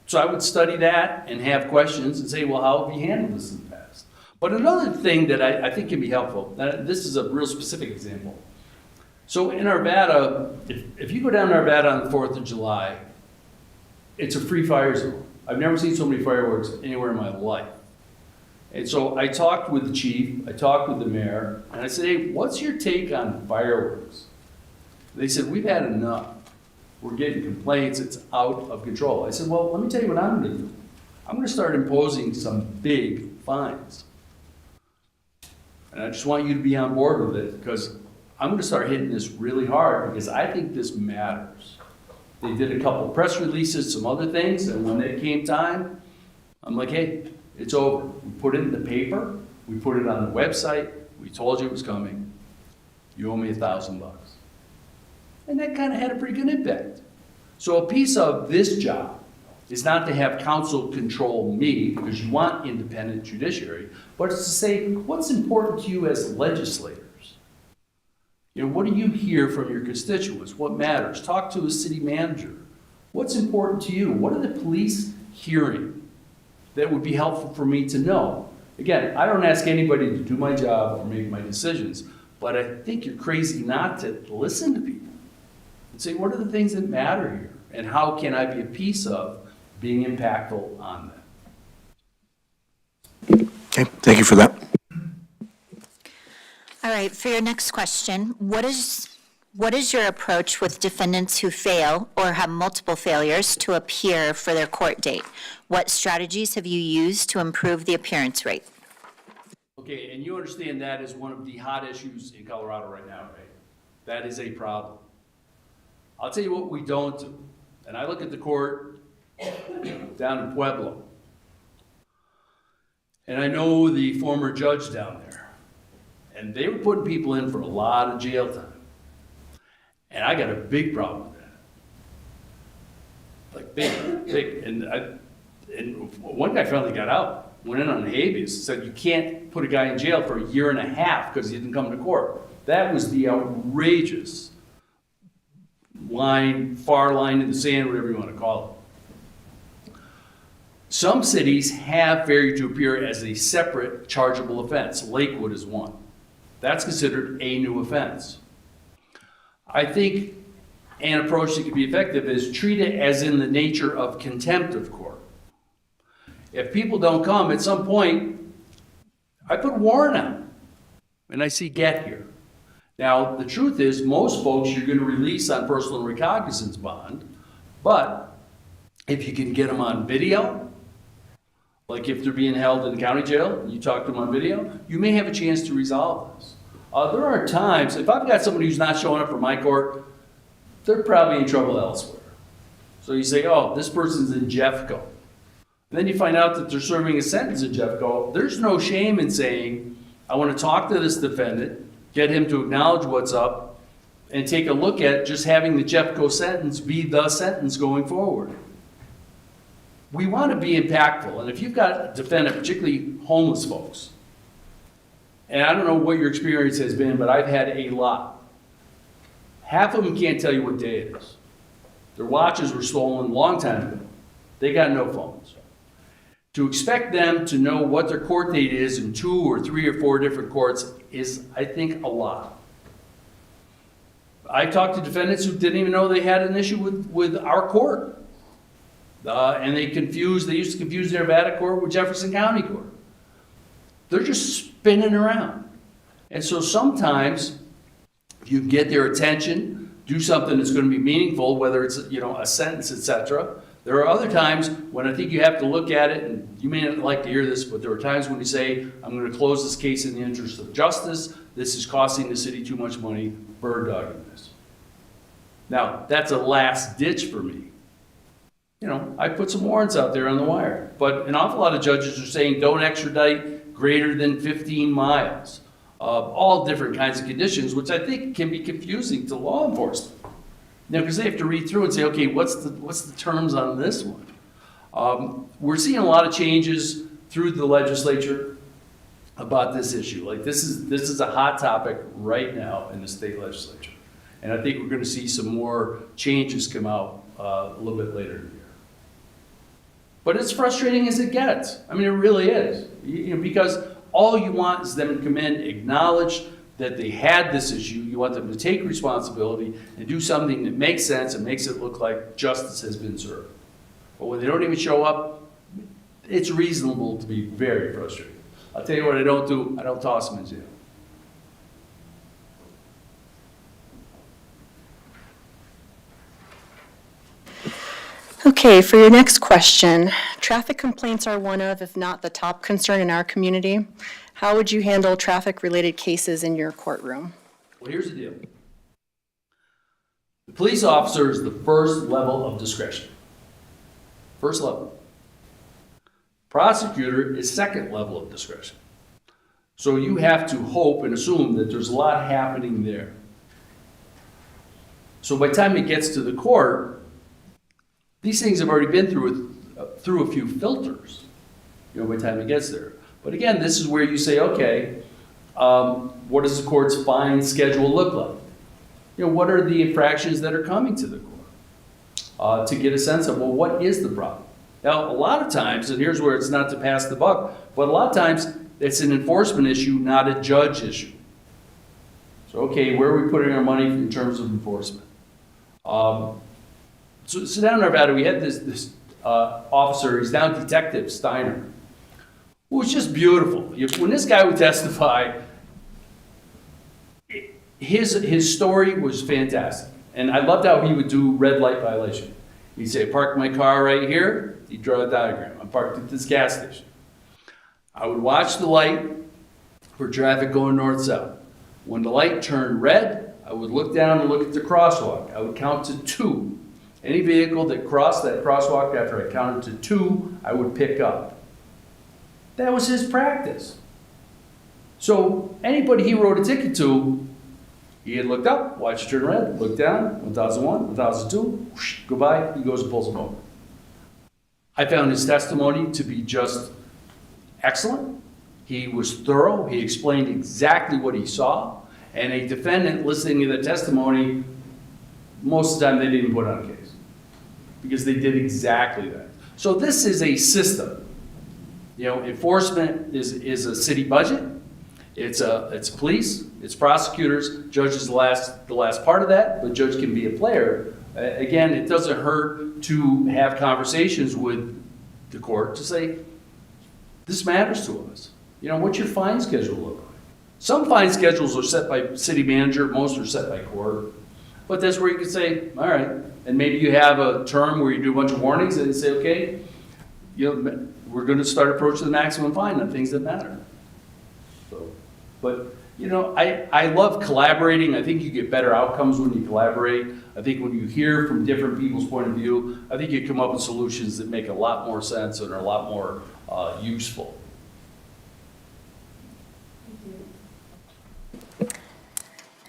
So I would study that and have questions and say, well, how have you handled this in the past? But another thing that I think can be helpful, this is a real specific example. So in Arvada, if you go down to Arvada on the 4th of July, it's a free fire zone. I've never seen so many fireworks anywhere in my life. And so I talked with the chief, I talked with the mayor, and I said, hey, what's your take on fireworks? They said, we've had enough. We're getting complaints, it's out of control. I said, well, let me tell you what I'm gonna do. I'm gonna start imposing some big fines. And I just want you to be on board with it, because I'm gonna start hitting this really hard, because I think this matters. They did a couple press releases, some other things, and when it came time, I'm like, hey, it's over. We put it in the paper, we put it on the website, we told you it was coming. You owe me $1,000. And that kind of had a pretty good impact. So a piece of this job is not to have council control me, because you want independent judiciary, but it's to say, what's important to you as legislators? You know, what do you hear from your constituents? What matters? Talk to a city manager. What's important to you? What are the police hearing that would be helpful for me to know? Again, I don't ask anybody to do my job or make my decisions, but I think you're crazy not to listen to people and say, what are the things that matter here? And how can I be a piece of being impactful on them?
Okay, thank you for that.
All right, for your next question, what is your approach with defendants who fail or have multiple failures to appear for their court date? What strategies have you used to improve the appearance rate?
Okay, and you understand that is one of the hot issues in Colorado right now, right? That is a problem. I'll tell you what we don't do. And I look at the court down in Pueblo. And I know the former judge down there. And they were putting people in for a lot of jail time. And I got a big problem with that. Like big. And one guy finally got out, went in on habeas, said you can't put a guy in jail for 1.5 years because he didn't come to court. That was the outrageous line, far line in the sand, whatever you want to call it. Some cities have failure to appear as a separate chargeable offense. Lakewood is one. That's considered a new offense. I think an approach that could be effective is treat it as in the nature of contempt of court. If people don't come, at some point, I put a warrant out. and I see get here. Now, the truth is, most folks you're gonna release on personal recognizance bond, but if you can get them on video, like if they're being held in county jail, you talk to them on video, you may have a chance to resolve this. There are times, if I've got somebody who's not showing up for my court, they're probably in trouble elsewhere. So you say, oh, this person's in Jeffco. And then you find out that they're serving a sentence in Jeffco. There's no shame in saying, I want to talk to this defendant, get him to acknowledge what's up, and take a look at just having the Jeffco sentence be the sentence going forward. We want to be impactful, and if you've got a defendant, particularly homeless folks, and I don't know what your experience has been, but I've had a lot. Half of them can't tell you what day it is. Their watches were stolen a long time ago. They got no phones. To expect them to know what their court date is in 2 or 3 or 4 different courts is, I think, a lot. I talked to defendants who didn't even know they had an issue with our court. And they used to confuse their Nevada court with Jefferson County Court. They're just spinning around. And so sometimes, if you get their attention, do something that's going to be meaningful, whether it's a sentence, etc. There are other times when I think you have to look at it, and you may not like to hear this, but there are times when you say, I'm going to close this case in the interest of justice. This is costing the city too much money. Bird dogging this. Now, that's a last ditch for me. I put some warrants out there on the wire, but an awful lot of judges are saying don't extradite greater than 15 miles. All different kinds of conditions, which I think can be confusing to law enforcement. Because they have to read through and say, okay, what's the terms on this one? We're seeing a lot of changes through the legislature about this issue. Like this is a hot topic right now in the state legislature. And I think we're going to see some more changes come out a little bit later in the year. But it's frustrating as it gets. I mean, it really is. Because all you want is them to come in, acknowledge that they had this issue. You want them to take responsibility and do something that makes sense and makes it look like justice has been served. But when they don't even show up, it's reasonable to be very frustrated. I'll tell you what I don't do. I don't toss them in jail.
Okay, for your next question, traffic complaints are one of, if not the top concern in our community. How would you handle traffic-related cases in your courtroom?
Well, here's the deal. The police officer is the first level of discretion. First level. Prosecutor is second level of discretion. So you have to hope and assume that there's a lot happening there. So by the time it gets to the court, these things have already been through a few filters, by the time it gets there. But again, this is where you say, okay, what does the court's fine schedule look like? What are the infractions that are coming to the court? To get a sense of, well, what is the problem? Now, a lot of times, and here's where it's not to pass the buck, but a lot of times it's an enforcement issue, not a judge issue. So, okay, where are we putting our money in terms of enforcement? So down in Nevada, we had this officer, he's now Detective Steiner, who was just beautiful. When this guy would testify, his story was fantastic. And I loved how he would do red light violation. He'd say, park my car right here. He'd draw a diagram. I'm parked at this gas station. I would watch the light for traffic going north-south. When the light turned red, I would look down and look at the crosswalk. I would count to 2. Any vehicle that crossed that crosswalk after I counted to 2, I would pick up. That was his practice. So anybody he wrote a ticket to, he had looked up, watched it turn red, looked down, 1001, 1002, whoosh, goodbye, he goes and pulls them over. I found his testimony to be just excellent. He was thorough, he explained exactly what he saw, and a defendant listening to the testimony, most of the time they didn't put on a case because they did exactly that. So this is a system. Enforcement is a city budget. It's police, it's prosecutors, judge is the last part of that, but judge can be a player. Again, it doesn't hurt to have conversations with the court to say, this matters to us. What's your fine schedule look like? Some fine schedules are set by city manager, most are set by court. But that's where you can say, all right, and maybe you have a term where you do a bunch of warnings and you say, okay, we're gonna start approaching the maximum fine on things that matter. So, but, I love collaborating. I think you get better outcomes when you collaborate. I think when you hear from different people's point of view, I think you come up with solutions that make a lot more sense and are a lot more useful.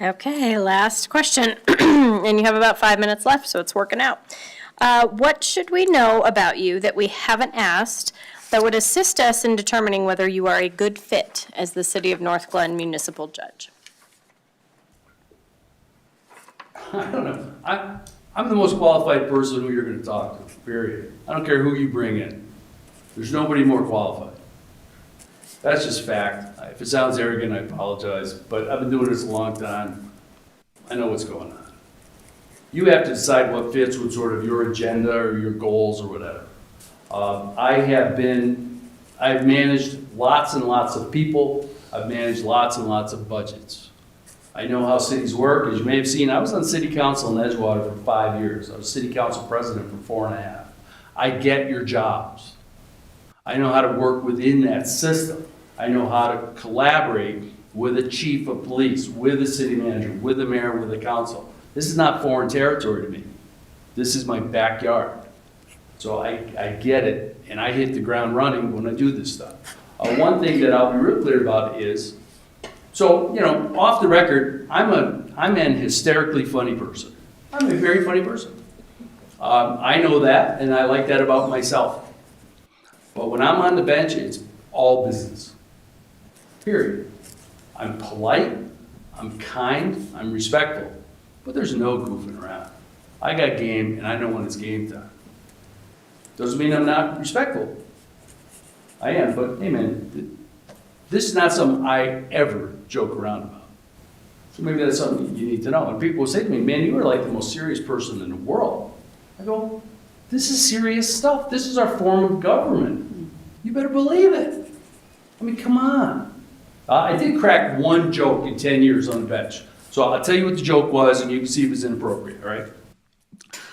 Okay, last question. And you have about 5 minutes left, so it's working out. What should we know about you that we haven't asked that would assist us in determining whether you are a good fit as the City of North Glen Municipal Judge?
I don't know. I'm the most qualified person who you're gonna talk to, period. I don't care who you bring in. There's nobody more qualified. That's just fact. If it sounds arrogant, I apologize, but I've been doing this a long time. I know what's going on. You have to decide what fits with sort of your agenda or your goals or whatever. I've managed lots and lots of people. I've managed lots and lots of budgets. I know how cities work. As you may have seen, I was on city council in Edgewater for 5 years. I was city council president for 4.5. I get your jobs. I know how to work within that system. I know how to collaborate with a chief of police, with a city manager, with the mayor, with the council. This is not foreign territory to me. This is my backyard. So I get it, and I hit the ground running when I do this stuff. One thing that I'll be real clear about is, so, off the record, I'm an hysterically funny person. I'm a very funny person. I know that, and I like that about myself. But when I'm on the bench, it's all business. Period. I'm polite, I'm kind, I'm respectful, but there's no goofing around. I got game, and I know when it's game time. Doesn't mean I'm not respectful. I am, but hey man, this is not something I ever joke around about. So maybe that's something you need to know. And people will say to me, man, you are like the most serious person in the world. I go, this is serious stuff. This is our form of government. You better believe it. I mean, come on. I did crack one joke in 10 years on the bench. So I'll tell you what the joke was, and you can see if it's inappropriate, all right?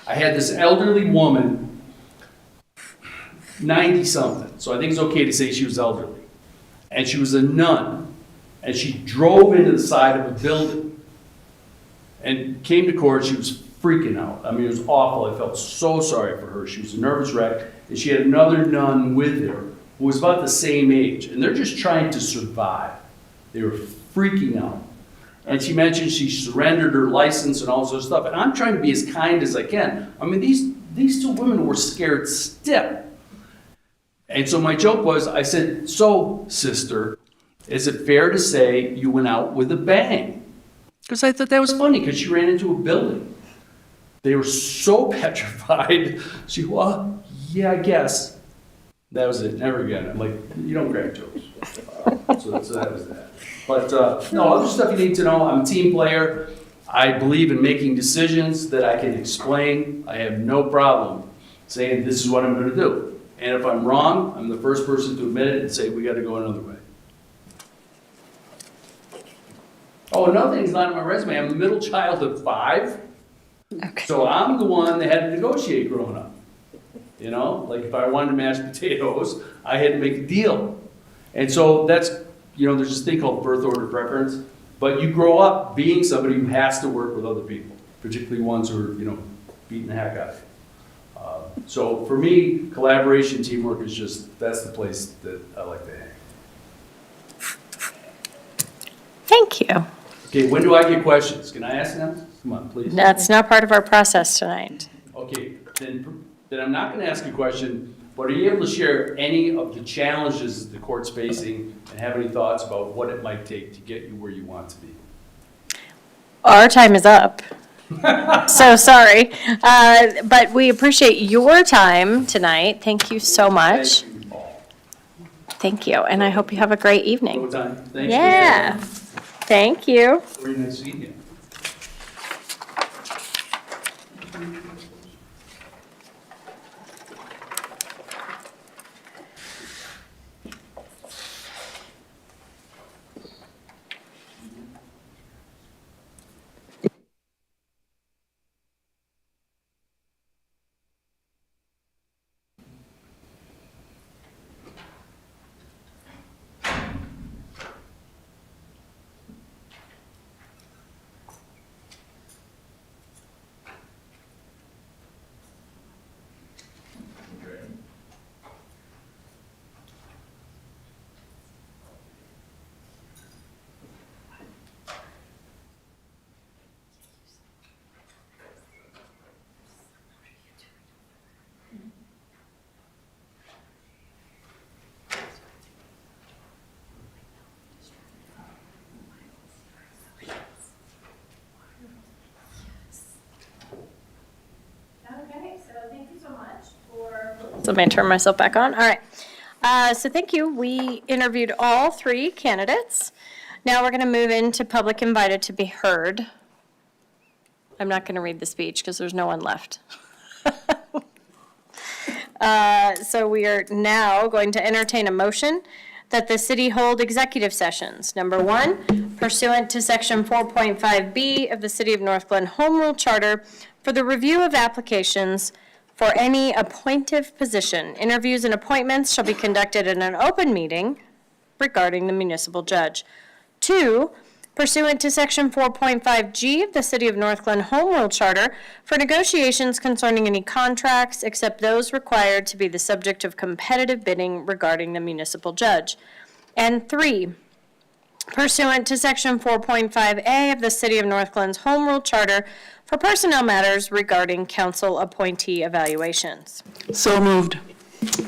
I had this elderly woman, 90-something, so I think it's okay to say she was elderly. And she was a nun, and she drove into the side of a building and came to court. She was freaking out. I mean, it was awful. I felt so sorry for her. She was a nervous wreck, and she had another nun with her who was about the same age, and they're just trying to survive. They were freaking out. And she mentioned she surrendered her license and all sorts of stuff. And I'm trying to be as kind as I can. I mean, these two women were scared stiff. And so my joke was, I said, so, sister, is it fair to say you went out with a bang? Because I thought that was funny, because she ran into a building. They were so petrified. She, well, yeah, I guess. That was it, never again. I'm like, you don't crack jokes. So that was that. But no, other stuff you need to know. I'm a team player. I believe in making decisions that I can explain. I have no problem saying this is what I'm going to do. And if I'm wrong, I'm the first person to admit it and say we got to go another way. Oh, another thing is not on my resume. I'm the middle child of 5. Okay. So I'm the one that had to negotiate growing up. Like if I wanted mashed potatoes, I had to make a deal. And so that's, there's this thing called birth order preference, but you grow up being somebody who has to work with other people, particularly ones who are, beating the heck out of you. So for me, collaboration, teamwork is that's the place that I like to hang.
Thank you.
Okay, when do I get questions? Can I ask them? Come on, please.
That's not part of our process tonight.
Okay, then I'm not going to ask a question, but are you able to share any of the challenges the court's facing and have any thoughts about what it might take to get you where you want to be?
Our time is up. So sorry. But we appreciate your time tonight. Thank you so much.
Thank you all.
Thank you, and I hope you have a great evening.
No time. Thank you.
Yeah. Thank you.
Very nice seeing you.
Let me turn myself back on. All right. So thank you. We interviewed all 3 candidates. Now we're going to move into public invited to be heard. I'm not going to read the speech because there's no one left. So we are now going to entertain a motion that the city hold executive sessions. Number 1, pursuant to section 4.5B of the City of North Glen Home Rule Charter for the review of applications for any appointive position. Interviews and appointments shall be conducted in an open meeting regarding the municipal judge. 2, pursuant to section 4.5G of the City of North Glen Home Rule Charter for negotiations concerning any contracts except those required to be the subject of competitive bidding regarding the municipal judge. And 3, pursuant to section 4.5A of the City of North Glen's Home Rule Charter for personnel matters regarding council appointee evaluations.
So moved.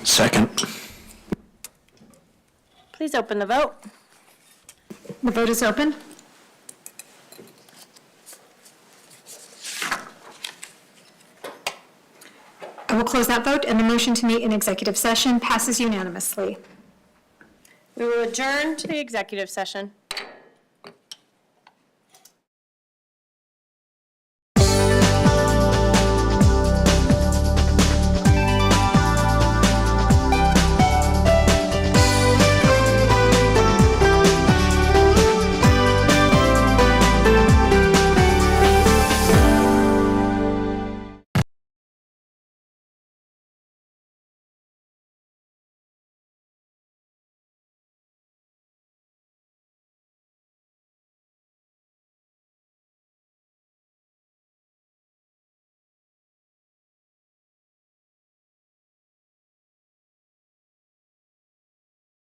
Second.
Please open the vote.
The vote is open. I will close that vote, and the motion to meet in executive session passes unanimously.
We will adjourn to the executive session.